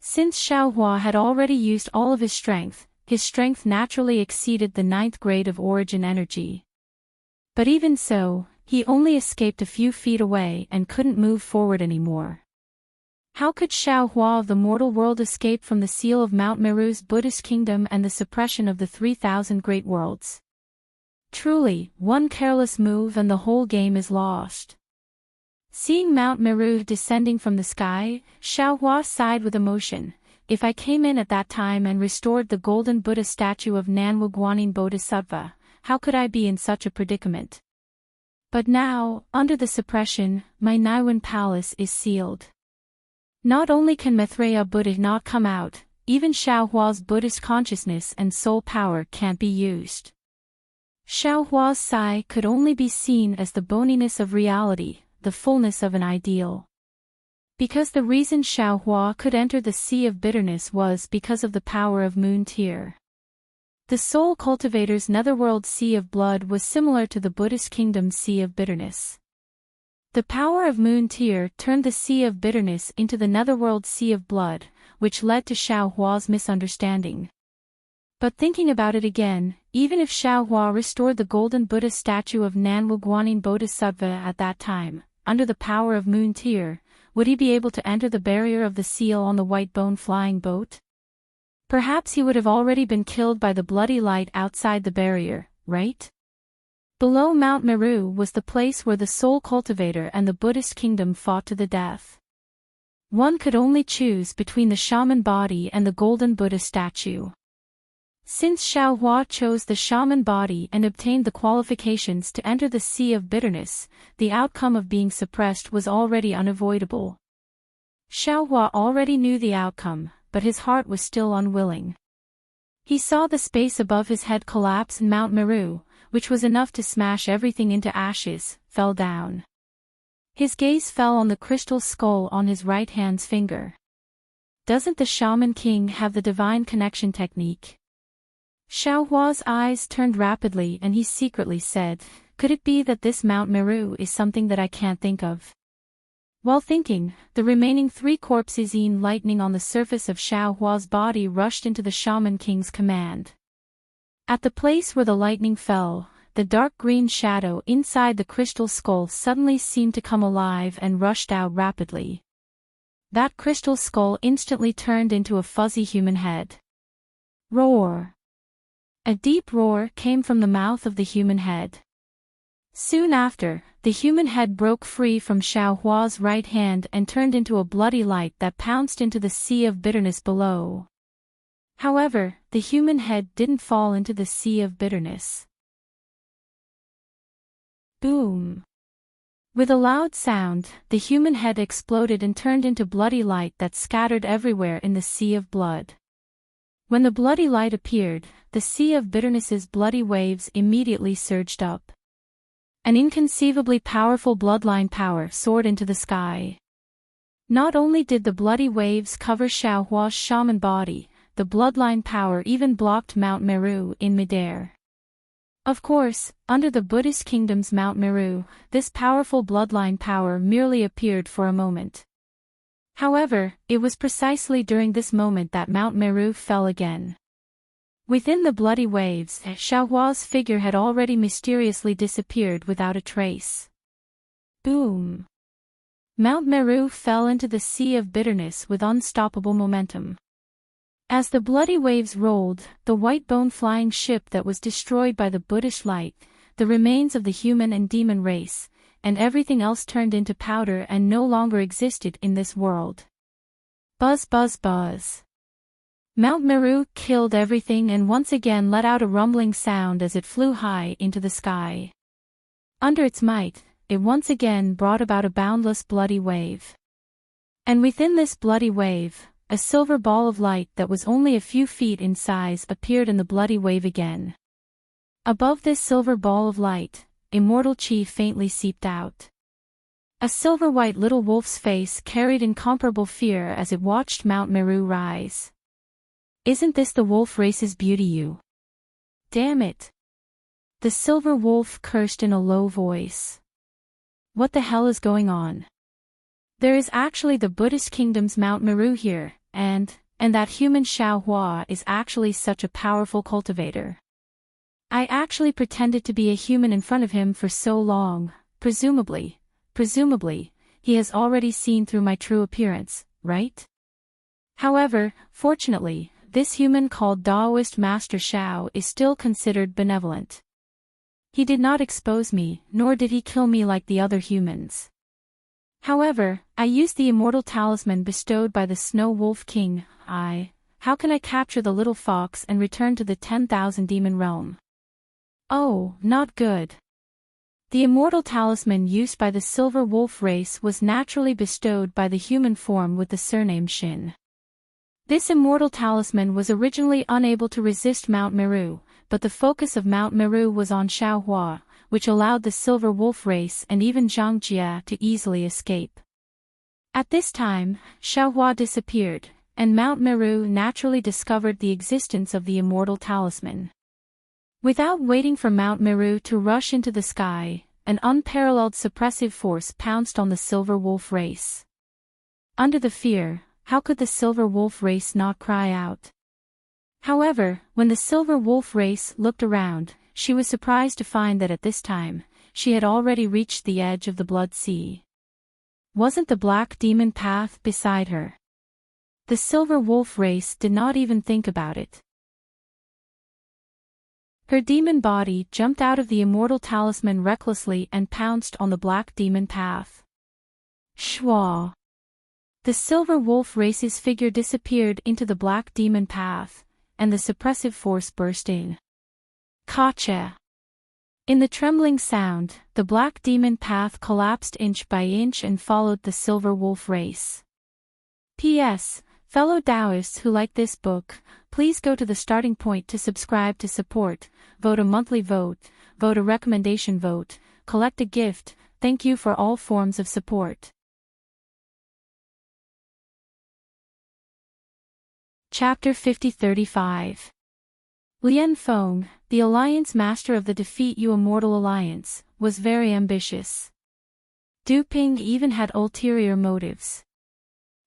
Since Xiaohua had already used all of his strength naturally exceeded the 9th grade of origin energy. But even so, he only escaped a few feet away and couldn't move forward anymore. How could Xiaohua of the mortal world escape from the seal of Mount Meru's Buddhist kingdom and the suppression of the 3,000 great worlds? Truly, one careless move and the whole game is lost. Seeing Mount Meru descending from the sky, Xiaohua sighed with emotion. If I came in at that time and restored the golden Buddha statue of Nanwu Guanyin Bodhisattva, how could I be in such a predicament? But now, under the suppression, my Naiwan palace is sealed. Not only can Maitreya Buddha not come out, even Xiaohua's Buddhist consciousness and soul power can't be used. Xiaohua's sigh could only be seen as the boniness of reality, the fullness of an ideal. Because the reason Xiaohua could enter the sea of bitterness was because of the power of Moon Tear. The soul cultivator's netherworld sea of blood was similar to the Buddhist kingdom's sea of bitterness. The power of Moon Tear turned the sea of bitterness into the netherworld sea of blood, which led to Xiaohua's misunderstanding. But thinking about it again, even if Xiaohua restored the golden Buddha statue of Nanwu Guanyin Bodhisattva at that time, under the power of Moon Tear, would he be able to enter the barrier of the seal on the white bone flying boat? Perhaps he would have already been killed by the bloody light outside the barrier, right? Below Mount Meru was the place where the soul cultivator and the Buddhist kingdom fought to the death. One could only choose between the shaman body and the golden Buddha statue. Since Xiaohua chose the shaman body and obtained the qualifications to enter the sea of bitterness, the outcome of being suppressed was already unavoidable. Xiaohua already knew the outcome, but his heart was still unwilling. He saw the space above his head collapse and Mount Meru, which was enough to smash everything into ashes, fell down. His gaze fell on the crystal skull on his right hand's finger. Doesn't the Shaman King have the divine connection technique? Xiaohua's eyes turned rapidly and he secretly said, could it be that this Mount Meru is something that I can't think of? While thinking, the remaining 3 corpses in lightning on the surface of Xiaohua's body rushed into the Shaman King's command. At the place where the lightning fell, the dark green shadow inside the crystal skull suddenly seemed to come alive and rushed out rapidly. That crystal skull instantly turned into a fuzzy human head. Roar! A deep roar came from the mouth of the human head. Soon after, the human head broke free from Xiaohua's right hand and turned into a bloody light that pounced into the sea of bitterness below. However, the human head didn't fall into the sea of bitterness. Boom! With a loud sound, the human head exploded and turned into bloody light that scattered everywhere in the sea of blood. When the bloody light appeared, the sea of bitterness's bloody waves immediately surged up. An inconceivably powerful bloodline power soared into the sky. Not only did the bloody waves cover Xiaohua's shaman body, the bloodline power even blocked Mount Meru in midair. Of course, under the Buddhist kingdom's Mount Meru, this powerful bloodline power merely appeared for a moment. However, it was precisely during this moment that Mount Meru fell again. Within the bloody waves, Xiaohua's figure had already mysteriously disappeared without a trace. Boom! Mount Meru fell into the sea of bitterness with unstoppable momentum. As the bloody waves rolled, the white bone flying ship that was destroyed by the Buddhist light, the remains of the human and demon race, and everything else turned into powder and no longer existed in this world. Buzz buzz buzz. Mount Meru killed everything and once again let out a rumbling sound as it flew high into the sky. Under its might, it once again brought about a boundless bloody wave. And within this bloody wave, a silver ball of light that was only a few feet in size appeared in the bloody wave again. Above this silver ball of light, immortal chi faintly seeped out. A silver-white little wolf's face carried incomparable fear as it watched Mount Meru rise. Isn't this the wolf race's beauty, you? Damn it! The silver wolf cursed in a low voice. What the hell is going on? There is actually the Buddhist kingdom's Mount Meru here, and that human Xiaohua is actually such a powerful cultivator. I actually pretended to be a human in front of him for so long, presumably, he has already seen through my true appearance, right? However, fortunately, this human called Taoist Master Xiao is still considered benevolent. He did not expose me, nor did he kill me like the other humans. However, I used the immortal talisman bestowed by the Snow Wolf King. How can I capture the little fox and return to the 10,000 demon realm? Oh, not good. The immortal talisman used by the Silver Wolf race was naturally bestowed by the human form with the surname Shin. This immortal talisman was originally unable to resist Mount Meru, but the focus of Mount Meru was on Xiaohua, which allowed the Silver Wolf race and even Zhang Jia to easily escape. At this time, Xiaohua disappeared, and Mount Meru naturally discovered the existence of the immortal talisman. Without waiting for Mount Meru to rush into the sky, an unparalleled suppressive force pounced on the Silver Wolf race. Under the fear, how could the Silver Wolf race not cry out? However, when the Silver Wolf race looked around, she was surprised to find that at this time, she had already reached the edge of the Blood Sea. Wasn't the Black Demon Path beside her? The Silver Wolf race did not even think about it. Her demon body jumped out of the immortal talisman recklessly and pounced on the Black Demon Path. Shwa! The Silver Wolf race's figure disappeared into the Black Demon Path, and the suppressive force burst in. Kacha! In the trembling sound, the Black Demon Path collapsed inch by inch and followed the Silver Wolf race. P.S. Fellow Taoists who like this book, please go to the starting point to subscribe to support, vote a monthly vote, vote a recommendation vote, collect a gift. Thank you for all forms of support. Chapter 50-35. Lian Feng, the Alliance Master of the Defeat You Immortal Alliance, was very ambitious. Du Ping even had ulterior motives.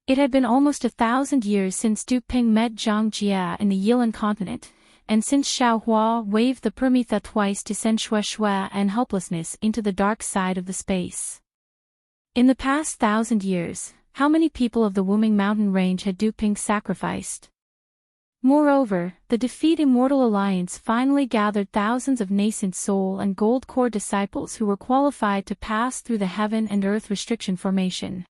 It had been almost 1,000 years since Du Ping met Zhang Jia in the Yilan continent, and since Xiaohua waved the Permitha twice to send Shuai and helplessness into the dark side of the space. In the past 1,000 years, how many people of the Wuming mountain range had Du Ping sacrificed? Moreover, the Defeat Immortal Alliance finally gathered thousands of nascent soul and gold core disciples who were qualified to pass through the heaven and earth restriction formation.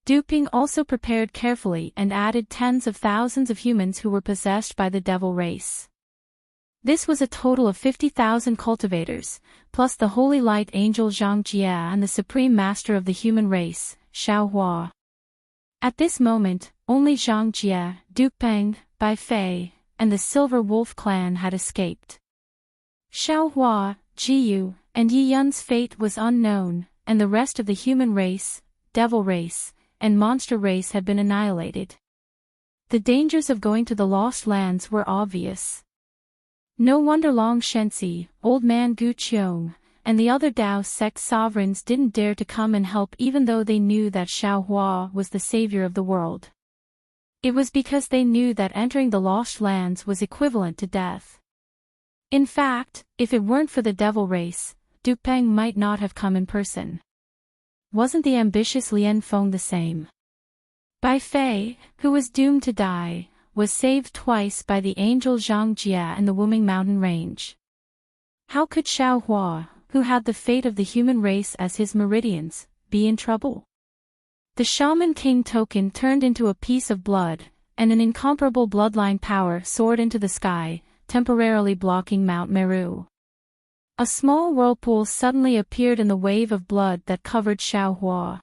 Du Ping also prepared carefully and added tens of thousands of humans who were possessed by the devil race. This was a total of 50,000 cultivators, plus the holy light angel Zhang Jia and the supreme master of the human race, Xiaohua. At this moment, only Zhang Jia, Du Peng, Bai Fei, and the Silver Wolf clan had escaped. Xiaohua, Jiyu, and Yi Yun's fate was unknown, and the rest of the human race, devil race, and monster race had been annihilated. The dangers of going to the Lost Lands were obvious. No wonder Long Shensi, Old Man Gu Qiong, and the other Dao sect sovereigns didn't dare to come and help even though they knew that Xiaohua was the savior of the world. It was because they knew that entering the Lost Lands was equivalent to death. In fact, if it weren't for the devil race, Du Peng might not have come in person. Wasn't the ambitious Lian Feng the same? Bai Fei, who was doomed to die, was saved twice by the angel Zhang Jia in the Wuming Mountain Range. How could Xiaohua, who had the fate of the human race as his meridians, be in trouble? The Shaman King token turned into a piece of blood, and an incomparable bloodline power soared into the sky, temporarily blocking Mount Meru. A small whirlpool suddenly appeared in the wave of blood that covered Xiaohua.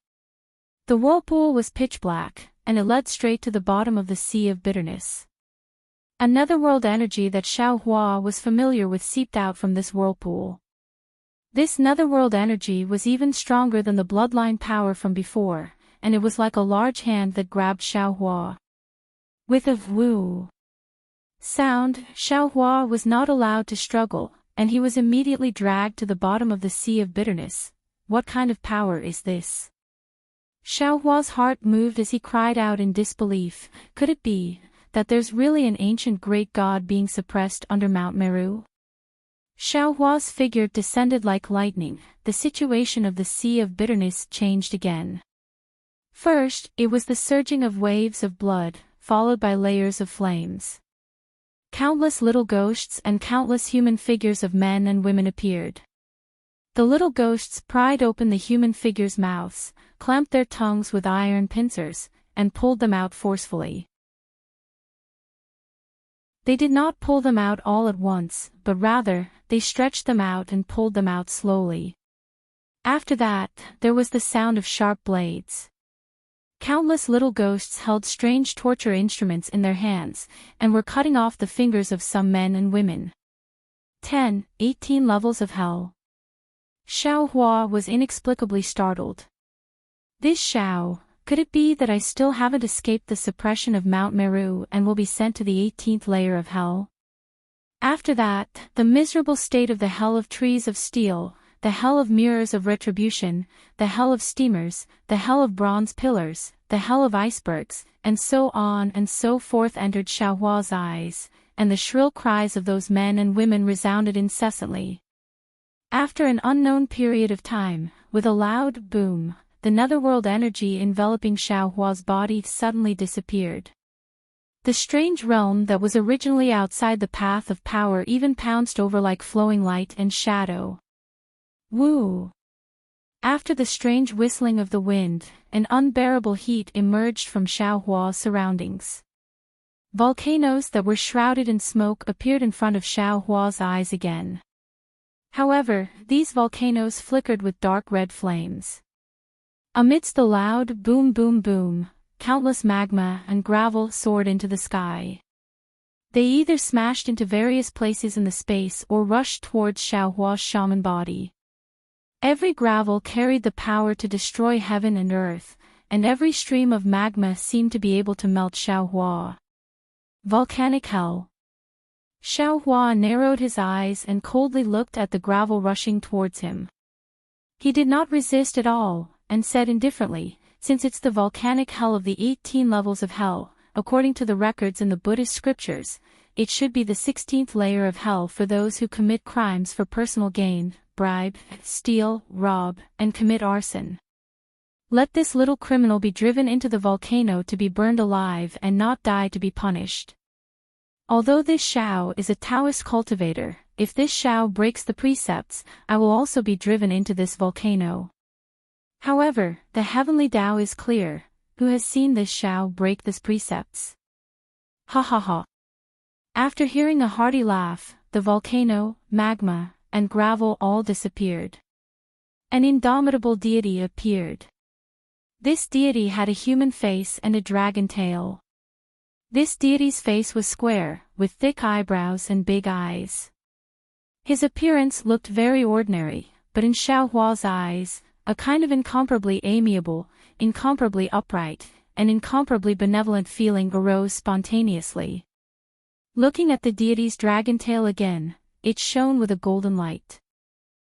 The whirlpool was pitch black, and it led straight to the bottom of the Sea of Bitterness. A netherworld energy that Xiaohua was familiar with seeped out from this whirlpool. This netherworld energy was even stronger than the bloodline power from before, and it was like a large hand that grabbed Xiaohua. With a woo sound, Xiaohua was not allowed to struggle, and he was immediately dragged to the bottom of the Sea of Bitterness. What kind of power is this? Xiaohua's heart moved as he cried out in disbelief. Could it be that there's really an ancient great god being suppressed under Mount Meru? Xiaohua's figure descended like lightning. The situation of the Sea of Bitterness changed again. First, it was the surging of waves of blood, followed by layers of flames. Countless little ghosts and countless human figures of men and women appeared. The little ghosts pried open the human figures' mouths, clamped their tongues with iron pincers, and pulled them out forcefully. They did not pull them out all at once, but rather, they stretched them out and pulled them out slowly. After that, there was the sound of sharp blades. Countless little ghosts held strange torture instruments in their hands, and were cutting off the fingers of some men and women. 18 levels of hell. Xiaohua was inexplicably startled. This Xiao, could it be that I still haven't escaped the suppression of Mount Meru and will be sent to the 18th layer of hell? After that, the miserable state of the hell of trees of steel, the hell of mirrors of retribution, the hell of steamers, the hell of bronze pillars, the hell of icebergs, and so on and so forth entered Xiaohua's eyes, and the shrill cries of those men and women resounded incessantly. After an unknown period of time, with a loud boom, the netherworld energy enveloping Xiaohua's body suddenly disappeared. The strange realm that was originally outside the path of power even pounced over like flowing light and shadow. Woo! After the strange whistling of the wind, an unbearable heat emerged from Xiaohua's surroundings. Volcanoes that were shrouded in smoke appeared in front of Xiaohua's eyes again. However, these volcanoes flickered with dark red flames. Amidst the loud boom boom boom, countless magma and gravel soared into the sky. They either smashed into various places in the space or rushed towards Xiaohua's shaman body. Every gravel carried the power to destroy heaven and earth, and every stream of magma seemed to be able to melt Xiaohua. Volcanic hell. Xiaohua narrowed his eyes and coldly looked at the gravel rushing towards him. He did not resist at all, and said indifferently, since it's the volcanic hell of the 18 levels of hell, according to the records in the Buddhist scriptures, it should be the 16th layer of hell for those who commit crimes for personal gain, bribe, steal, rob, and commit arson. Let this little criminal be driven into the volcano to be burned alive and not die to be punished. Although this Xiao is a Taoist cultivator, if this Xiao breaks the precepts, I will also be driven into this volcano. However, the heavenly Tao is clear. Who has seen this Xiao break these precepts? Ha ha ha. After hearing a hearty laugh, the volcano, magma, and gravel all disappeared. An indomitable deity appeared. This deity had a human face and a dragon tail. This deity's face was square, with thick eyebrows and big eyes. His appearance looked very ordinary, but in Xiaohua's eyes, a kind of incomparably amiable, incomparably upright, an incomparably benevolent feeling arose spontaneously. Looking at the deity's dragon tail again, it shone with a golden light.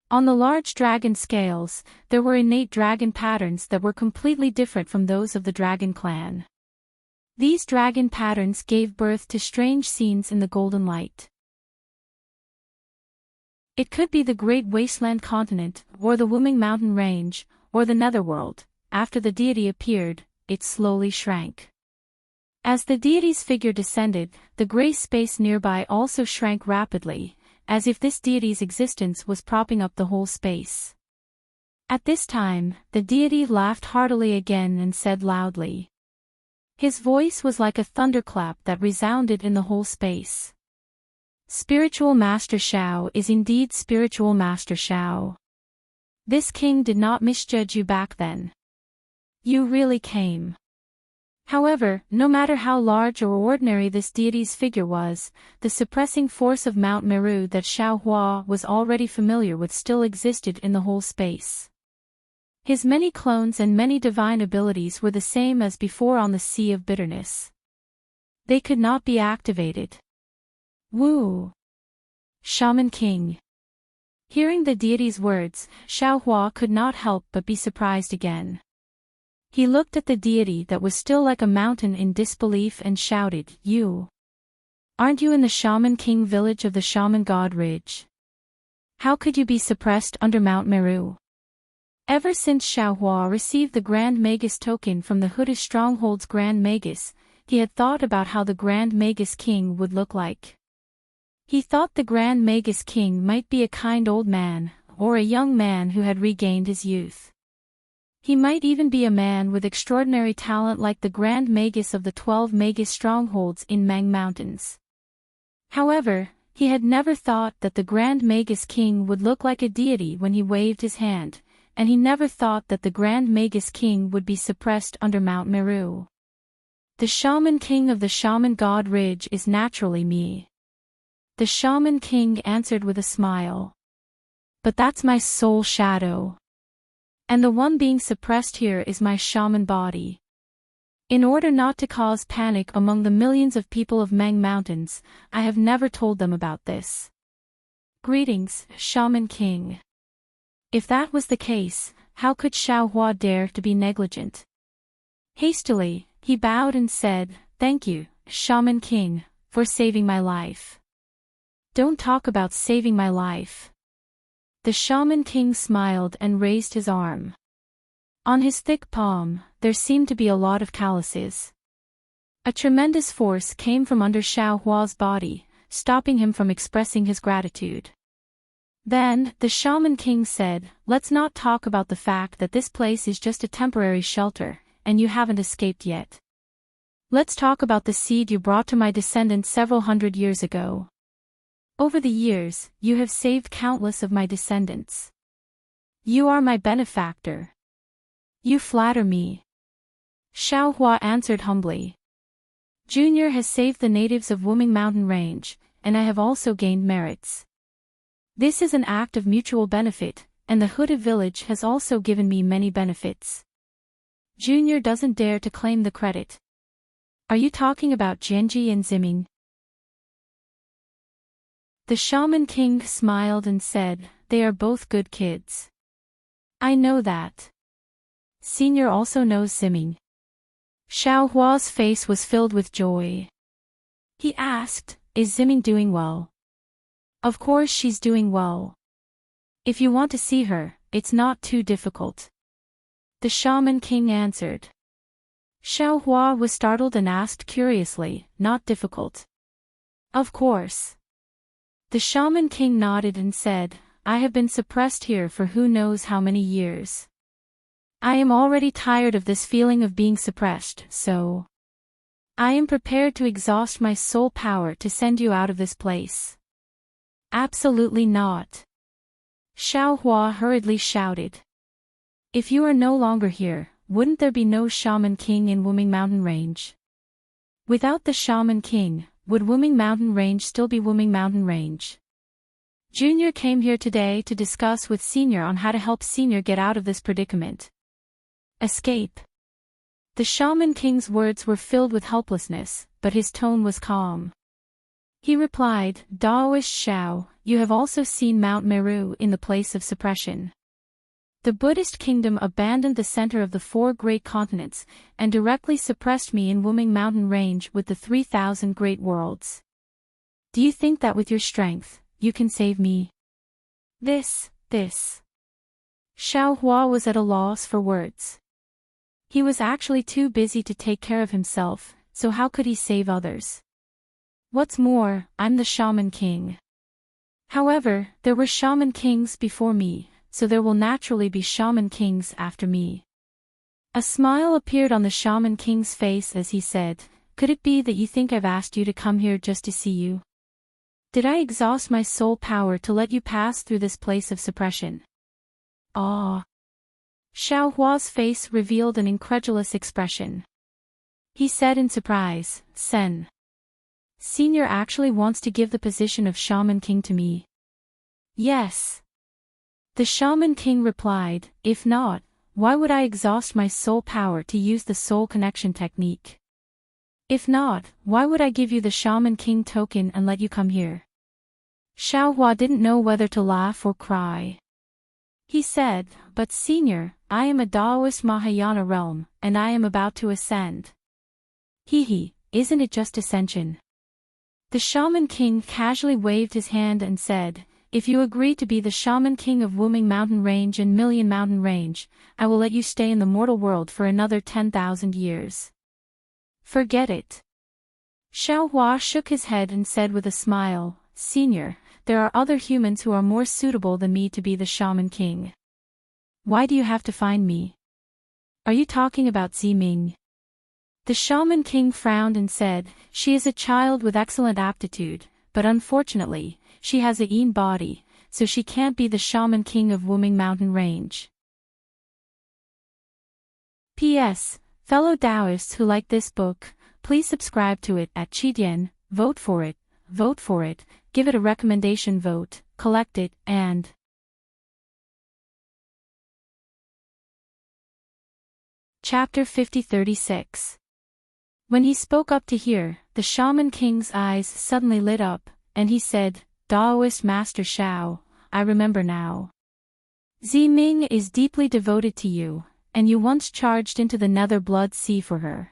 On the large dragon scales, there were innate dragon patterns that were completely different from those of the dragon clan. These dragon patterns gave birth to strange scenes in the golden light. It could be the great wasteland continent, or the Wuming mountain range, or the netherworld. After the deity appeared, it slowly shrank. As the deity's figure descended, the gray space nearby also shrank rapidly, as if this deity's existence was propping up the whole space. At this time, the deity laughed heartily again and said loudly. His voice was like a thunderclap that resounded in the whole space. Spiritual Master Shao is indeed Spiritual Master Shao. This king did not misjudge you back then. You really came. However, no matter how large or ordinary this deity's figure was, the suppressing force of Mount Meru that Xiao Hua was already familiar with still existed in the whole space. His many clones and many divine abilities were the same as before on the Sea of Bitterness. They could not be activated. Woo! Shaman King. Hearing the deity's words, Xiao Hua could not help but be surprised again. He looked at the deity that was still like a mountain in disbelief and shouted, "You! Aren't you in the Shaman King village of the Shaman God Ridge? How could you be suppressed under Mount Meru?" Ever since Xiao Hua received the Grand Magus token from the Hoodish Stronghold's Grand Magus, he had thought about how the Grand Magus King would look like. He thought the Grand Magus King might be a kind old man, or a young man who had regained his youth. He might even be a man with extraordinary talent like the Grand Magus of the 12 Magus Strongholds in Mang Mountains. However, he had never thought that the Grand Magus King would look like a deity when he waved his hand, and he never thought that the Grand Magus King would be suppressed under Mount Meru. The Shaman King of the Shaman God Ridge is naturally me. The Shaman King answered with a smile. But that's my soul shadow. And the one being suppressed here is my shaman body. In order not to cause panic among the millions of people of Mang Mountains, I have never told them about this. Greetings, Shaman King. If that was the case, how could Xiao Hua dare to be negligent? Hastily, he bowed and said, "Thank you, Shaman King, for saving my life." "Don't talk about saving my life." The Shaman King smiled and raised his arm. On his thick palm, there seemed to be a lot of calluses. A tremendous force came from under Xiao Hua's body, stopping him from expressing his gratitude. Then, the Shaman King said, "Let's not talk about the fact that this place is just a temporary shelter, and you haven't escaped yet. Let's talk about the seed you brought to my descendants several hundred years ago. Over the years, you have saved countless of my descendants. You are my benefactor. You flatter me." Xiao Hua answered humbly. "Junior has saved the natives of Wuming Mountain Range, and I have also gained merits. This is an act of mutual benefit, and the Huda village has also given me many benefits. Junior doesn't dare to claim the credit." "Are you talking about Genji and Ziming?" The Shaman King smiled and said, "They are both good kids. I know that. Senior also knows Ziming." Xiao Hua's face was filled with joy. He asked, "Is Ziming doing well?" "Of course she's doing well. If you want to see her, it's not too difficult." The Shaman King answered. Xiao Hua was startled and asked curiously, "Not difficult?" "Of course." The Shaman King nodded and said, "I have been suppressed here for who knows how many years. I am already tired of this feeling of being suppressed, so I am prepared to exhaust my soul power to send you out of this place." "Absolutely not!" Xiao Hua hurriedly shouted. "If you are no longer here, wouldn't there be no Shaman King in Wuming Mountain Range? Without the Shaman King, would Wuming Mountain Range still be Wuming Mountain Range? Junior came here today to discuss with Senior on how to help Senior get out of this predicament. Escape. The Shaman King's words were filled with helplessness, but his tone was calm. He replied, Daoist Shao, you have also seen Mount Meru in the place of suppression. The Buddhist kingdom abandoned the center of the 4 great continents, and directly suppressed me in Wuming mountain range with the 3,000 great worlds. Do you think that with your strength, you can save me? This. Xiao Hua was at a loss for words. He was actually too busy to take care of himself, so how could he save others? What's more, I'm the Shaman King. However, there were Shaman Kings before me, so there will naturally be Shaman Kings after me. A smile appeared on the Shaman King's face as he said, could it be that you think I've asked you to come here just to see you? Did I exhaust my soul power to let you pass through this place of suppression? Ah. Xiao Hua's face revealed an incredulous expression. He said in surprise, Sen. Senior actually wants to give the position of Shaman King to me. Yes. The Shaman King replied, if not, why would I exhaust my soul power to use the soul connection technique? If not, why would I give you the Shaman King token and let you come here? Xiao Hua didn't know whether to laugh or cry. He said, but senior, I am a Taoist Mahayana realm, and I am about to ascend. Isn't it just ascension? The Shaman King casually waved his hand and said, if you agree to be the Shaman King of Wuming Mountain Range and Million Mountain Range, I will let you stay in the mortal world for another 10,000 years. Forget it. Xiao Hua shook his head and said with a smile, Senior, there are other humans who are more suitable than me to be the Shaman King. Why do you have to find me? Are you talking about Ziming? The Shaman King frowned and said, she is a child with excellent aptitude, but unfortunately, she has a yin body, so she can't be the Shaman King of Wuming Mountain Range. P.S. Fellow Taoists who like this book, please subscribe to it at Qidian, vote for it, give it a recommendation vote, collect it, and... Chapter 50-36. When he spoke up to hear, the Shaman King's eyes suddenly lit up, and he said, Taoist Master Shao, I remember now. Ziming is deeply devoted to you, and you once charged into the Nether Blood Sea for her.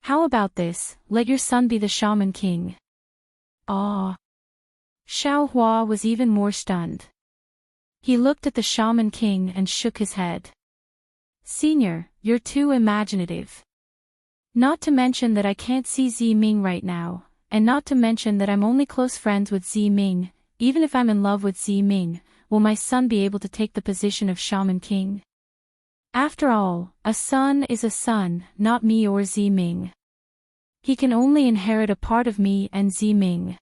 How about this, let your son be the Shaman King? Ah. Xiao Hua was even more stunned. He looked at the Shaman King and shook his head. Senior, you're too imaginative. Not to mention that I can't see Ziming right now, and not to mention that I'm only close friends with Ziming. Even if I'm in love with Ziming, will my son be able to take the position of Shaman King? After all, a son is a son, not me or Ziming. He can only inherit a part of me and Ziming.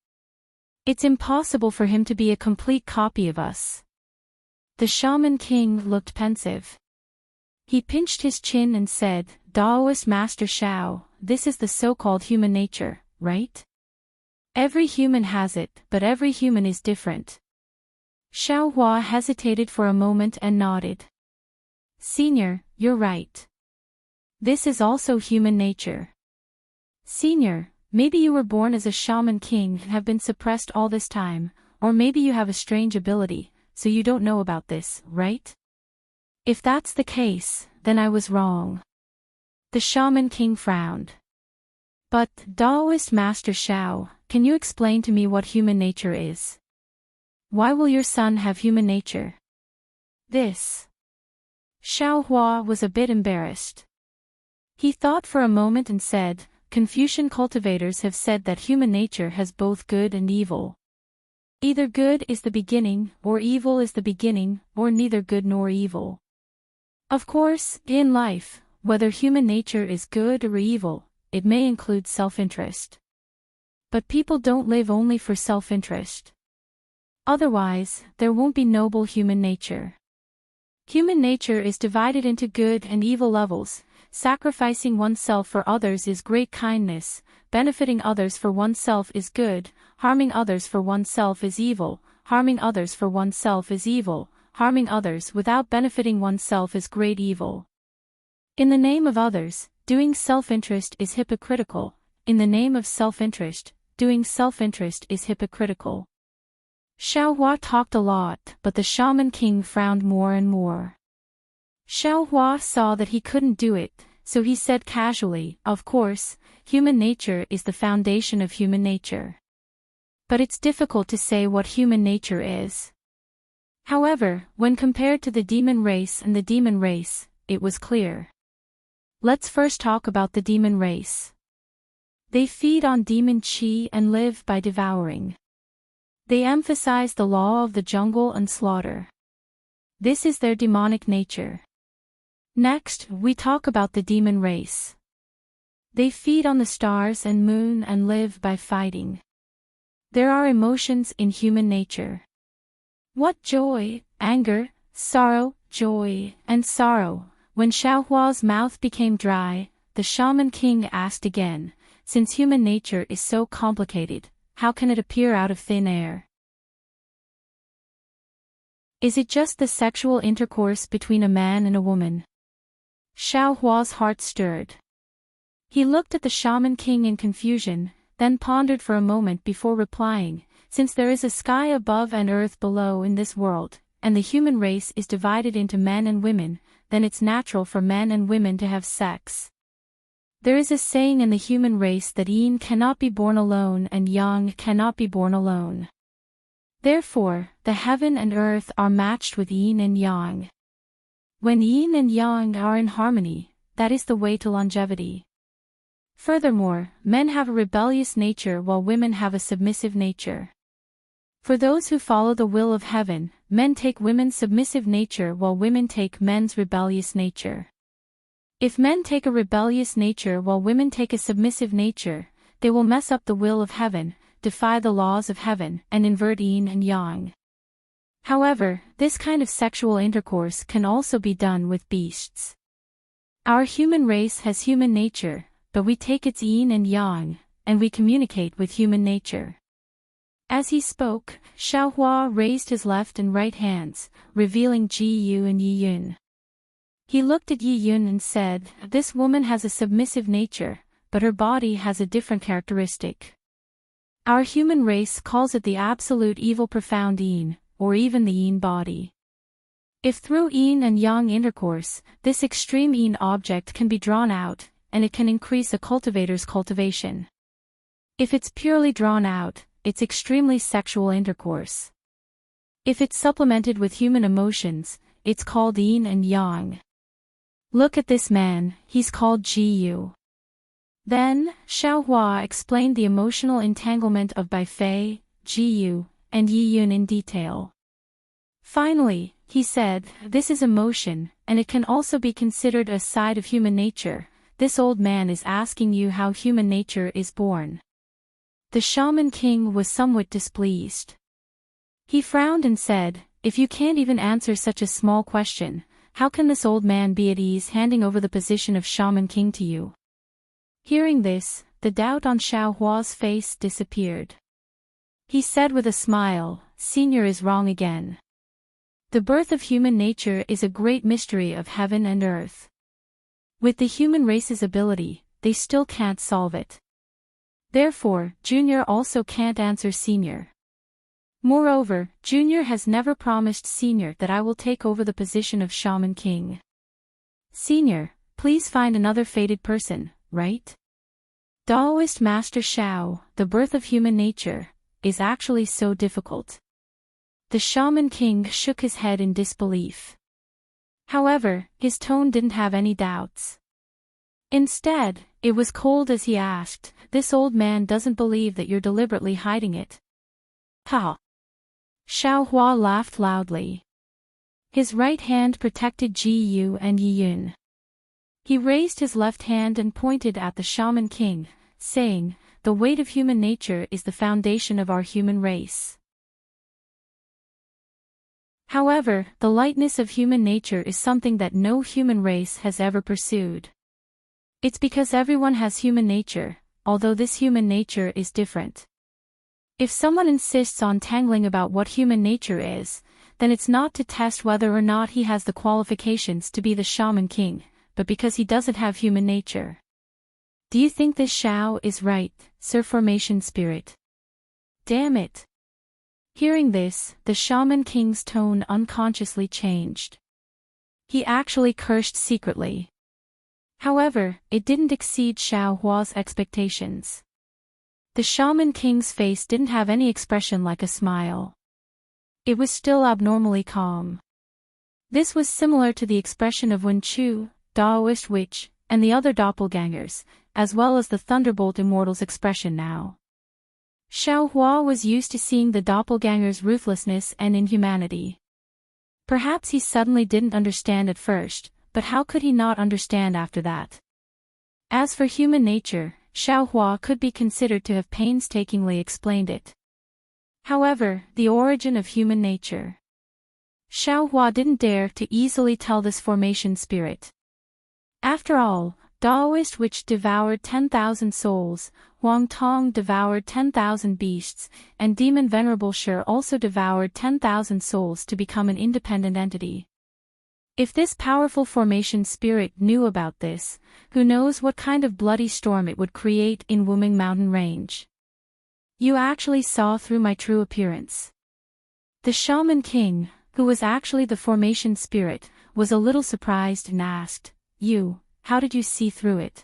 It's impossible for him to be a complete copy of us. The Shaman King looked pensive. He pinched his chin and said, Taoist Master Shao, this is the so-called human nature, right? Every human has it, but every human is different. Xiao Hua hesitated for a moment and nodded. Senior, you're right. This is also human nature. Senior, maybe you were born as a Shaman King and have been suppressed all this time, or maybe you have a strange ability, so you don't know about this, right? If that's the case, then I was wrong. The Shaman King frowned. But, Taoist Master Shao, can you explain to me what human nature is? Why will your son have human nature? This. Xiao Hua was a bit embarrassed. He thought for a moment and said, Confucian cultivators have said that human nature has both good and evil. Either good is the beginning, or evil is the beginning, or neither good nor evil. Of course, in life, whether human nature is good or evil, it may include self-interest. But people don't live only for self-interest. Otherwise, there won't be noble human nature. Human nature is divided into good and evil levels. Sacrificing oneself for others is great kindness, benefiting others for oneself is good, harming others for oneself is evil, harming others for oneself is evil, harming others without benefiting oneself is great evil. In the name of others, doing self-interest is hypocritical. In the name of self-interest, doing self-interest is hypocritical. Xiaohua talked a lot, but the Shaman King frowned more and more. Xiaohua saw that he couldn't do it, so he said casually, "Of course, human nature is the foundation of human nature. But it's difficult to say what human nature is. However, when compared to the demon race and the demon race, it was clear. Let's first talk about the demon race. They feed on demon qi and live by devouring. They emphasize the law of the jungle and slaughter. This is their demonic nature. Next, we talk about the demon race. They feed on the stars and moon and live by fighting. There are emotions in human nature. What joy, anger, sorrow, joy, and sorrow. When Xiaohua's mouth became dry, the Shaman King asked again, since human nature is so complicated, how can it appear out of thin air? Is it just the sexual intercourse between a man and a woman? Xiaohua's heart stirred. He looked at the Shaman King in confusion, then pondered for a moment before replying, since there is a sky above and earth below in this world, and the human race is divided into men and women, then it's natural for men and women to have sex. There is a saying in the human race that yin cannot be born alone and yang cannot be born alone. Therefore, the heaven and earth are matched with yin and yang. When yin and yang are in harmony, that is the way to longevity. Furthermore, men have a rebellious nature while women have a submissive nature. For those who follow the will of heaven, men take women's submissive nature while women take men's rebellious nature. If men take a rebellious nature while women take a submissive nature, they will mess up the will of heaven, defy the laws of heaven, and invert yin and yang. However, this kind of sexual intercourse can also be done with beasts. Our human race has human nature, but we take its yin and yang, and we communicate with human nature. As he spoke, Xiaohua raised his left and right hands, revealing Ji Yu and Yi Yun. He looked at Yi Yun and said, "This woman has a submissive nature, but her body has a different characteristic. Our human race calls it the absolute evil profound yin, or even the yin body. If through yin and yang intercourse, this extreme yin object can be drawn out, and it can increase a cultivator's cultivation. If it's purely drawn out, it's extremely sexual intercourse. If it's supplemented with human emotions, it's called yin and yang. Look at this man, he's called Ji Yu." Then, Xiaohua explained the emotional entanglement of Bai Fei, Ji Yu, and Yi Yun in detail. Finally, he said, "This is emotion, and it can also be considered a side of human nature. This old man is asking you how human nature is born." The Shaman King was somewhat displeased. He frowned and said, "If you can't even answer such a small question, how can this old man be at ease handing over the position of Shaman King to you?" Hearing this, the doubt on Xiaohua's face disappeared. He said with a smile, "Senior is wrong again. The birth of human nature is a great mystery of heaven and earth. With the human race's ability, they still can't solve it. Therefore, Junior also can't answer Senior. Moreover, Junior has never promised Senior that I will take over the position of Shaman King. Senior, please find another fated person, right? Taoist Master Xiao, the birth of human nature, is actually so difficult." The Shaman King shook his head in disbelief. However, his tone didn't have any doubts. Instead, it was cold as he asked, "This old man doesn't believe that you're deliberately hiding it?" "Ha!" Xiaohua laughed loudly. His right hand protected Ji Yu and Yi Yun. He raised his left hand and pointed at the Shaman King, saying, "The weight of human nature is the foundation of our human race. However, the lightness of human nature is something that no human race has ever pursued. It's because everyone has human nature, although this human nature is different. If someone insists on tangling about what human nature is, then it's not to test whether or not he has the qualifications to be the Shaman King, but because he doesn't have human nature. Do you think this Xiao is right, Sir Formation Spirit? Damn it. Hearing this, the Shaman King's tone unconsciously changed. He actually cursed secretly. However, it didn't exceed Xiao Hua's expectations. The Shaman King's face didn't have any expression like a smile. It was still abnormally calm. This was similar to the expression of Wen Chu, Daoist Witch, and the other doppelgangers, as well as the Thunderbolt Immortal's expression now. Xiao Hua was used to seeing the doppelganger's ruthlessness and inhumanity. Perhaps he suddenly didn't understand at first, but how could he not understand after that? As for human nature, Xiao Hua could be considered to have painstakingly explained it. However, the origin of human nature. Xiao Hua didn't dare to easily tell this formation spirit. After all, Daoist Witch devoured 10,000 souls, Huang Tong devoured 10,000 beasts, and Demon Venerable Shi also devoured 10,000 souls to become an independent entity. If this powerful formation spirit knew about this, who knows what kind of bloody storm it would create in Wuming Mountain Range. You actually saw through my true appearance. The Shaman King, who was actually the formation spirit, was a little surprised and asked, how did you see through it?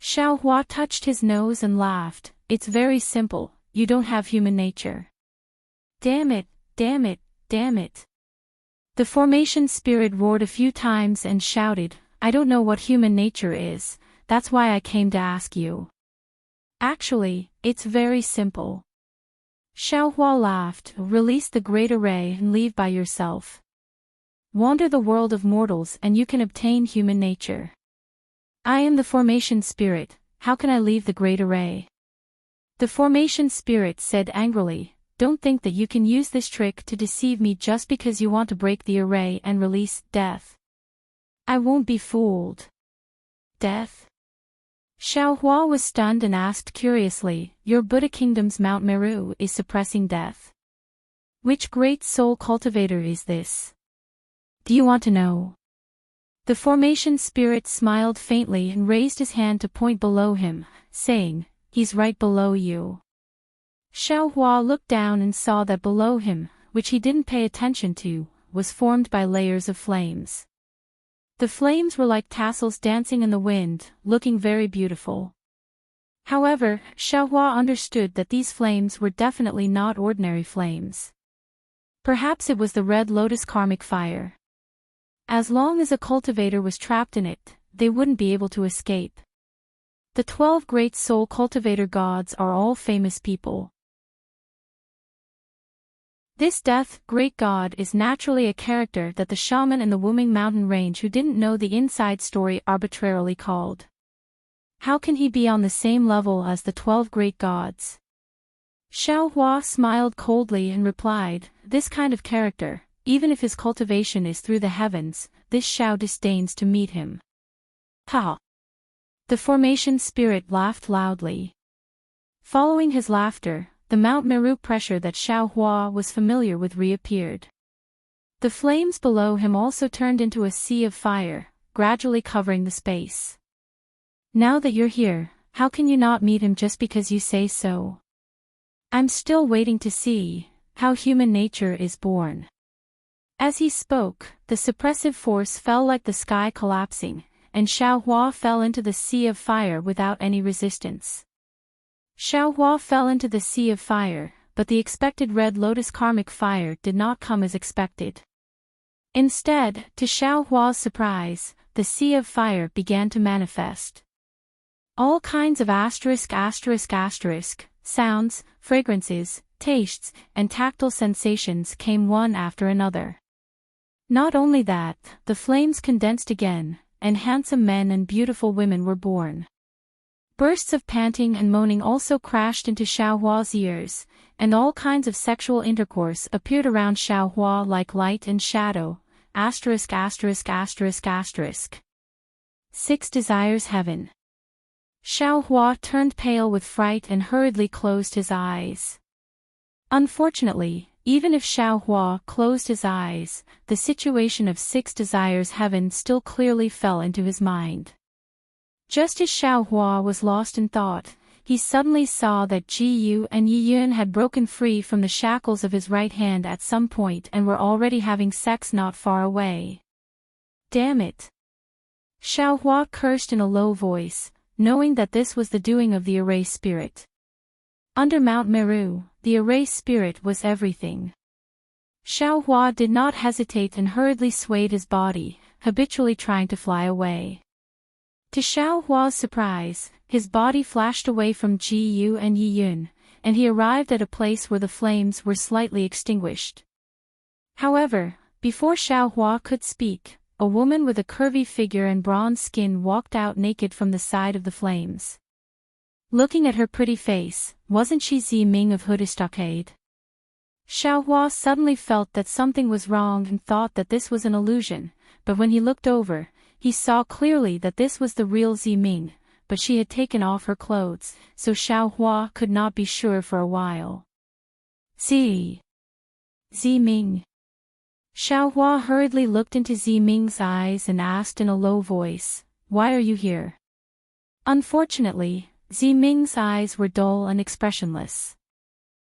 Xiao Hua touched his nose and laughed. It's very simple, you don't have human nature. Damn it, damn it, damn it. The formation spirit roared a few times and shouted, I don't know what human nature is, that's why I came to ask you. Actually, it's very simple. Xiao Hua laughed, release the great array and leave by yourself. Wander the world of mortals and you can obtain human nature. I am the formation spirit, how can I leave the great array? The formation spirit said angrily, don't think that you can use this trick to deceive me just because you want to break the array and release death. I won't be fooled. Death? Xiao Hua was stunned and asked curiously, your Buddha Kingdom's Mount Meru is suppressing death. Which great soul cultivator is this? Do you want to know? The formation spirit smiled faintly and raised his hand to point below him, saying, he's right below you. Xiao Hua looked down and saw that below him, which he didn't pay attention to, was formed by layers of flames. The flames were like tassels dancing in the wind, looking very beautiful. However, Xiao Hua understood that these flames were definitely not ordinary flames. Perhaps it was the red lotus karmic fire. As long as a cultivator was trapped in it, they wouldn't be able to escape. The 12 great soul cultivator gods are all famous people. This death, great god is naturally a character that the shaman in the Wuming Mountain Range who didn't know the inside story arbitrarily called. How can he be on the same level as the 12 great gods? Xiao Hua smiled coldly and replied, this kind of character, even if his cultivation is through the heavens, this Xiao disdains to meet him. Ha! The formation spirit laughed loudly. Following his laughter, the Mount Meru pressure that Xiao Hua was familiar with reappeared. The flames below him also turned into a sea of fire, gradually covering the space. Now that you're here, how can you not meet him just because you say so? I'm still waiting to see how human nature is born. As he spoke, the suppressive force fell like the sky collapsing, and Xiao Hua fell into the sea of fire without any resistance. Xiao Hua fell into the sea of fire, but the expected red lotus karmic fire did not come as expected. Instead, to Xiao Hua's surprise, the sea of fire began to manifest. All kinds of sounds, fragrances, tastes, and tactile sensations came one after another. Not only that, the flames condensed again, and handsome men and beautiful women were born. Bursts of panting and moaning also crashed into Xiao Hua's ears, and all kinds of sexual intercourse appeared around Xiao Hua like light and shadow. *********. 6 desires heaven. Xiao Hua turned pale with fright and hurriedly closed his eyes. Unfortunately, Even if Xiaohua closed his eyes, the situation of 6 desires heaven still clearly fell into his mind. Just as Xiaohua was lost in thought, he suddenly saw that Ji Yu and Yi Yun had broken free from the shackles of his right hand at some point and were already having sex not far away. Damn it! Xiaohua cursed in a low voice, knowing that this was the doing of the Array spirit. Under Mount Meru, the Array spirit was everything. Xiaohua did not hesitate and hurriedly swayed his body, habitually trying to fly away. To Xiaohua's surprise, his body flashed away from Ji Yu and Yi Yun, and he arrived at a place where the flames were slightly extinguished. However, before Xiaohua could speak, a woman with a curvy figure and bronze skin walked out naked from the side of the flames. Looking at her pretty face, wasn't she Ziming of Hood Escapade? Xiaohua suddenly felt that something was wrong and thought that this was an illusion, but when he looked over, he saw clearly that this was the real Ziming, but she had taken off her clothes, so Xiaohua could not be sure for a while. Ziming. Xiaohua hurriedly looked into Ziming's eyes and asked in a low voice, "Why are you here?" Unfortunately, Ziming's eyes were dull and expressionless.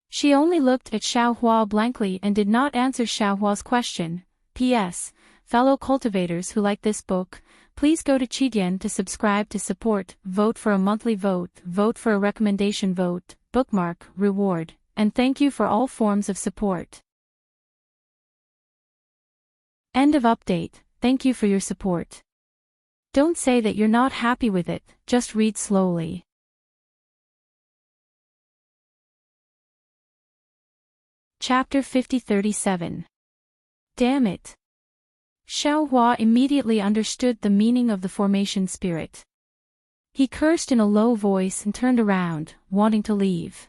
She only looked at Xiaohua blankly and did not answer Xiaohua's question. P.S. Fellow cultivators who like this book, please go to Qidian to subscribe to support, vote for a monthly vote, vote for a recommendation vote, bookmark, reward, and thank you for all forms of support. End of update. Thank you for your support. Don't say that you're not happy with it, just read slowly. Chapter 50-37. Damn it. Xiaohua immediately understood the meaning of the formation spirit. He cursed in a low voice and turned around, wanting to leave.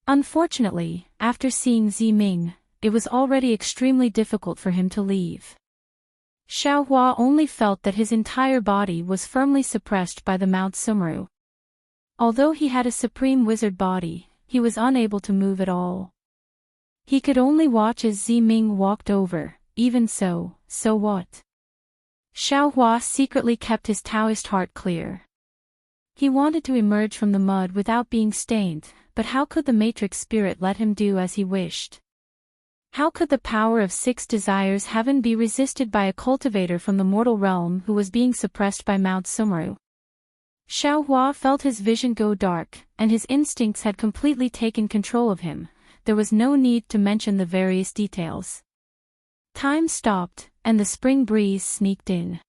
Unfortunately, after seeing Ziming, it was already extremely difficult for him to leave. Xiaohua only felt that his entire body was firmly suppressed by the Mount Sumru. Although he had a supreme wizard body, he was unable to move at all. He could only watch as Ziming walked over. Even so what? Xiaohua secretly kept his Taoist heart clear. He wanted to emerge from the mud without being stained, but how could the matrix spirit let him do as he wished? How could the power of 6 desires heaven be resisted by a cultivator from the mortal realm who was being suppressed by Mount Sumru? Xiaohua felt his vision go dark, and his instincts had completely taken control of him. There was no need to mention the various details. Time stopped, and the spring breeze sneaked in.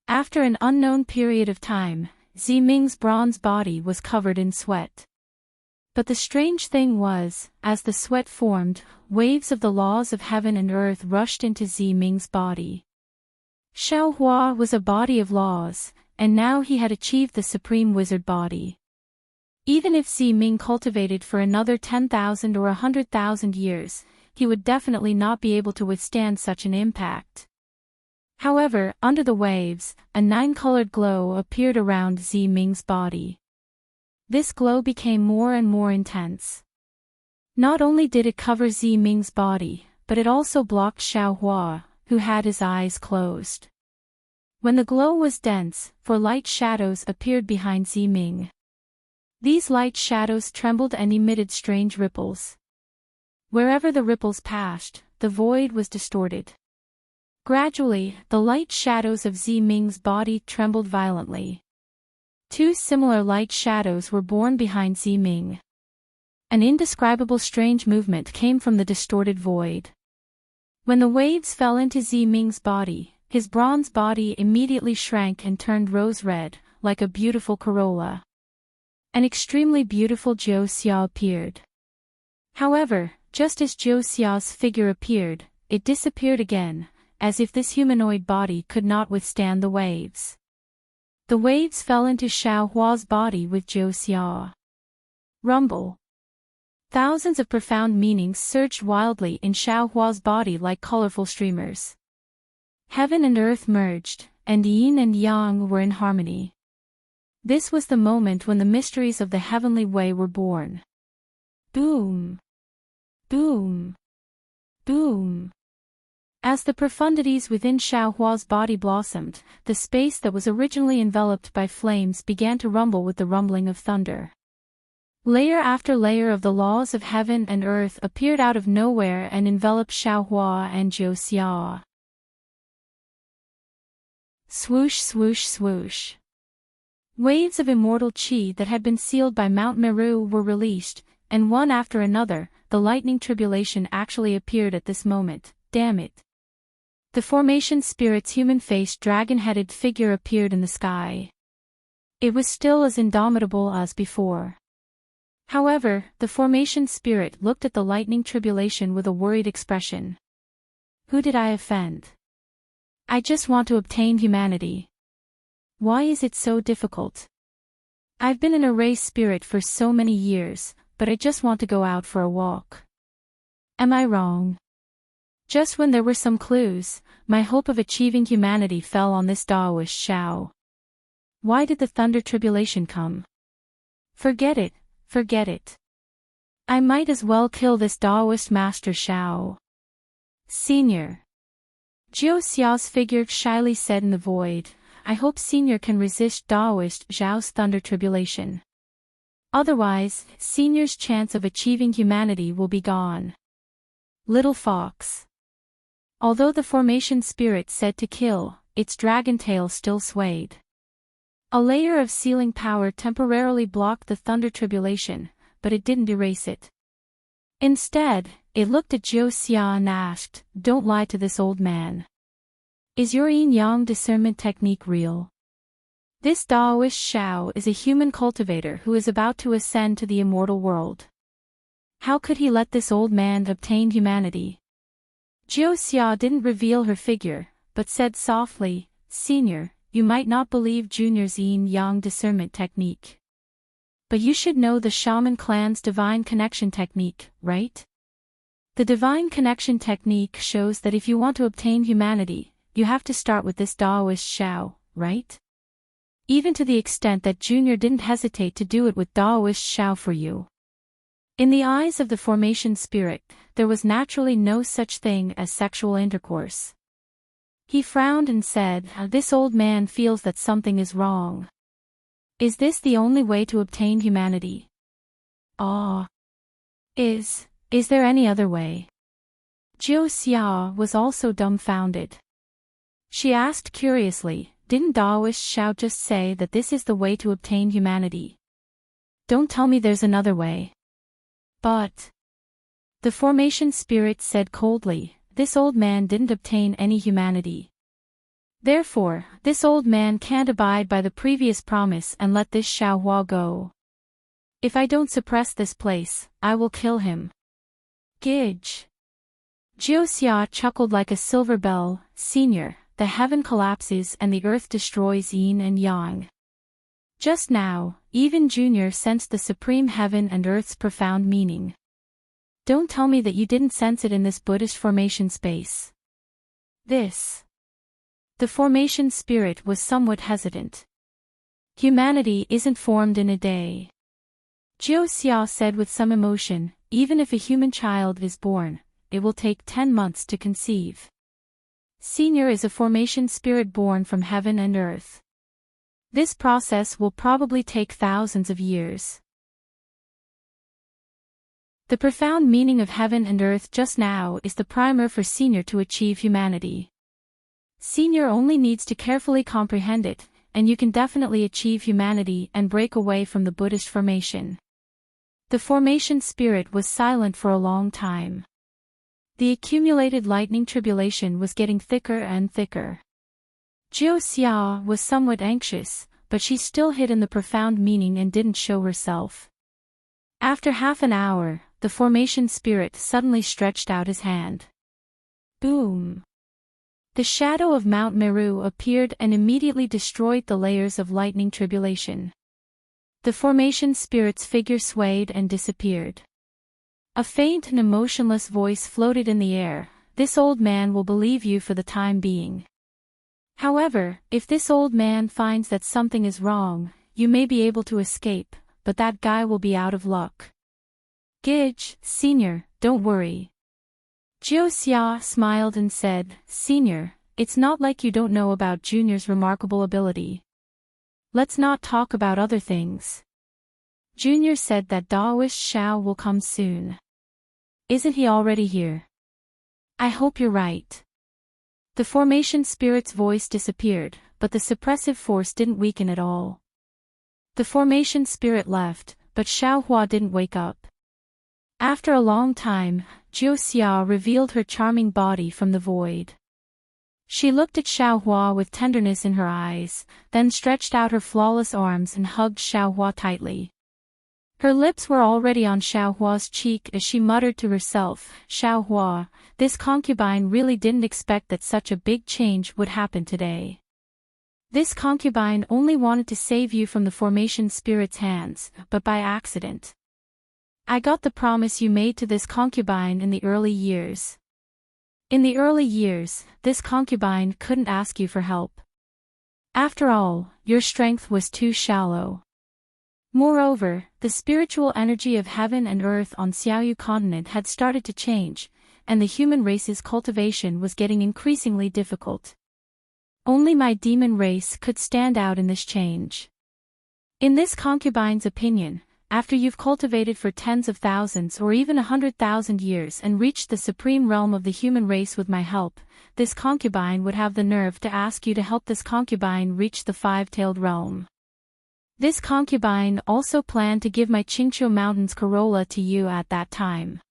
After an unknown period of time, Ziming's bronze body was covered in sweat. But the strange thing was, as the sweat formed, waves of the laws of heaven and earth rushed into Ziming's body. Xiaohua was a body of laws, and now he had achieved the supreme wizard body. Even if Ziming cultivated for another 10,000 or 100,000 years, he would definitely not be able to withstand such an impact. However, under the waves, a 9-colored glow appeared around Ziming's body. This glow became more and more intense. Not only did it cover Ziming's body, but it also blocked Xiaohua, who had his eyes closed. When the glow was dense, 4 light shadows appeared behind Ziming. These light shadows trembled and emitted strange ripples. Wherever the ripples passed, the void was distorted. Gradually, the light shadows of Ziming's body trembled violently. 2 similar light shadows were born behind Ziming. An indescribable strange movement came from the distorted void. When the waves fell into Ziming's body, his bronze body immediately shrank and turned rose-red, like a beautiful corolla. An extremely beautiful Jiu Xia appeared. However, just as Jiu Xia's figure appeared, it disappeared again, as if this humanoid body could not withstand the waves. The waves fell into Xiaohua's body with Jiu Xia. Rumble. Thousands of profound meanings surged wildly in Xiaohua's body like colorful streamers. Heaven and earth merged, and yin and yang were in harmony. This was the moment when the mysteries of the heavenly way were born. Boom! Boom! Boom! As the profundities within Xiaohua's body blossomed, the space that was originally enveloped by flames began to rumble with the rumbling of thunder. Layer after layer of the laws of heaven and earth appeared out of nowhere and enveloped Xiaohua and Jiuxia. Swoosh, swoosh, swoosh. Waves of immortal qi that had been sealed by Mount Meru were released, and one after another, the lightning tribulation actually appeared at this moment. Damn it. The formation spirit's human-faced dragon-headed figure appeared in the sky. It was still as indomitable as before. However, the formation spirit looked at the lightning tribulation with a worried expression. Who did I offend? I just want to obtain humanity. Why is it so difficult? I've been an array spirit for so many years, but I just want to go out for a walk. Am I wrong? Just when there were some clues, my hope of achieving humanity fell on this Taoist Shao. Why did the thunder tribulation come? Forget it, forget it. I might as well kill this Taoist master Shao. Senior. Jiuxia's figure shyly said in the void, I hope Senior can resist Taoist Zhao's thunder tribulation. Otherwise, Senior's chance of achieving humanity will be gone. Little fox. Although the formation spirit said to kill, its dragon tail still swayed. A layer of sealing power temporarily blocked the thunder tribulation, but it didn't erase it. Instead, it looked at Jiuxia and asked, Don't lie to this old man. Is your yin-yang discernment technique real? This Taoist Shao is a human cultivator who is about to ascend to the immortal world. How could he let this old man obtain humanity? Jiuxia didn't reveal her figure, but said softly, Senior, you might not believe Junior's yin-yang discernment technique. But you should know the shaman clan's divine connection technique, right? The divine connection technique shows that if you want to obtain humanity, you have to start with this Taoist Shao, right? Even to the extent that Junior didn't hesitate to do it with Taoist Shao for you. In the eyes of the formation spirit, there was naturally no such thing as sexual intercourse. He frowned and said, This old man feels that something is wrong. Is this the only way to obtain humanity? Is there any other way? Jiuxia was also dumbfounded. She asked curiously, Didn't Taoist Shao just say that this is the way to obtain humanity? Don't tell me there's another way. But the formation spirit said coldly, this old man didn't obtain any humanity. Therefore, this old man can't abide by the previous promise and let this Xiaohua go. If I don't suppress this place, I will kill him. Gidge. Jiuxia chuckled like a silver bell, Senior, the heaven collapses and the earth destroys yin and yang. Just now, even Junior sensed the supreme heaven and earth's profound meaning. Don't tell me that you didn't sense it in this Buddhist formation space. The formation spirit was somewhat hesitant. Humanity isn't formed in a day. Jiuxia said with some emotion, even if a human child is born, it will take 10 months to conceive. Senior is a formation spirit born from heaven and earth. This process will probably take thousands of years. The profound meaning of heaven and earth just now is the primer for Senior to achieve humanity. Senior only needs to carefully comprehend it, and you can definitely achieve humanity and break away from the Buddhist formation. The formation spirit was silent for a long time. The accumulated lightning tribulation was getting thicker and thicker. Jiuxia was somewhat anxious, but she still hid in the profound meaning and didn't show herself. After half an hour, the formation spirit suddenly stretched out his hand. Boom! The shadow of Mount Meru appeared and immediately destroyed the layers of lightning tribulation. The formation spirit's figure swayed and disappeared. A faint and emotionless voice floated in the air, This old man will believe you for the time being. However, if this old man finds that something is wrong, you may be able to escape, but that guy will be out of luck. Gidge, Senior, don't worry. Jiuxia smiled and said, Senior, it's not like you don't know about Junior's remarkable ability. Let's not talk about other things. Junior said that Daoist Shao will come soon. Isn't he already here? I hope you're right. The formation spirit's voice disappeared, but the suppressive force didn't weaken at all. The formation spirit left, but Xiaohua didn't wake up. After a long time, Jiuxia revealed her charming body from the void. She looked at Xiaohua with tenderness in her eyes, then stretched out her flawless arms and hugged Xiaohua tightly. Her lips were already on Xiaohua's cheek as she muttered to herself, Xiaohua, this concubine really didn't expect that such a big change would happen today. This concubine only wanted to save you from the formation spirit's hands, but by accident. I got the promise you made to this concubine in the early years. In the early years, this concubine couldn't ask you for help. After all, your strength was too shallow. Moreover, the spiritual energy of heaven and earth on Xiaoyu continent had started to change, and the human race's cultivation was getting increasingly difficult. Only my demon race could stand out in this change. In this concubine's opinion, after you've cultivated for tens of thousands or even 100,000 years and reached the supreme realm of the human race with my help, this concubine would have the nerve to ask you to help this concubine reach the five-tailed realm. This concubine also planned to give my Qingqiu Mountains Corolla to you at that time.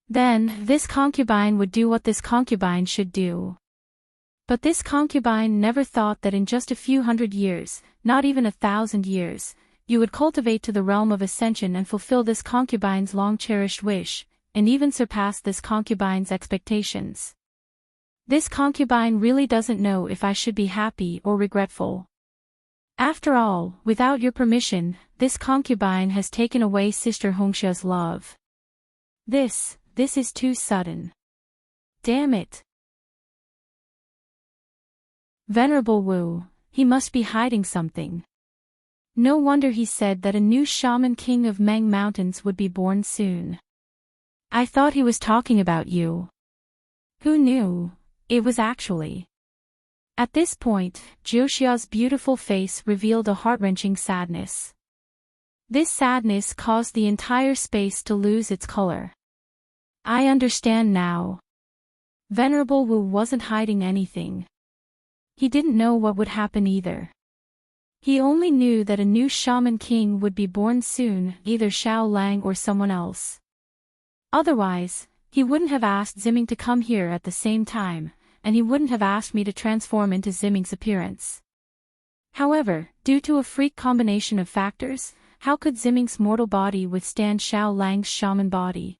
Then, this concubine would do what this concubine should do. But this concubine never thought that in just a few hundred years, not even 1,000 years, you would cultivate to the realm of ascension and fulfill this concubine's long-cherished wish, and even surpass this concubine's expectations. This concubine really doesn't know if I should be happy or regretful. After all, without your permission, this concubine has taken away Sister Hongxia's love. This is too sudden. Damn it. Venerable Wu, he must be hiding something. No wonder he said that a new shaman king of Meng Mountains would be born soon. I thought he was talking about you. Who knew? It was actually. At this point, Jiuxia's beautiful face revealed a heart-wrenching sadness. This sadness caused the entire space to lose its color. I understand now. Venerable Wu wasn't hiding anything. He didn't know what would happen either. He only knew that a new shaman king would be born soon, either Xiao Lang or someone else. Otherwise, he wouldn't have asked Ziming to come here at the same time, and he wouldn't have asked me to transform into Ziming's appearance. However, due to a freak combination of factors, how could Ziming's mortal body withstand Xiao Lang's shaman body?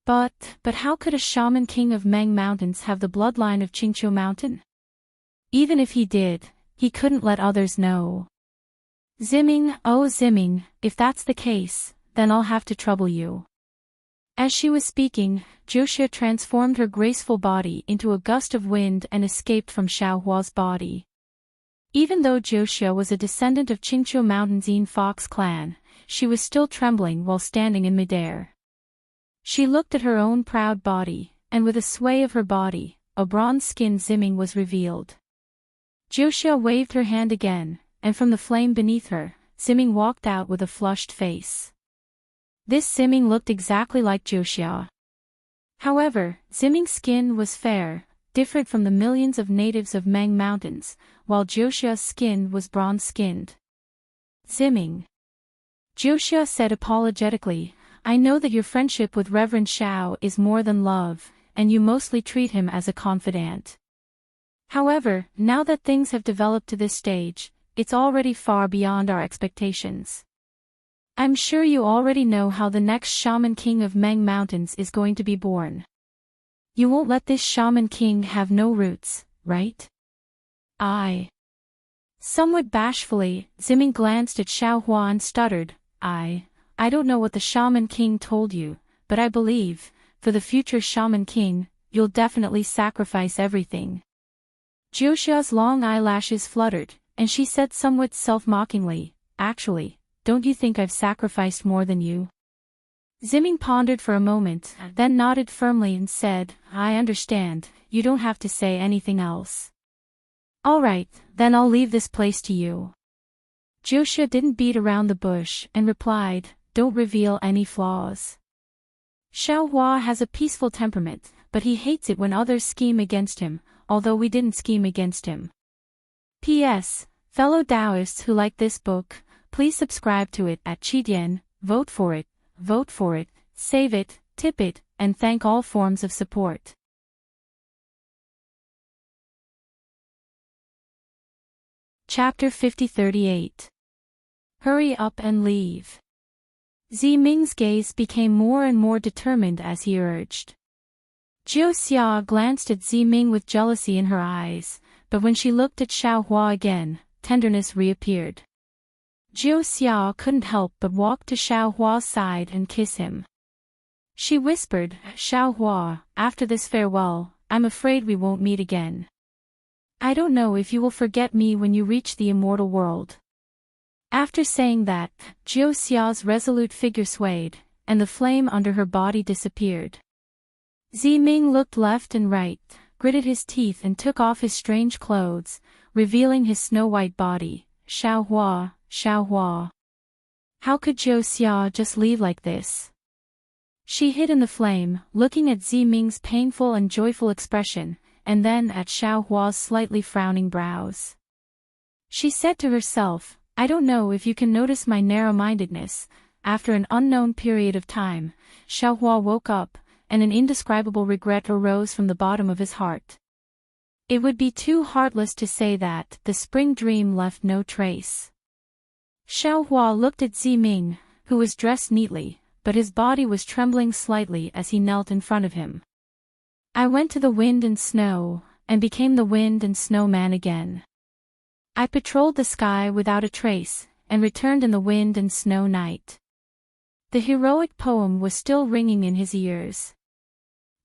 But how could a shaman king of Meng Mountains have the bloodline of Qingqiu Mountain? Even if he did, he couldn't let others know. Ziming, oh Ziming, if that's the case, then I'll have to trouble you. As she was speaking, Jiuxia transformed her graceful body into a gust of wind and escaped from Xiaohua's body. Even though Jiuxia was a descendant of Qingqiu Mountain's Yin Fox clan, she was still trembling while standing in midair. She looked at her own proud body, and with a sway of her body, a bronze-skinned Ziming was revealed. Jiuxia waved her hand again, and from the flame beneath her, Ziming walked out with a flushed face. This Ziming looked exactly like Jiuxia. However, Ziming's skin was fair, different from the millions of natives of Meng Mountains, while Jiuxia's skin was bronze-skinned. Ziming. Jiuxia said apologetically, I know that your friendship with Reverend Xiao is more than love, and you mostly treat him as a confidant. However, now that things have developed to this stage, it's already far beyond our expectations. I'm sure you already know how the next shaman king of Meng Mountains is going to be born. You won't let this shaman king have no roots, right? Somewhat bashfully, Ziming glanced at Xiaohua and stuttered, I don't know what the shaman king told you, but I believe, for the future shaman king, you'll definitely sacrifice everything. Jiuxia's long eyelashes fluttered, and she said somewhat self-mockingly, actually, don't you think I've sacrificed more than you? Ziming pondered for a moment, then nodded firmly and said, I understand, you don't have to say anything else. All right, then I'll leave this place to you. Joshua didn't beat around the bush and replied, don't reveal any flaws. Xiaohua has a peaceful temperament, but he hates it when others scheme against him, although we didn't scheme against him. P.S. Fellow Taoists who like this book, please subscribe to it at Qitian, vote for it, save it, tip it, and thank all forms of support. Chapter 5038. Hurry up and leave. Ziming's gaze became more and more determined as he urged. Jiu Xia glanced at Ziming with jealousy in her eyes, but when she looked at Xiaohua again, tenderness reappeared. Jiu Xia couldn't help but walk to Xiaohua's side and kiss him. She whispered, Xiaohua, after this farewell, I'm afraid we won't meet again. I don't know if you will forget me when you reach the immortal world. After saying that, Jiu Xia's resolute figure swayed, and the flame under her body disappeared. Ziming looked left and right, gritted his teeth and took off his strange clothes, revealing his snow-white body. Xiaohua, Xiaohua. How could Jiu Xia just leave like this? She hid in the flame, looking at Ziming's painful and joyful expression, and then at Xiaohua's slightly frowning brows. She said to herself, I don't know if you can notice my narrow-mindedness. After an unknown period of time, Xiaohua woke up, and an indescribable regret arose from the bottom of his heart. It would be too heartless to say that the spring dream left no trace. Xiaohua looked at Ziming, who was dressed neatly, but his body was trembling slightly as he knelt in front of him. I went to the wind and snow, and became the wind and snow man again. I patrolled the sky without a trace, and returned in the wind and snow night. The heroic poem was still ringing in his ears.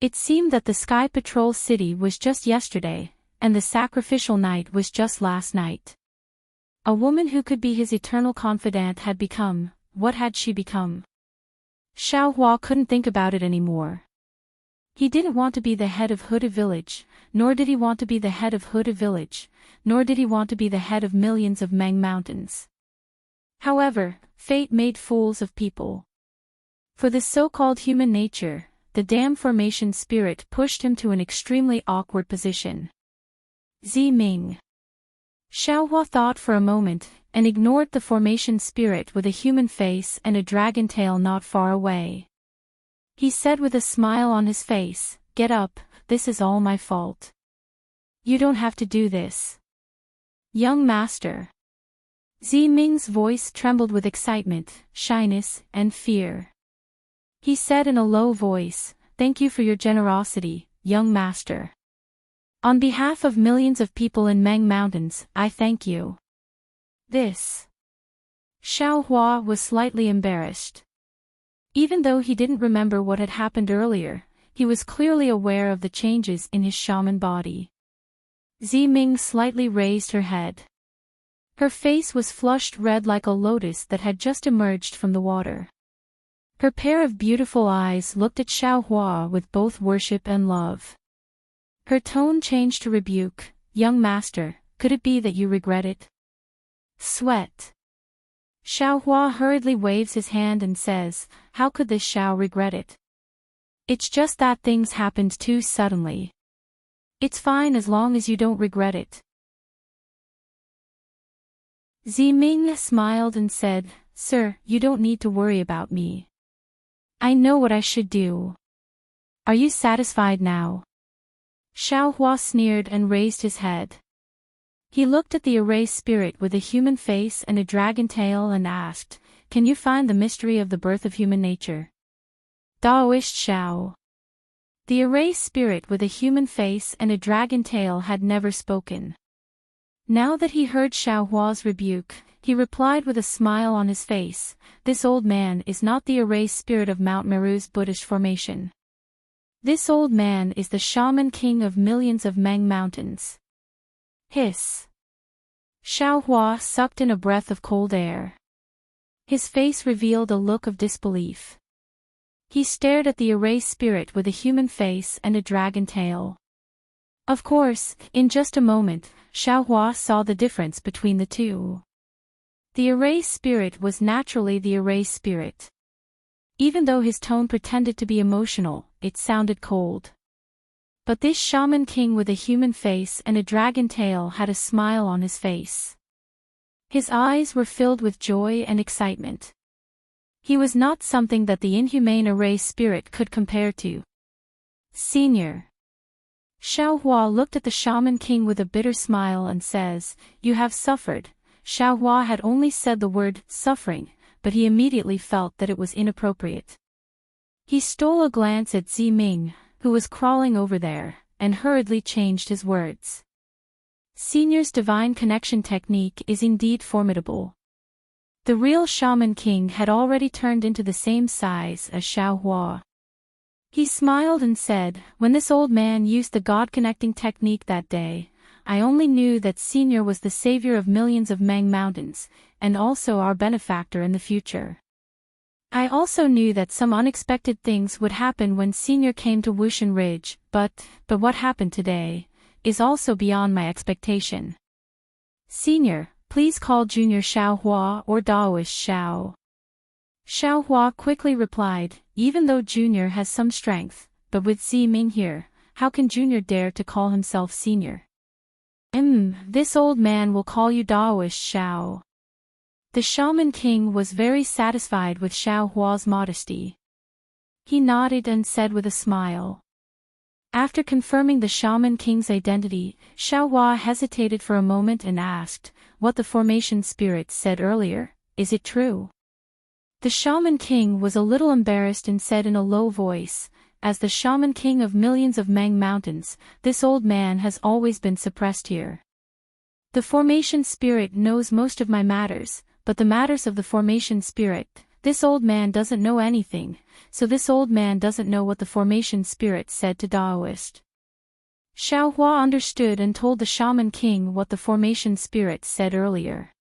It seemed that the Sky Patrol city was just yesterday, and the sacrificial night was just last night. A woman who could be his eternal confidant had become, what had she become? Xiaohua couldn't think about it anymore. He didn't want to be the head of Huda village, nor did he want to be the head of Huda village, nor did he want to be the head of millions of Meng mountains. However, fate made fools of people. For this so-called human nature, the damn formation spirit pushed him to an extremely awkward position. Ziming. Xiaohua thought for a moment, and ignored the formation spirit with a human face and a dragon tail not far away. He said with a smile on his face, Get up, this is all my fault. You don't have to do this. Young master. Ziming's voice trembled with excitement, shyness, and fear. He said in a low voice, Thank you for your generosity, young master. On behalf of millions of people in Meng Mountains, I thank you. This. Xiaohua was slightly embarrassed. Even though he didn't remember what had happened earlier, he was clearly aware of the changes in his shaman body. Ziming slightly raised her head. Her face was flushed red like a lotus that had just emerged from the water. Her pair of beautiful eyes looked at Xiaohua with both worship and love. Her tone changed to rebuke, Young master, could it be that you regret it? Sweat. Xiaohua hurriedly waves his hand and says, How could this Xiao regret it? It's just that things happened too suddenly. It's fine as long as you don't regret it. Ziming smiled and said, Sir, you don't need to worry about me. I know what I should do. Are you satisfied now? Xiaohua sneered and raised his head. He looked at the erased spirit with a human face and a dragon tail and asked, Can you find the mystery of the birth of human nature? Daoist Xiao. The erased spirit with a human face and a dragon tail had never spoken. Now that he heard Xiaohua's rebuke, he replied with a smile on his face, This old man is not the erased spirit of Mount Meru's Buddhist formation. This old man is the shaman king of millions of Meng mountains. Hiss. Xiaohua sucked in a breath of cold air. His face revealed a look of disbelief. He stared at the array spirit with a human face and a dragon tail. Of course, in just a moment, Xiaohua saw the difference between the two. The array spirit was naturally the array spirit. Even though his tone pretended to be emotional, it sounded cold. But this shaman king with a human face and a dragon tail had a smile on his face. His eyes were filled with joy and excitement. He was not something that the inhumane array spirit could compare to. Senior. Xiaohua looked at the shaman king with a bitter smile and says, "You have suffered." Xiaohua had only said the word suffering, but he immediately felt that it was inappropriate. He stole a glance at Ziming, who was crawling over there, and hurriedly changed his words. Senior's divine connection technique is indeed formidable. The real shaman king had already turned into the same size as Xiaohua. He smiled and said, "When this old man used the God-connecting technique that day, I only knew that Senior was the savior of millions of Meng Mountains, and also our benefactor in the future. I also knew that some unexpected things would happen when Senior came to Wushan Ridge, but what happened today is also beyond my expectation. Senior, please call Junior Xiaohua or Daoist Xiao." Xiaohua quickly replied, "Even though Junior has some strength, but with Ziming here, how can Junior dare to call himself Senior? This old man will call you Daoist Xiao." The shaman king was very satisfied with Xiaohua's modesty. He nodded and said with a smile. After confirming the shaman king's identity, Xiaohua hesitated for a moment and asked, "What the formation spirit said earlier, is it true?" The shaman king was a little embarrassed and said in a low voice, "As the shaman king of millions of Meng Mountains, this old man has always been suppressed here. The formation spirit knows most of my matters, but the matters of the formation spirit, this old man doesn't know anything, so this old man doesn't know what the formation spirit said to Daoist." Xiaohua understood and told the shaman king what the formation spirit said earlier.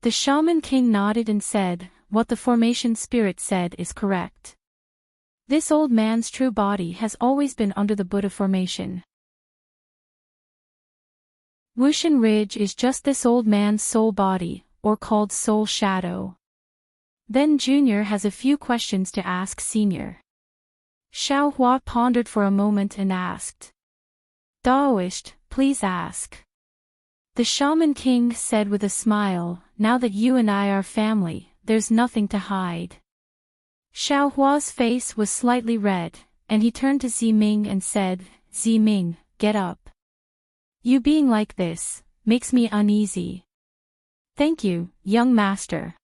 The shaman king nodded and said, "What the formation spirit said is correct. This old man's true body has always been under the Buddha formation. Wushan Ridge is just this old man's soul body, or called soul shadow." Then Junior has a few questions to ask Senior. Xiaohua pondered for a moment and asked. "Daoist, please ask." The shaman king said with a smile, "Now that you and I are family, there's nothing to hide." Xiaohua's face was slightly red, and he turned to Ziming and said, "Ziming, get up. You being like this makes me uneasy." "Thank you, young master."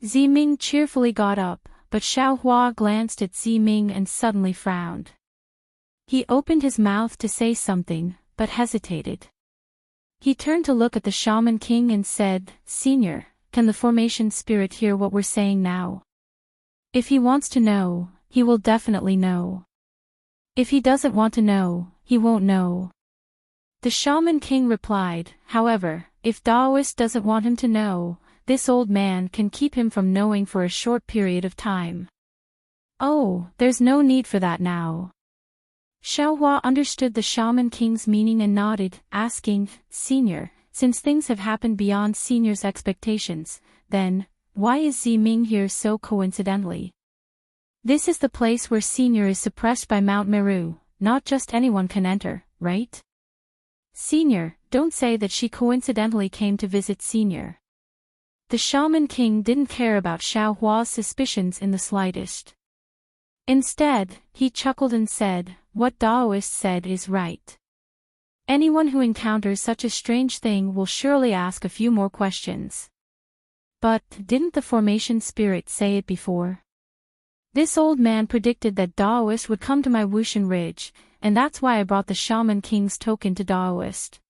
Ziming cheerfully got up, but Xiaohua glanced at Ziming and suddenly frowned. He opened his mouth to say something, but hesitated. He turned to look at the shaman king and said, "Senior, can the formation spirit hear what we're saying now? If he wants to know, he will definitely know. If he doesn't want to know, he won't know." The shaman king replied, "However, if Daoist doesn't want him to know, this old man can keep him from knowing for a short period of time." "Oh, there's no need for that now." Xiaohua understood the shaman king's meaning and nodded, asking, "Senior, since things have happened beyond Senior's expectations, then, why is Ziming here so coincidentally? This is the place where Senior is suppressed by Mount Meru, not just anyone can enter, right? Senior, don't say that she coincidentally came to visit Senior." The shaman king didn't care about Xiaohua's suspicions in the slightest. Instead, he chuckled and said, "What Daoist said is right. Anyone who encounters such a strange thing will surely ask a few more questions. But, didn't the formation spirit say it before? This old man predicted that Daoist would come to my Wushan Ridge, and that's why I brought the shaman king's token to Daoist.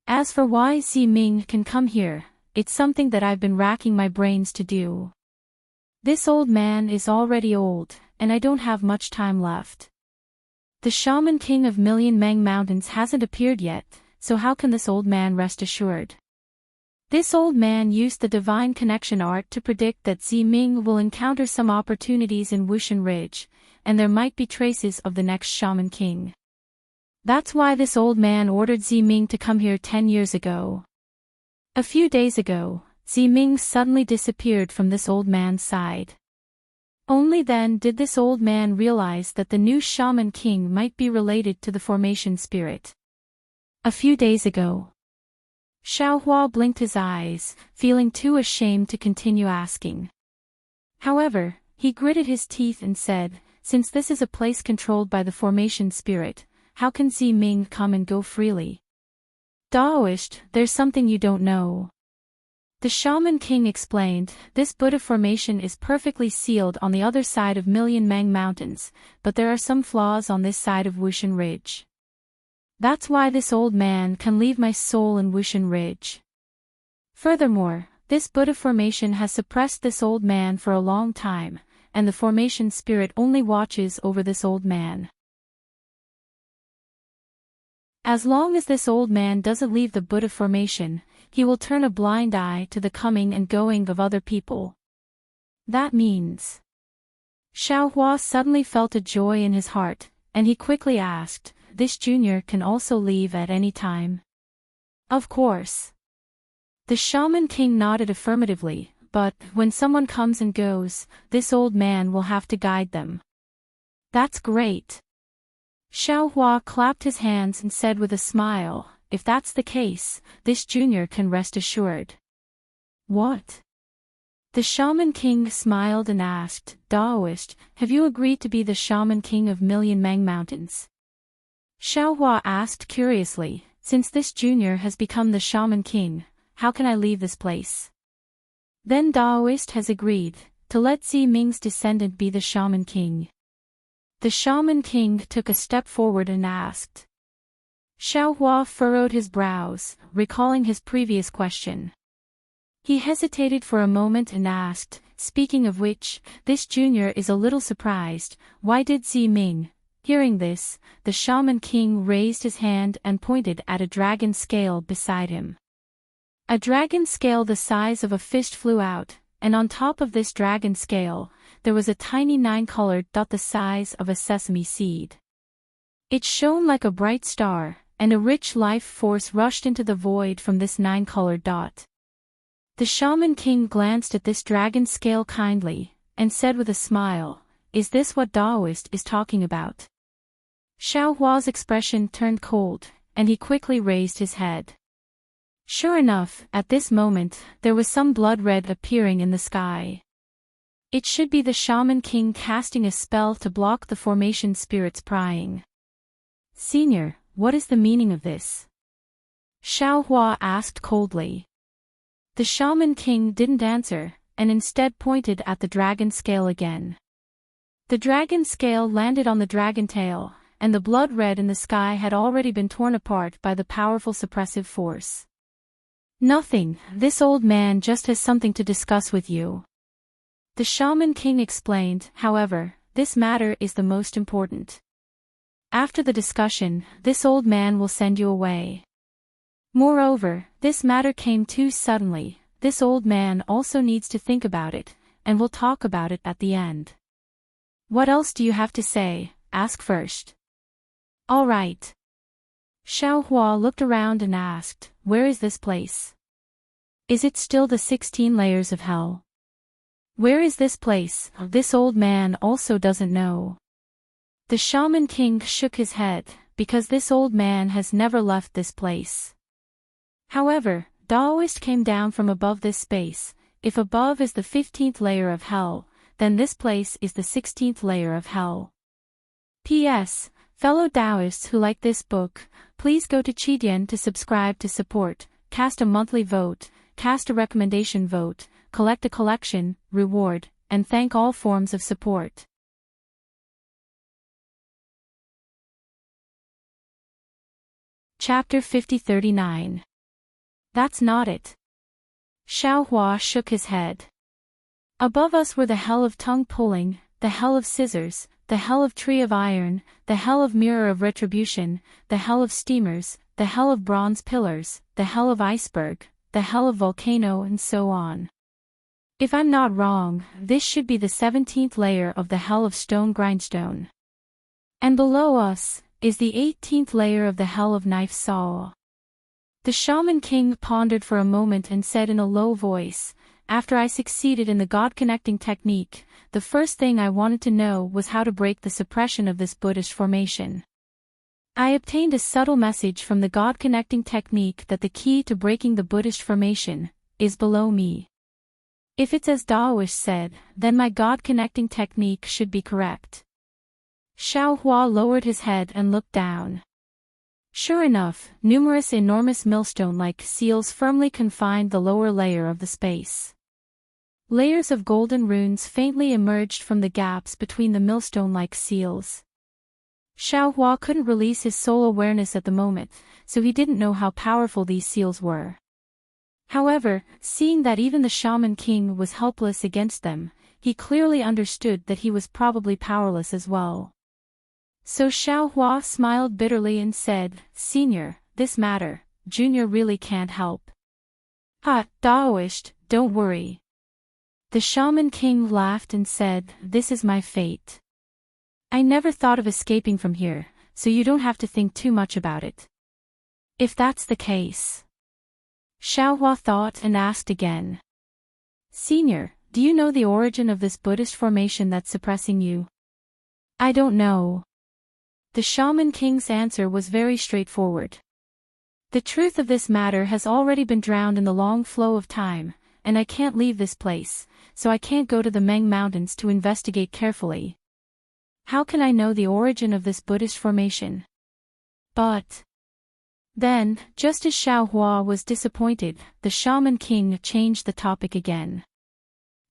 As for why Ziming can come here, it's something that I've been racking my brains to do. This old man is already old, and I don't have much time left. The shaman king of Million Meng Mountains hasn't appeared yet, so how can this old man rest assured? This old man used the divine connection art to predict that Ziming will encounter some opportunities in Wushan Ridge, and there might be traces of the next Shaman King. That's why this old man ordered Ziming to come here 10 years ago. A few days ago, Ziming suddenly disappeared from this old man's side. Only then did this old man realize that the new Shaman King might be related to the formation spirit. A few days ago. Xiaohua blinked his eyes, feeling too ashamed to continue asking. However, he gritted his teeth and said, since this is a place controlled by the formation spirit, how can Ziming come and go freely? Daoist, there's something you don't know. The Shaman King explained, this Buddha formation is perfectly sealed on the other side of Million Mang Mountains, but there are some flaws on this side of Wushan Ridge. That's why this old man can leave my soul in Wushan Ridge. Furthermore, this Buddha formation has suppressed this old man for a long time, and the formation spirit only watches over this old man. As long as this old man doesn't leave the Buddha formation, he will turn a blind eye to the coming and going of other people. That means... Xiaohua suddenly felt a joy in his heart, and he quickly asked, this junior can also leave at any time? Of course. The Shaman King nodded affirmatively, but when someone comes and goes, this old man will have to guide them. That's great. Xiaohua clapped his hands and said with a smile, if that's the case, this junior can rest assured. What? The Shaman King smiled and asked, Daoist, have you agreed to be the Shaman King of Million Mang Mountains? Xiaohua asked curiously, since this junior has become the Shaman King, how can I leave this place? Then Daoist has agreed, to let Ziming's descendant be the Shaman King. The Shaman King took a step forward and asked. Xiaohua furrowed his brows, recalling his previous question. He hesitated for a moment and asked, speaking of which, this junior is a little surprised, why did Ziming? Hearing this, the Shaman King raised his hand and pointed at a dragon scale beside him. A dragon scale the size of a fist flew out, and on top of this dragon scale, there was a tiny 9-colored dot the size of a sesame seed. It shone like a bright star, and a rich life force rushed into the void from this 9-colored dot. The Shaman King glanced at this dragon scale kindly, and said with a smile, is this what Daoist is talking about? Xiaohua's expression turned cold, and he quickly raised his head. Sure enough, at this moment, there was some blood red appearing in the sky. It should be the Shaman King casting a spell to block the formation spirit's prying. Senior, what is the meaning of this? Xiaohua asked coldly. The Shaman King didn't answer, and instead pointed at the dragon scale again. The dragon scale landed on the dragon tail, and the blood red in the sky had already been torn apart by the powerful suppressive force. Nothing, this old man just has something to discuss with you. The Shaman King explained, however, this matter is the most important. After the discussion, this old man will send you away. Moreover, this matter came too suddenly, this old man also needs to think about it, and we'll talk about it at the end. What else do you have to say? Ask first. All right. Xiaohua looked around and asked, where is this place? Is it still the 16 layers of hell? Where is this place? This old man also doesn't know. The Shaman King shook his head, because this old man has never left this place. However, Daoist came down from above this space. If above is the 15th layer of hell, then this place is the 16th layer of hell. P.S. Fellow Taoists who like this book, please go to Qidian to subscribe to support, cast a monthly vote, cast a recommendation vote, collect a collection, reward, and thank all forms of support. Chapter 5039. That's not it. Xiaohua shook his head. Above us were the hell of tongue pulling, the hell of scissors, the hell of tree of iron, the hell of mirror of retribution, the hell of steamers, the hell of bronze pillars, the hell of iceberg, the hell of volcano and so on. If I'm not wrong, this should be the 17th layer of the hell of stone grindstone. And below us is the 18th layer of the hell of knife saw. The Shaman King pondered for a moment and said in a low voice, after I succeeded in the God-connecting technique, the first thing I wanted to know was how to break the suppression of this Buddhist formation. I obtained a subtle message from the God-connecting technique that the key to breaking the Buddhist formation is below me. If it's as Daoist said, then my God-connecting technique should be correct. Xiao Hua lowered his head and looked down. Sure enough, numerous enormous millstone-like seals firmly confined the lower layer of the space. Layers of golden runes faintly emerged from the gaps between the millstone-like seals. Xiao Hua couldn't release his soul awareness at the moment, so he didn't know how powerful these seals were. However, seeing that even the Shaman King was helpless against them, he clearly understood that he was probably powerless as well. So Xiao Hua smiled bitterly and said, "Senior, this matter, Junior really can't help." "Ha, Daoist, don't worry." The Shaman King laughed and said, "This is my fate. I never thought of escaping from here, so you don't have to think too much about it." "If that's the case." Xiao Hua thought and asked again. "Senior, do you know the origin of this Buddhist formation that's suppressing you?" "I don't know." The Shaman King's answer was very straightforward. "The truth of this matter has already been drowned in the long flow of time, and I can't leave this place, so I can't go to the Meng Mountains to investigate carefully. How can I know the origin of this Buddhist formation?" But then, just as Xiao Hua was disappointed, the Shaman King changed the topic again.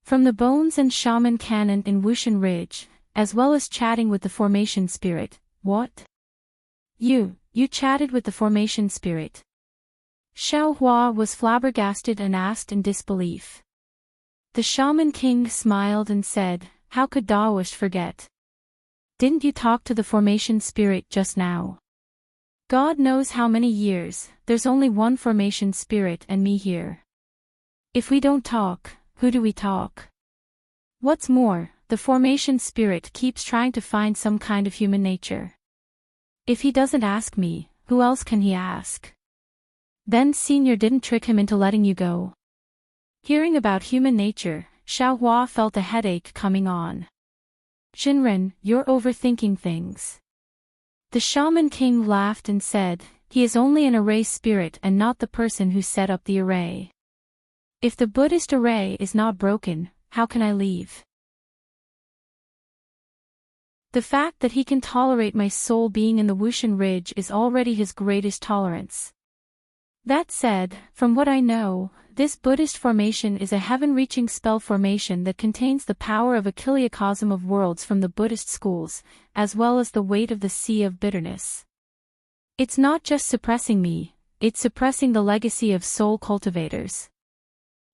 From the bones and shaman canon in Wushan Ridge, as well as chatting with the formation spirit. "What? You chatted with the formation spirit?" Xiao Hua was flabbergasted and asked in disbelief. The Shaman King smiled and said, "How could Daoist forget? Didn't you talk to the formation spirit just now? God knows how many years, there's only one formation spirit and me here. If we don't talk, who do we talk? What's more, the formation spirit keeps trying to find some kind of human nature. If he doesn't ask me, who else can he ask?" "Then Senior didn't trick him into letting you go?" Hearing about human nature, Xiao Hua felt a headache coming on. "Jinren, you're overthinking things." The Shaman King laughed and said, "He is only an array spirit and not the person who set up the array. If the Buddhist array is not broken, how can I leave? The fact that he can tolerate my soul being in the Wushan Ridge is already his greatest tolerance. That said, from what I know, this Buddhist formation is a heaven-reaching spell formation that contains the power of a kiliacosm of worlds from the Buddhist schools, as well as the weight of the sea of bitterness. It's not just suppressing me, it's suppressing the legacy of soul cultivators.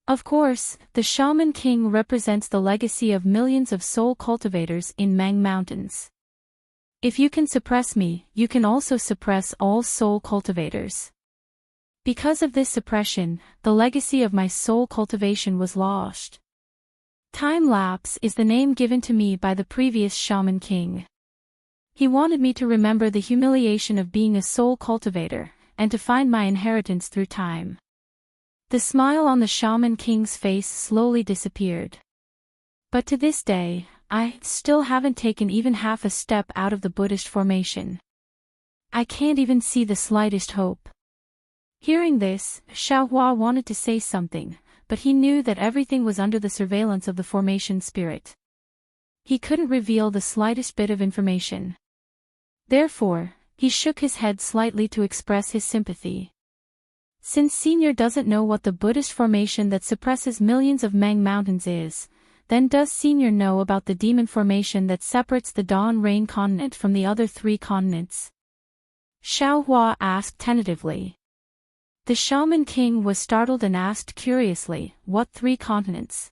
Of course, the Shaman King represents the legacy of millions of soul cultivators in Meng Mountains. If you can suppress me, you can also suppress all soul cultivators. Because of this suppression, the legacy of my soul cultivation was lost. Time Lapse is the name given to me by the previous Shaman King. He wanted me to remember the humiliation of being a soul cultivator, and to find my inheritance through time. The smile on the Shaman King's face slowly disappeared. But to this day, I still haven't taken even half a step out of the Buddhist formation. I can't even see the slightest hope. Hearing this, Xiao Hua wanted to say something, but he knew that everything was under the surveillance of the formation spirit. He couldn't reveal the slightest bit of information. Therefore, he shook his head slightly to express his sympathy. Since Senior doesn't know what the Buddhist formation that suppresses millions of Meng Mountains is, then does Senior know about the demon formation that separates the Dawn Rain continent from the other 3 continents? Xiao Hua asked tentatively. The Shaman King was startled and asked curiously, "What 3 continents?"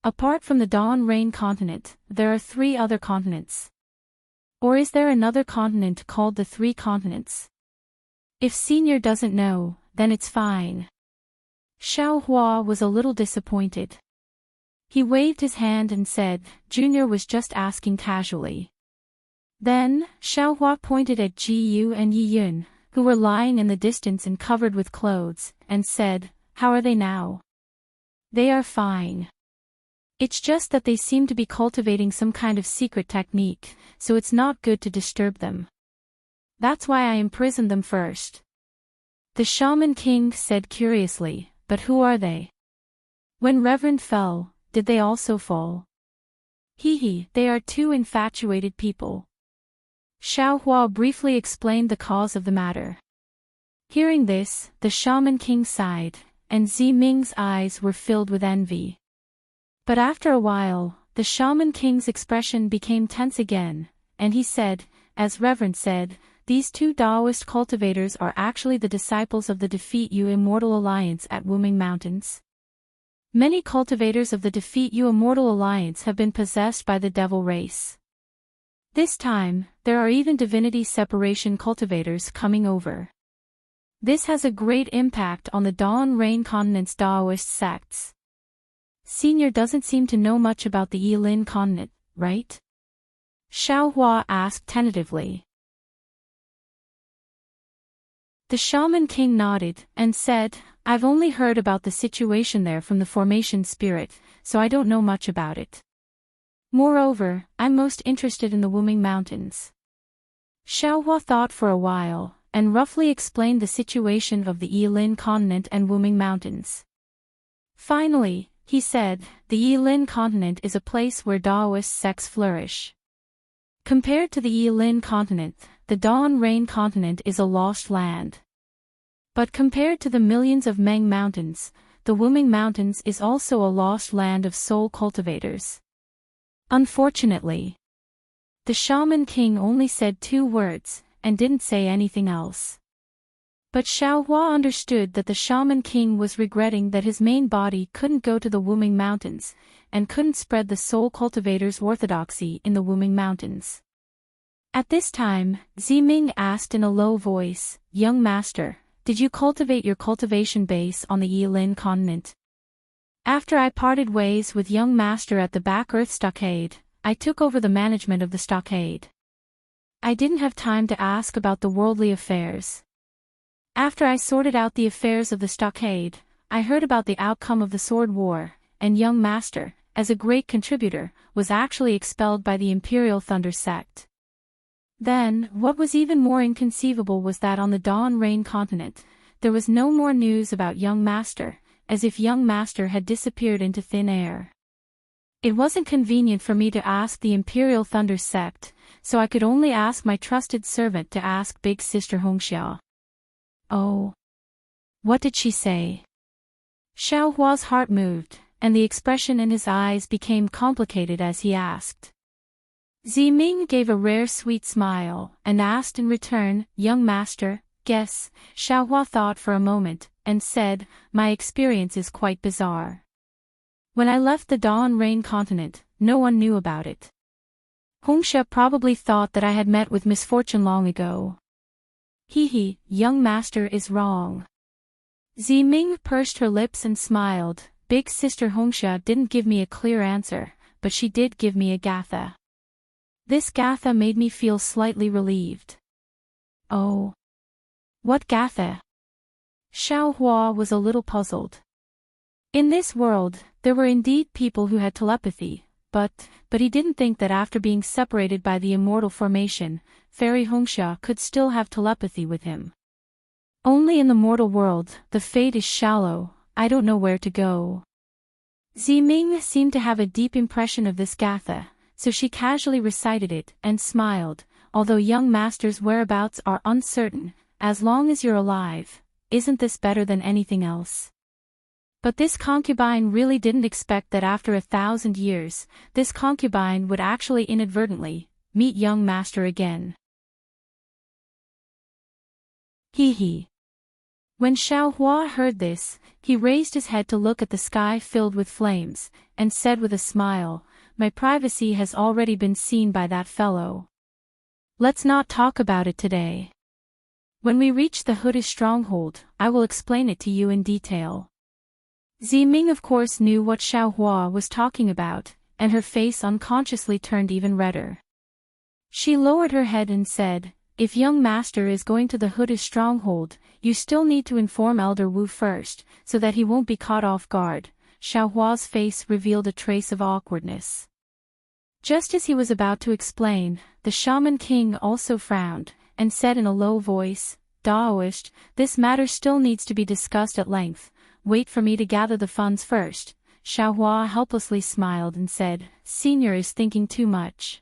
"Apart from the Dawn Rain continent, there are 3 other continents. Or is there another continent called the 3 continents? If Senior doesn't know, then it's fine." Xiaohua was a little disappointed. He waved his hand and said, Junior was just asking casually. Then, Xiaohua pointed at Ji Yu and Yi Yun, who were lying in the distance and covered with clothes, and said, How are they now? They are fine. It's just that they seem to be cultivating some kind of secret technique, so it's not good to disturb them. That's why I imprisoned them first. The Shaman King said curiously, But who are they? When Reverend fell, did they also fall? They are two infatuated people. Xiaohua briefly explained the cause of the matter. Hearing this, the Shaman King sighed, and Ziming's eyes were filled with envy. But after a while, the Shaman King's expression became tense again, and he said, as Reverend said, these two Taoist cultivators are actually the disciples of the Defeat You Immortal Alliance at Wuming Mountains. Many cultivators of the Defeat You Immortal Alliance have been possessed by the devil race. This time, there are even divinity separation cultivators coming over. This has a great impact on the Dawn Rain Continent's Taoist sects. Senior doesn't seem to know much about the Yilin continent, right? Xiaohua asked tentatively. The Shaman King nodded, and said, I've only heard about the situation there from the formation spirit, so I don't know much about it. Moreover, I'm most interested in the Wuming Mountains. Xiaohua thought for a while, and roughly explained the situation of the Yilin continent and Wuming Mountains. Finally, he said, the Yilin continent is a place where Taoist sects flourish. Compared to the Yilin continent, the Dawn Rain continent is a lost land. But compared to the millions of Meng mountains, the Wuming Mountains is also a lost land of soul cultivators. Unfortunately, the Shaman King only said 2 words, and didn't say anything else. But Xiaohua understood that the Shaman King was regretting that his main body couldn't go to the Wuming Mountains, and couldn't spread the soul cultivators' orthodoxy in the Wuming Mountains. At this time, Ziming asked in a low voice, Young Master, did you cultivate your cultivation base on the Yilin continent? After I parted ways with Young Master at the Back Earth Stockade, I took over the management of the stockade. I didn't have time to ask about the worldly affairs. After I sorted out the affairs of the stockade, I heard about the outcome of the sword war, and Young Master, as a great contributor, was actually expelled by the Imperial Thunder sect. Then, what was even more inconceivable was that on the Dawn Rain continent, there was no more news about Young Master, as if Young Master had disappeared into thin air. It wasn't convenient for me to ask the Imperial Thunder sect, so I could only ask my trusted servant to ask Big Sister Hongxia. Oh. What did she say? Xiaohua's heart moved, and the expression in his eyes became complicated as he asked. Ziming gave a rare sweet smile, and asked in return, Young Master, guess. Xiaohua thought for a moment, and said, My experience is quite bizarre. When I left the Dawn Rain continent, no one knew about it. Hongxia probably thought that I had met with misfortune long ago. Young Master is wrong. Ziming pursed her lips and smiled. Big Sister Hongxia didn't give me a clear answer, but she did give me a gatha. This gatha made me feel slightly relieved. Oh. What gatha? Xiaohua was a little puzzled. In this world, there were indeed people who had telepathy, but he didn't think that after being separated by the immortal formation, Fairy Hongxia could still have telepathy with him. Only in the mortal world, the fate is shallow, I don't know where to go. Ziming seemed to have a deep impression of this gatha, so she casually recited it and smiled, although Young Master's whereabouts are uncertain, as long as you're alive, isn't this better than anything else? But this concubine really didn't expect that after 1,000 years, this concubine would actually inadvertently meet Young Master again. When Xiaohua heard this, he raised his head to look at the sky filled with flames, and said with a smile, My privacy has already been seen by that fellow. Let's not talk about it today. When we reach the Huda stronghold, I will explain it to you in detail. Ziming of course knew what Xiaohua was talking about, and her face unconsciously turned even redder. She lowered her head and said, "If young master is going to the Buddhist stronghold, you still need to inform Elder Wu first, so that he won't be caught off guard." Xiaohua's face revealed a trace of awkwardness. Just as he was about to explain, the Shaman King also frowned, and said in a low voice, "Daoist, this matter still needs to be discussed at length. Wait for me to gather the funds first." Xiaohua helplessly smiled and said, "Senior is thinking too much."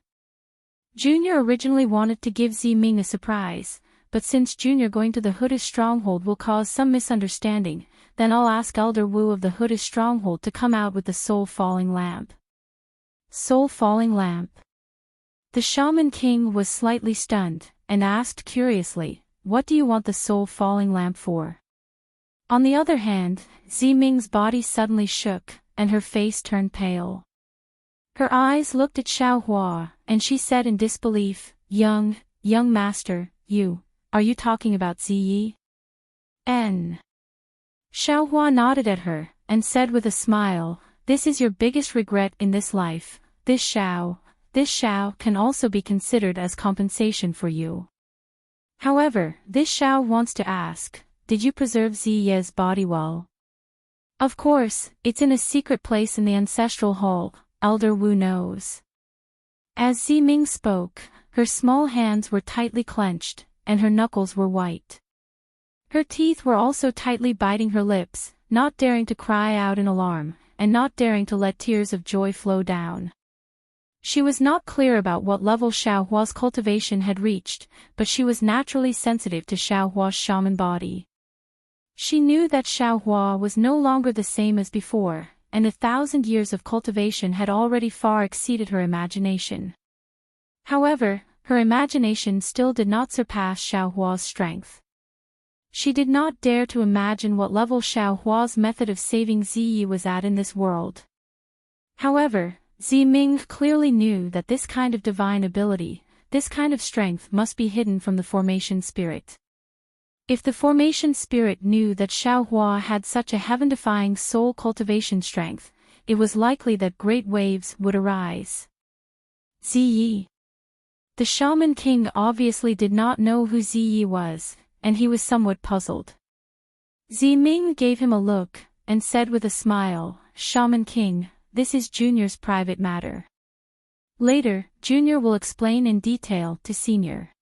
Junior originally wanted to give Ziming a surprise, but since Junior going to the Buddhist stronghold will cause some misunderstanding, then I'll ask Elder Wu of the Buddhist stronghold to come out with the soul-falling lamp. Soul-falling lamp. The Shaman King was slightly stunned, and asked curiously, "What do you want the soul-falling lamp for?" On the other hand, Ziming's body suddenly shook, and her face turned pale. Her eyes looked at Xiaohua, and she said in disbelief, young master, are you talking about Ziyi? N. Xiaohua nodded at her, and said with a smile, "This is your biggest regret in this life. This Xiao can also be considered as compensation for you. However, this Xiao wants to ask, did you preserve Ziye's body well?" "Of course, it's in a secret place in the ancestral hall, Elder Wu knows." As Ziming spoke, her small hands were tightly clenched, and her knuckles were white. Her teeth were also tightly biting her lips, not daring to cry out in alarm, and not daring to let tears of joy flow down. She was not clear about what level Xiaohua's cultivation had reached, but she was naturally sensitive to Xiaohua's shaman body. She knew that Xiaohua was no longer the same as before, and 1,000 years of cultivation had already far exceeded her imagination. However, her imagination still did not surpass Xiaohua's strength. She did not dare to imagine what level Xiaohua's method of saving Ziyi was at in this world. However, Ziming clearly knew that this kind of divine ability, this kind of strength must be hidden from the formation spirit. If the formation spirit knew that Xiaohua had such a heaven-defying soul cultivation strength, it was likely that great waves would arise. Ziyi. The Shaman King obviously did not know who Ziyi was, and he was somewhat puzzled. Ziming gave him a look, and said with a smile, "Shaman King, this is Junior's private matter. Later, Junior will explain in detail to Senior."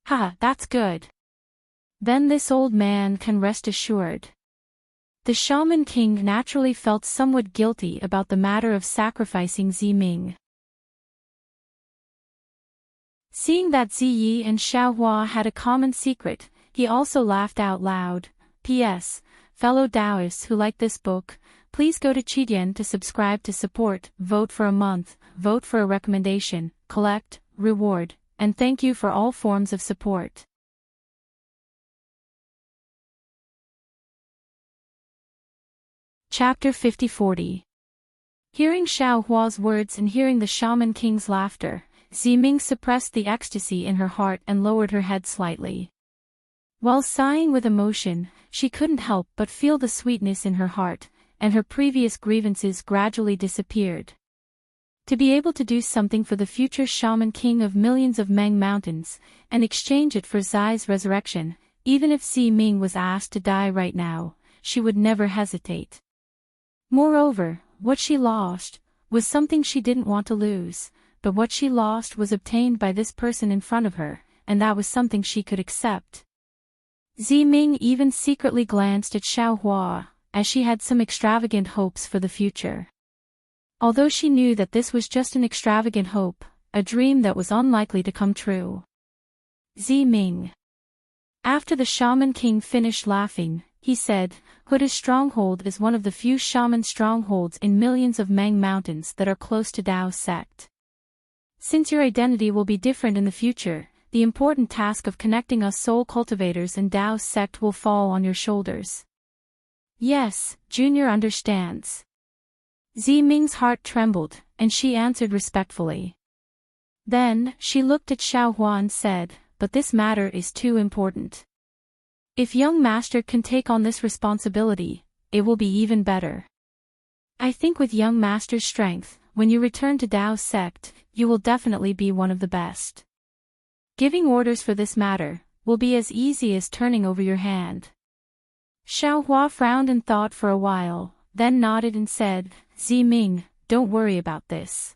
"Ha, that's good. Then this old man can rest assured." The Shaman King naturally felt somewhat guilty about the matter of sacrificing Ziming. Seeing that Ziyi and Xiaohua had a common secret, he also laughed out loud. "P.S. Fellow Taoists who like this book, please go to Qidian to subscribe to support, vote for a month, vote for a recommendation, collect, reward, and thank you for all forms of support." Chapter 50-40. Hearing Xiaohua's words and hearing the Shaman King's laughter, Ziming suppressed the ecstasy in her heart and lowered her head slightly. While sighing with emotion, she couldn't help but feel the sweetness in her heart, and her previous grievances gradually disappeared. To be able to do something for the future Shaman King of millions of Meng Mountains, and exchange it for Zai's resurrection, even if Ziming was asked to die right now, she would never hesitate. Moreover, what she lost was something she didn't want to lose, but what she lost was obtained by this person in front of her, and that was something she could accept. Ziming even secretly glanced at Xiaohua, as she had some extravagant hopes for the future. Although she knew that this was just an extravagant hope, a dream that was unlikely to come true. Ziming. After the Shaman King finished laughing, he said, "Buddhist stronghold is one of the few shaman strongholds in millions of Meng Mountains that are close to Dao sect. Since your identity will be different in the future, the important task of connecting us soul cultivators and Dao sect will fall on your shoulders." "Yes, Junior understands." Ziming's heart trembled, and she answered respectfully. Then, she looked at Xiaohua and said, "But this matter is too important. If young master can take on this responsibility, it will be even better. I think with young master's strength, when you return to Dao's sect, you will definitely be one of the best. Giving orders for this matter will be as easy as turning over your hand. Xiaohua frowned and thought for a while, then nodded and said, Ziming, don't worry about this.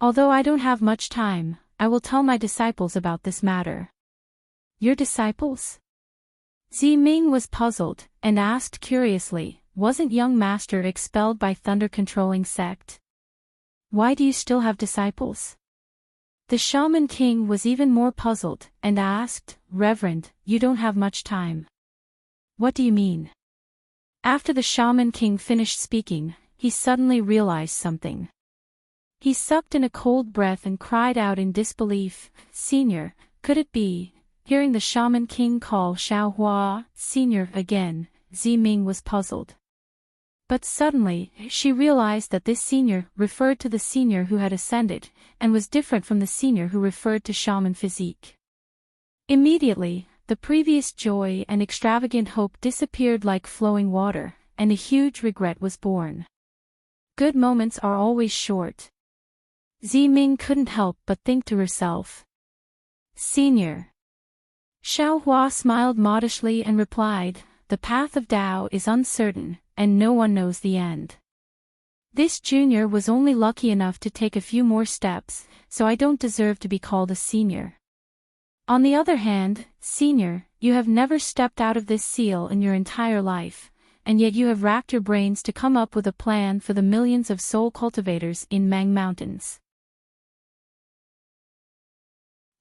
Although I don't have much time, I will tell my disciples about this matter. Your disciples? Ziming was puzzled, and asked curiously, wasn't young master expelled by thunder-controlling sect? Why do you still have disciples? The shaman king was even more puzzled, and asked, Reverend, you don't have much time. What do you mean? After the shaman king finished speaking, he suddenly realized something. He sucked in a cold breath and cried out in disbelief, Senior, could it be? Hearing the shaman king call Xiaohua, Senior, again, Ziming was puzzled. But suddenly, she realized that this senior referred to the senior who had ascended, and was different from the senior who referred to shaman physique. Immediately, the previous joy and extravagant hope disappeared like flowing water, and a huge regret was born. Good moments are always short. Ziming couldn't help but think to herself. Senior. Xiaohua smiled modestly and replied, the path of Dao is uncertain, and no one knows the end. This junior was only lucky enough to take a few more steps, so I don't deserve to be called a senior. On the other hand, senior, you have never stepped out of this seal in your entire life, and yet you have racked your brains to come up with a plan for the millions of soul cultivators in Mang Mountains.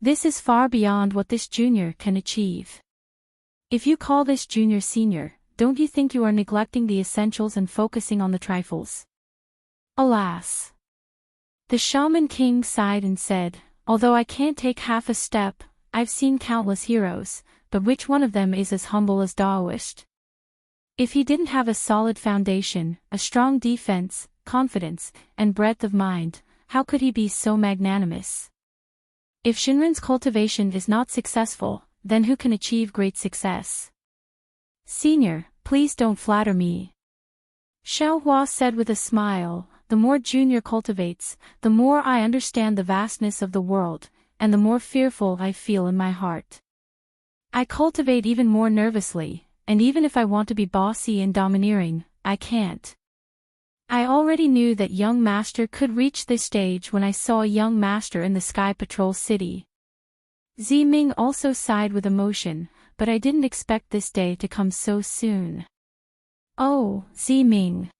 This is far beyond what this junior can achieve. If you call this junior senior, don't you think you are neglecting the essentials and focusing on the trifles? Alas! The shaman king sighed and said, although I can't take half a step, I've seen countless heroes, but which one of them is as humble as Daoist? If he didn't have a solid foundation, a strong defense, confidence, and breadth of mind, how could he be so magnanimous? If Shinran's cultivation is not successful, then who can achieve great success? Senior, please don't flatter me. Xiaohua said with a smile, the more Junior cultivates, the more I understand the vastness of the world, and the more fearful I feel in my heart. I cultivate even more nervously, and even if I want to be bossy and domineering, I can't. I already knew that young master could reach this stage when I saw a young master in the Sky Patrol City. Ziming also sighed with emotion, but I didn't expect this day to come so soon. Oh, Ziming.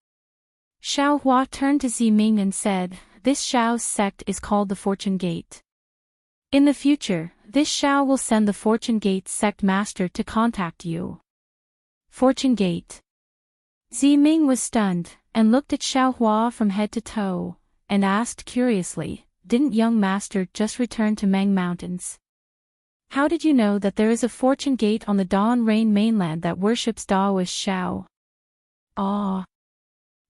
Xiaohua turned to Ziming and said, this Xiao's sect is called the Fortune Gate. In the future, this Xiao will send the Fortune Gate sect master to contact you. Fortune Gate. Ziming was stunned, and looked at Xiaohua from head to toe, and asked curiously, didn't young master just return to Mang Mountains? How did you know that there is a Fortune Gate on the Dawn Rain mainland that worships Daoist Xiao? Ah.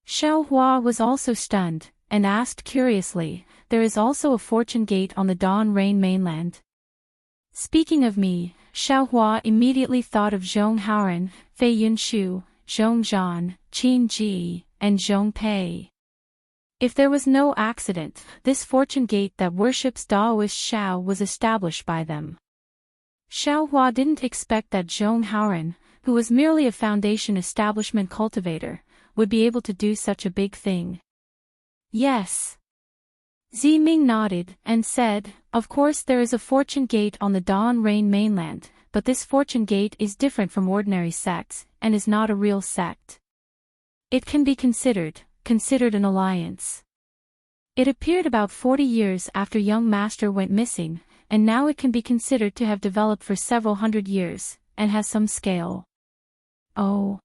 Xiaohua was also stunned, and asked curiously, there is also a Fortune Gate on the Dawn Rain mainland? Speaking of me, Xiaohua immediately thought of Zhong Haoran, Fei Yunshu, Zhong Zhan, Qin Ji, and Zhong Pei. If there was no accident, this Fortune Gate that worships Daoist Xiao was established by them. Xiaohua didn't expect that Zhong Haoran, who was merely a foundation establishment cultivator, would be able to do such a big thing. Yes. Ziming nodded, and said, of course there is a Fortune Gate on the Dawn Rain mainland, but this Fortune Gate is different from ordinary sects, and is not a real sect. It can be considered an alliance. It appeared about 40 years after young master went missing, and now it can be considered to have developed for several hundred years, and has some scale. Oh.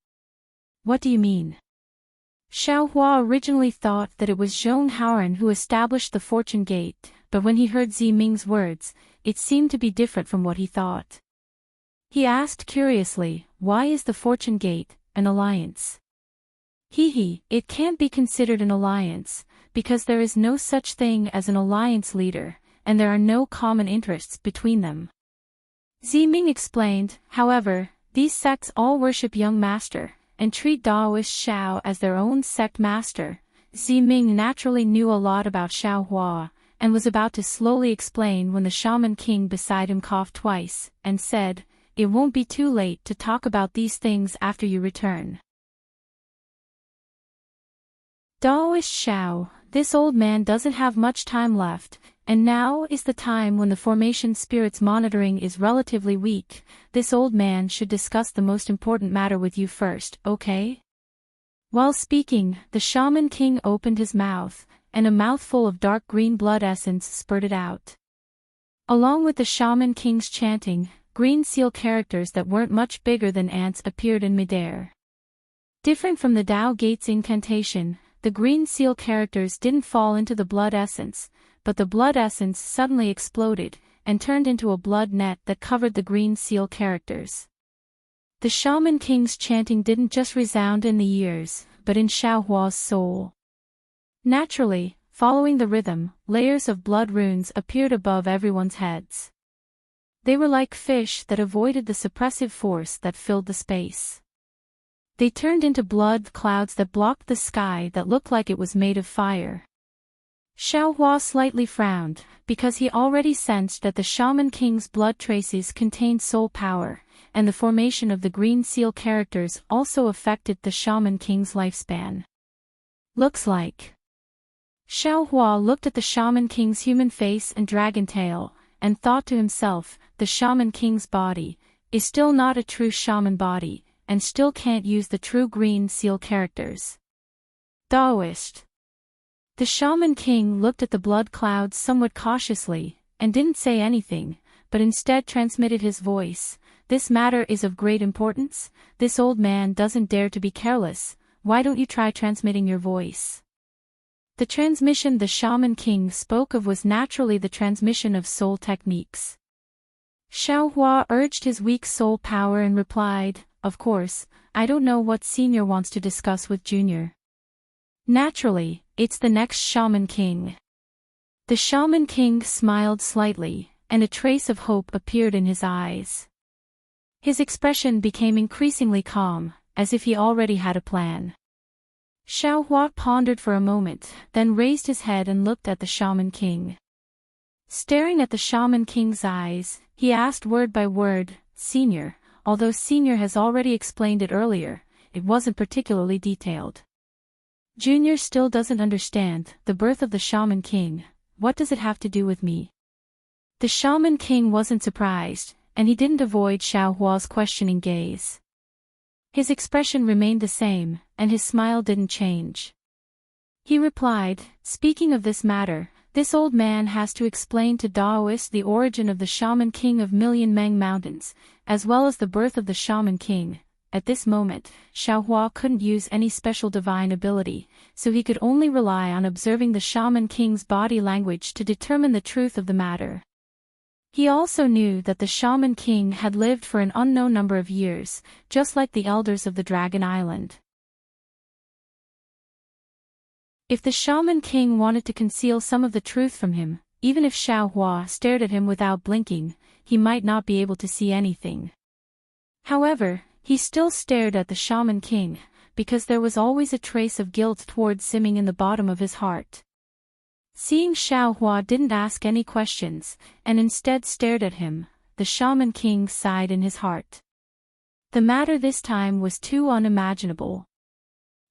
What do you mean? Xiaohua originally thought that it was Zhong Haoran who established the Fortune Gate, but when he heard Ziming's words, it seemed to be different from what he thought. He asked curiously, why is the Fortune Gate an alliance? It can't be considered an alliance, because there is no such thing as an alliance leader, and there are no common interests between them. Ziming explained, however, these sects all worship young master, and treat Daoist Xiao as their own sect master. Xi Ming naturally knew a lot about Xiao Hua, and was about to slowly explain when the Shaman King beside him coughed twice, and said, "It won't be too late to talk about these things after you return." Daoist Xiao, this old man doesn't have much time left, and now is the time when the formation spirit's monitoring is relatively weak. This old man should discuss the most important matter with you first, okay? While speaking, the Shaman King opened his mouth, and a mouthful of dark green blood essence spurted out. Along with the Shaman King's chanting, green seal characters that weren't much bigger than ants appeared in midair. Different from the Tao Gates incantation, the green seal characters didn't fall into the blood essence, but the blood essence suddenly exploded, and turned into a blood net that covered the green seal characters. The Shaman King's chanting didn't just resound in the ears, but in Xiao Hua's soul. Naturally, following the rhythm, layers of blood runes appeared above everyone's heads. They were like fish that avoided the suppressive force that filled the space. They turned into blood clouds that blocked the sky that looked like it was made of fire. Xiao Hua slightly frowned, because he already sensed that the Shaman King's blood traces contained soul power, and the formation of the green seal characters also affected the Shaman King's lifespan. Looks like. Xiao Hua looked at the Shaman King's human face and dragon tail, and thought to himself, the Shaman King's body is still not a true shaman body, and still can't use the true green seal characters. Daoist. The Shaman King looked at the blood clouds somewhat cautiously, and didn't say anything, but instead transmitted his voice. "This matter is of great importance. This old man doesn't dare to be careless. Why don't you try transmitting your voice?" The transmission the Shaman King spoke of was naturally the transmission of soul techniques. Xiao Hua urged his weak soul power and replied, "Of course, I don't know what Senior wants to discuss with Junior." Naturally, it's the next Shaman King. The Shaman King smiled slightly, and a trace of hope appeared in his eyes. His expression became increasingly calm, as if he already had a plan. Xiao Hua pondered for a moment, then raised his head and looked at the Shaman King. Staring at the Shaman King's eyes, he asked word by word, "Senior," although Senior has already explained it earlier, it wasn't particularly detailed. "Junior still doesn't understand the birth of the Shaman King. What does it have to do with me?" The Shaman King wasn't surprised, and he didn't avoid Xiao Hua's questioning gaze. His expression remained the same, and his smile didn't change. He replied, "Speaking of this matter, this old man has to explain to Daoists the origin of the Shaman King of Million Meng Mountains, as well as the birth of the Shaman King." At this moment, Xiao Hua couldn't use any special divine ability, so he could only rely on observing the Shaman King's body language to determine the truth of the matter. He also knew that the Shaman King had lived for an unknown number of years, just like the elders of the Dragon Island. If the Shaman King wanted to conceal some of the truth from him, even if Xiao Hua stared at him without blinking, he might not be able to see anything. However, he still stared at the Shaman King, because there was always a trace of guilt towards simming in the bottom of his heart. Seeing Xiao Hua didn't ask any questions, and instead stared at him, the Shaman King sighed in his heart. The matter this time was too unimaginable.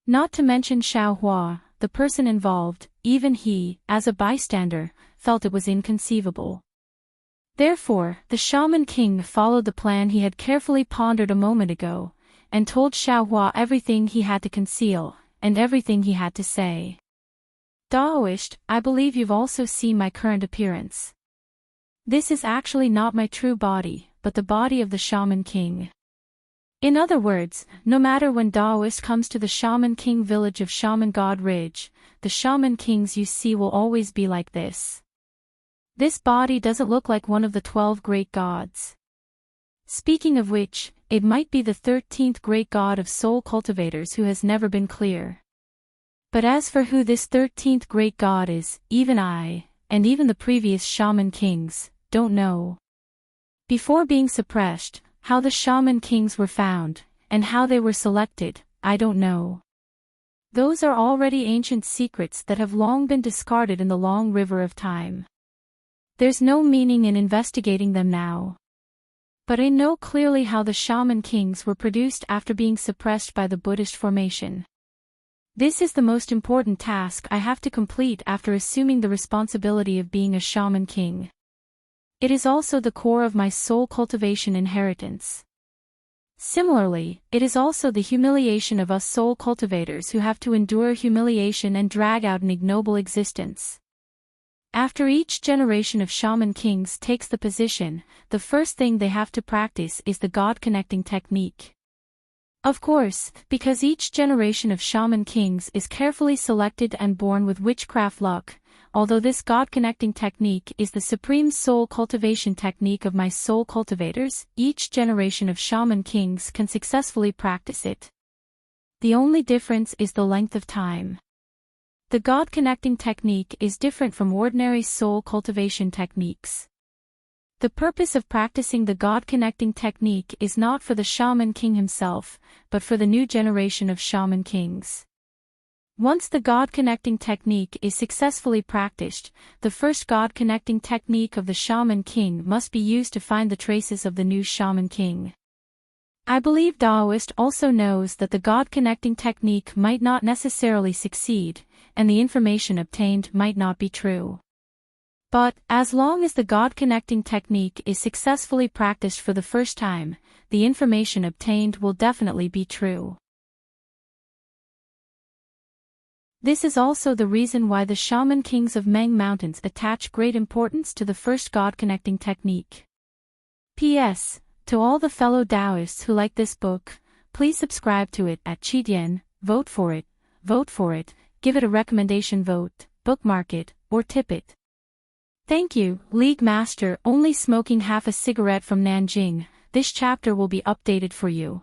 Not to mention Xiao Hua, the person involved, even he, as a bystander, felt it was inconceivable. Therefore, the Shaman King followed the plan he had carefully pondered a moment ago, and told Xiao Hua everything he had to conceal, and everything he had to say. "Daoist, I believe you've also seen my current appearance. This is actually not my true body, but the body of the Shaman King. In other words, no matter when Daoist comes to the Shaman King village of Shaman God Ridge, the Shaman Kings you see will always be like this. This body doesn't look like one of the 12 great gods. Speaking of which, it might be the 13th great god of soul cultivators who has never been clear. But as for who this 13th great god is, even I, and even the previous Shaman Kings, don't know. Before being suppressed, how the Shaman Kings were found, and how they were selected, I don't know. Those are already ancient secrets that have long been discarded in the long river of time. There's no meaning in investigating them now. But I know clearly how the shaman kings were produced after being suppressed by the Buddhist formation. This is the most important task I have to complete after assuming the responsibility of being a shaman king. It is also the core of my soul cultivation inheritance. Similarly, it is also the humiliation of us soul cultivators who have to endure humiliation and drag out an ignoble existence. After each generation of shaman kings takes the position, the first thing they have to practice is the God-connecting technique. Of course, because each generation of shaman kings is carefully selected and born with witchcraft luck, although this God-connecting technique is the supreme soul cultivation technique of my soul cultivators, each generation of shaman kings can successfully practice it. The only difference is the length of time. The God-connecting technique is different from ordinary soul cultivation techniques. The purpose of practicing the God-connecting technique is not for the shaman king himself, but for the new generation of shaman kings. Once the God-connecting technique is successfully practiced, the first God-connecting technique of the shaman king must be used to find the traces of the new shaman king. I believe Taoist also knows that the God-connecting technique might not necessarily succeed, and the information obtained might not be true. But, as long as the God-connecting technique is successfully practiced for the first time, the information obtained will definitely be true. This is also the reason why the shaman kings of Meng Mountains attach great importance to the first God-connecting technique. P.S. To all the fellow Taoists who like this book, please subscribe to it at Qidian, vote for it, give it a recommendation vote, bookmark it, or tip it. Thank you, League Master, only smoking half a cigarette from Nanjing. This chapter will be updated for you.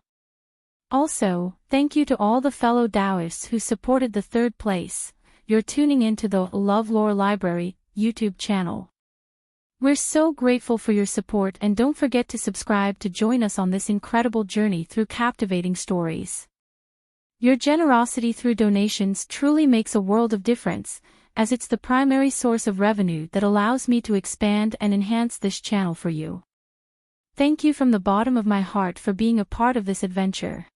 Also, thank you to all the fellow Taoists who supported the third place. You're tuning into the LoveLore Library YouTube channel. We're so grateful for your support, and don't forget to subscribe to join us on this incredible journey through captivating stories. Your generosity through donations truly makes a world of difference, as it's the primary source of revenue that allows me to expand and enhance this channel for you. Thank you from the bottom of my heart for being a part of this adventure.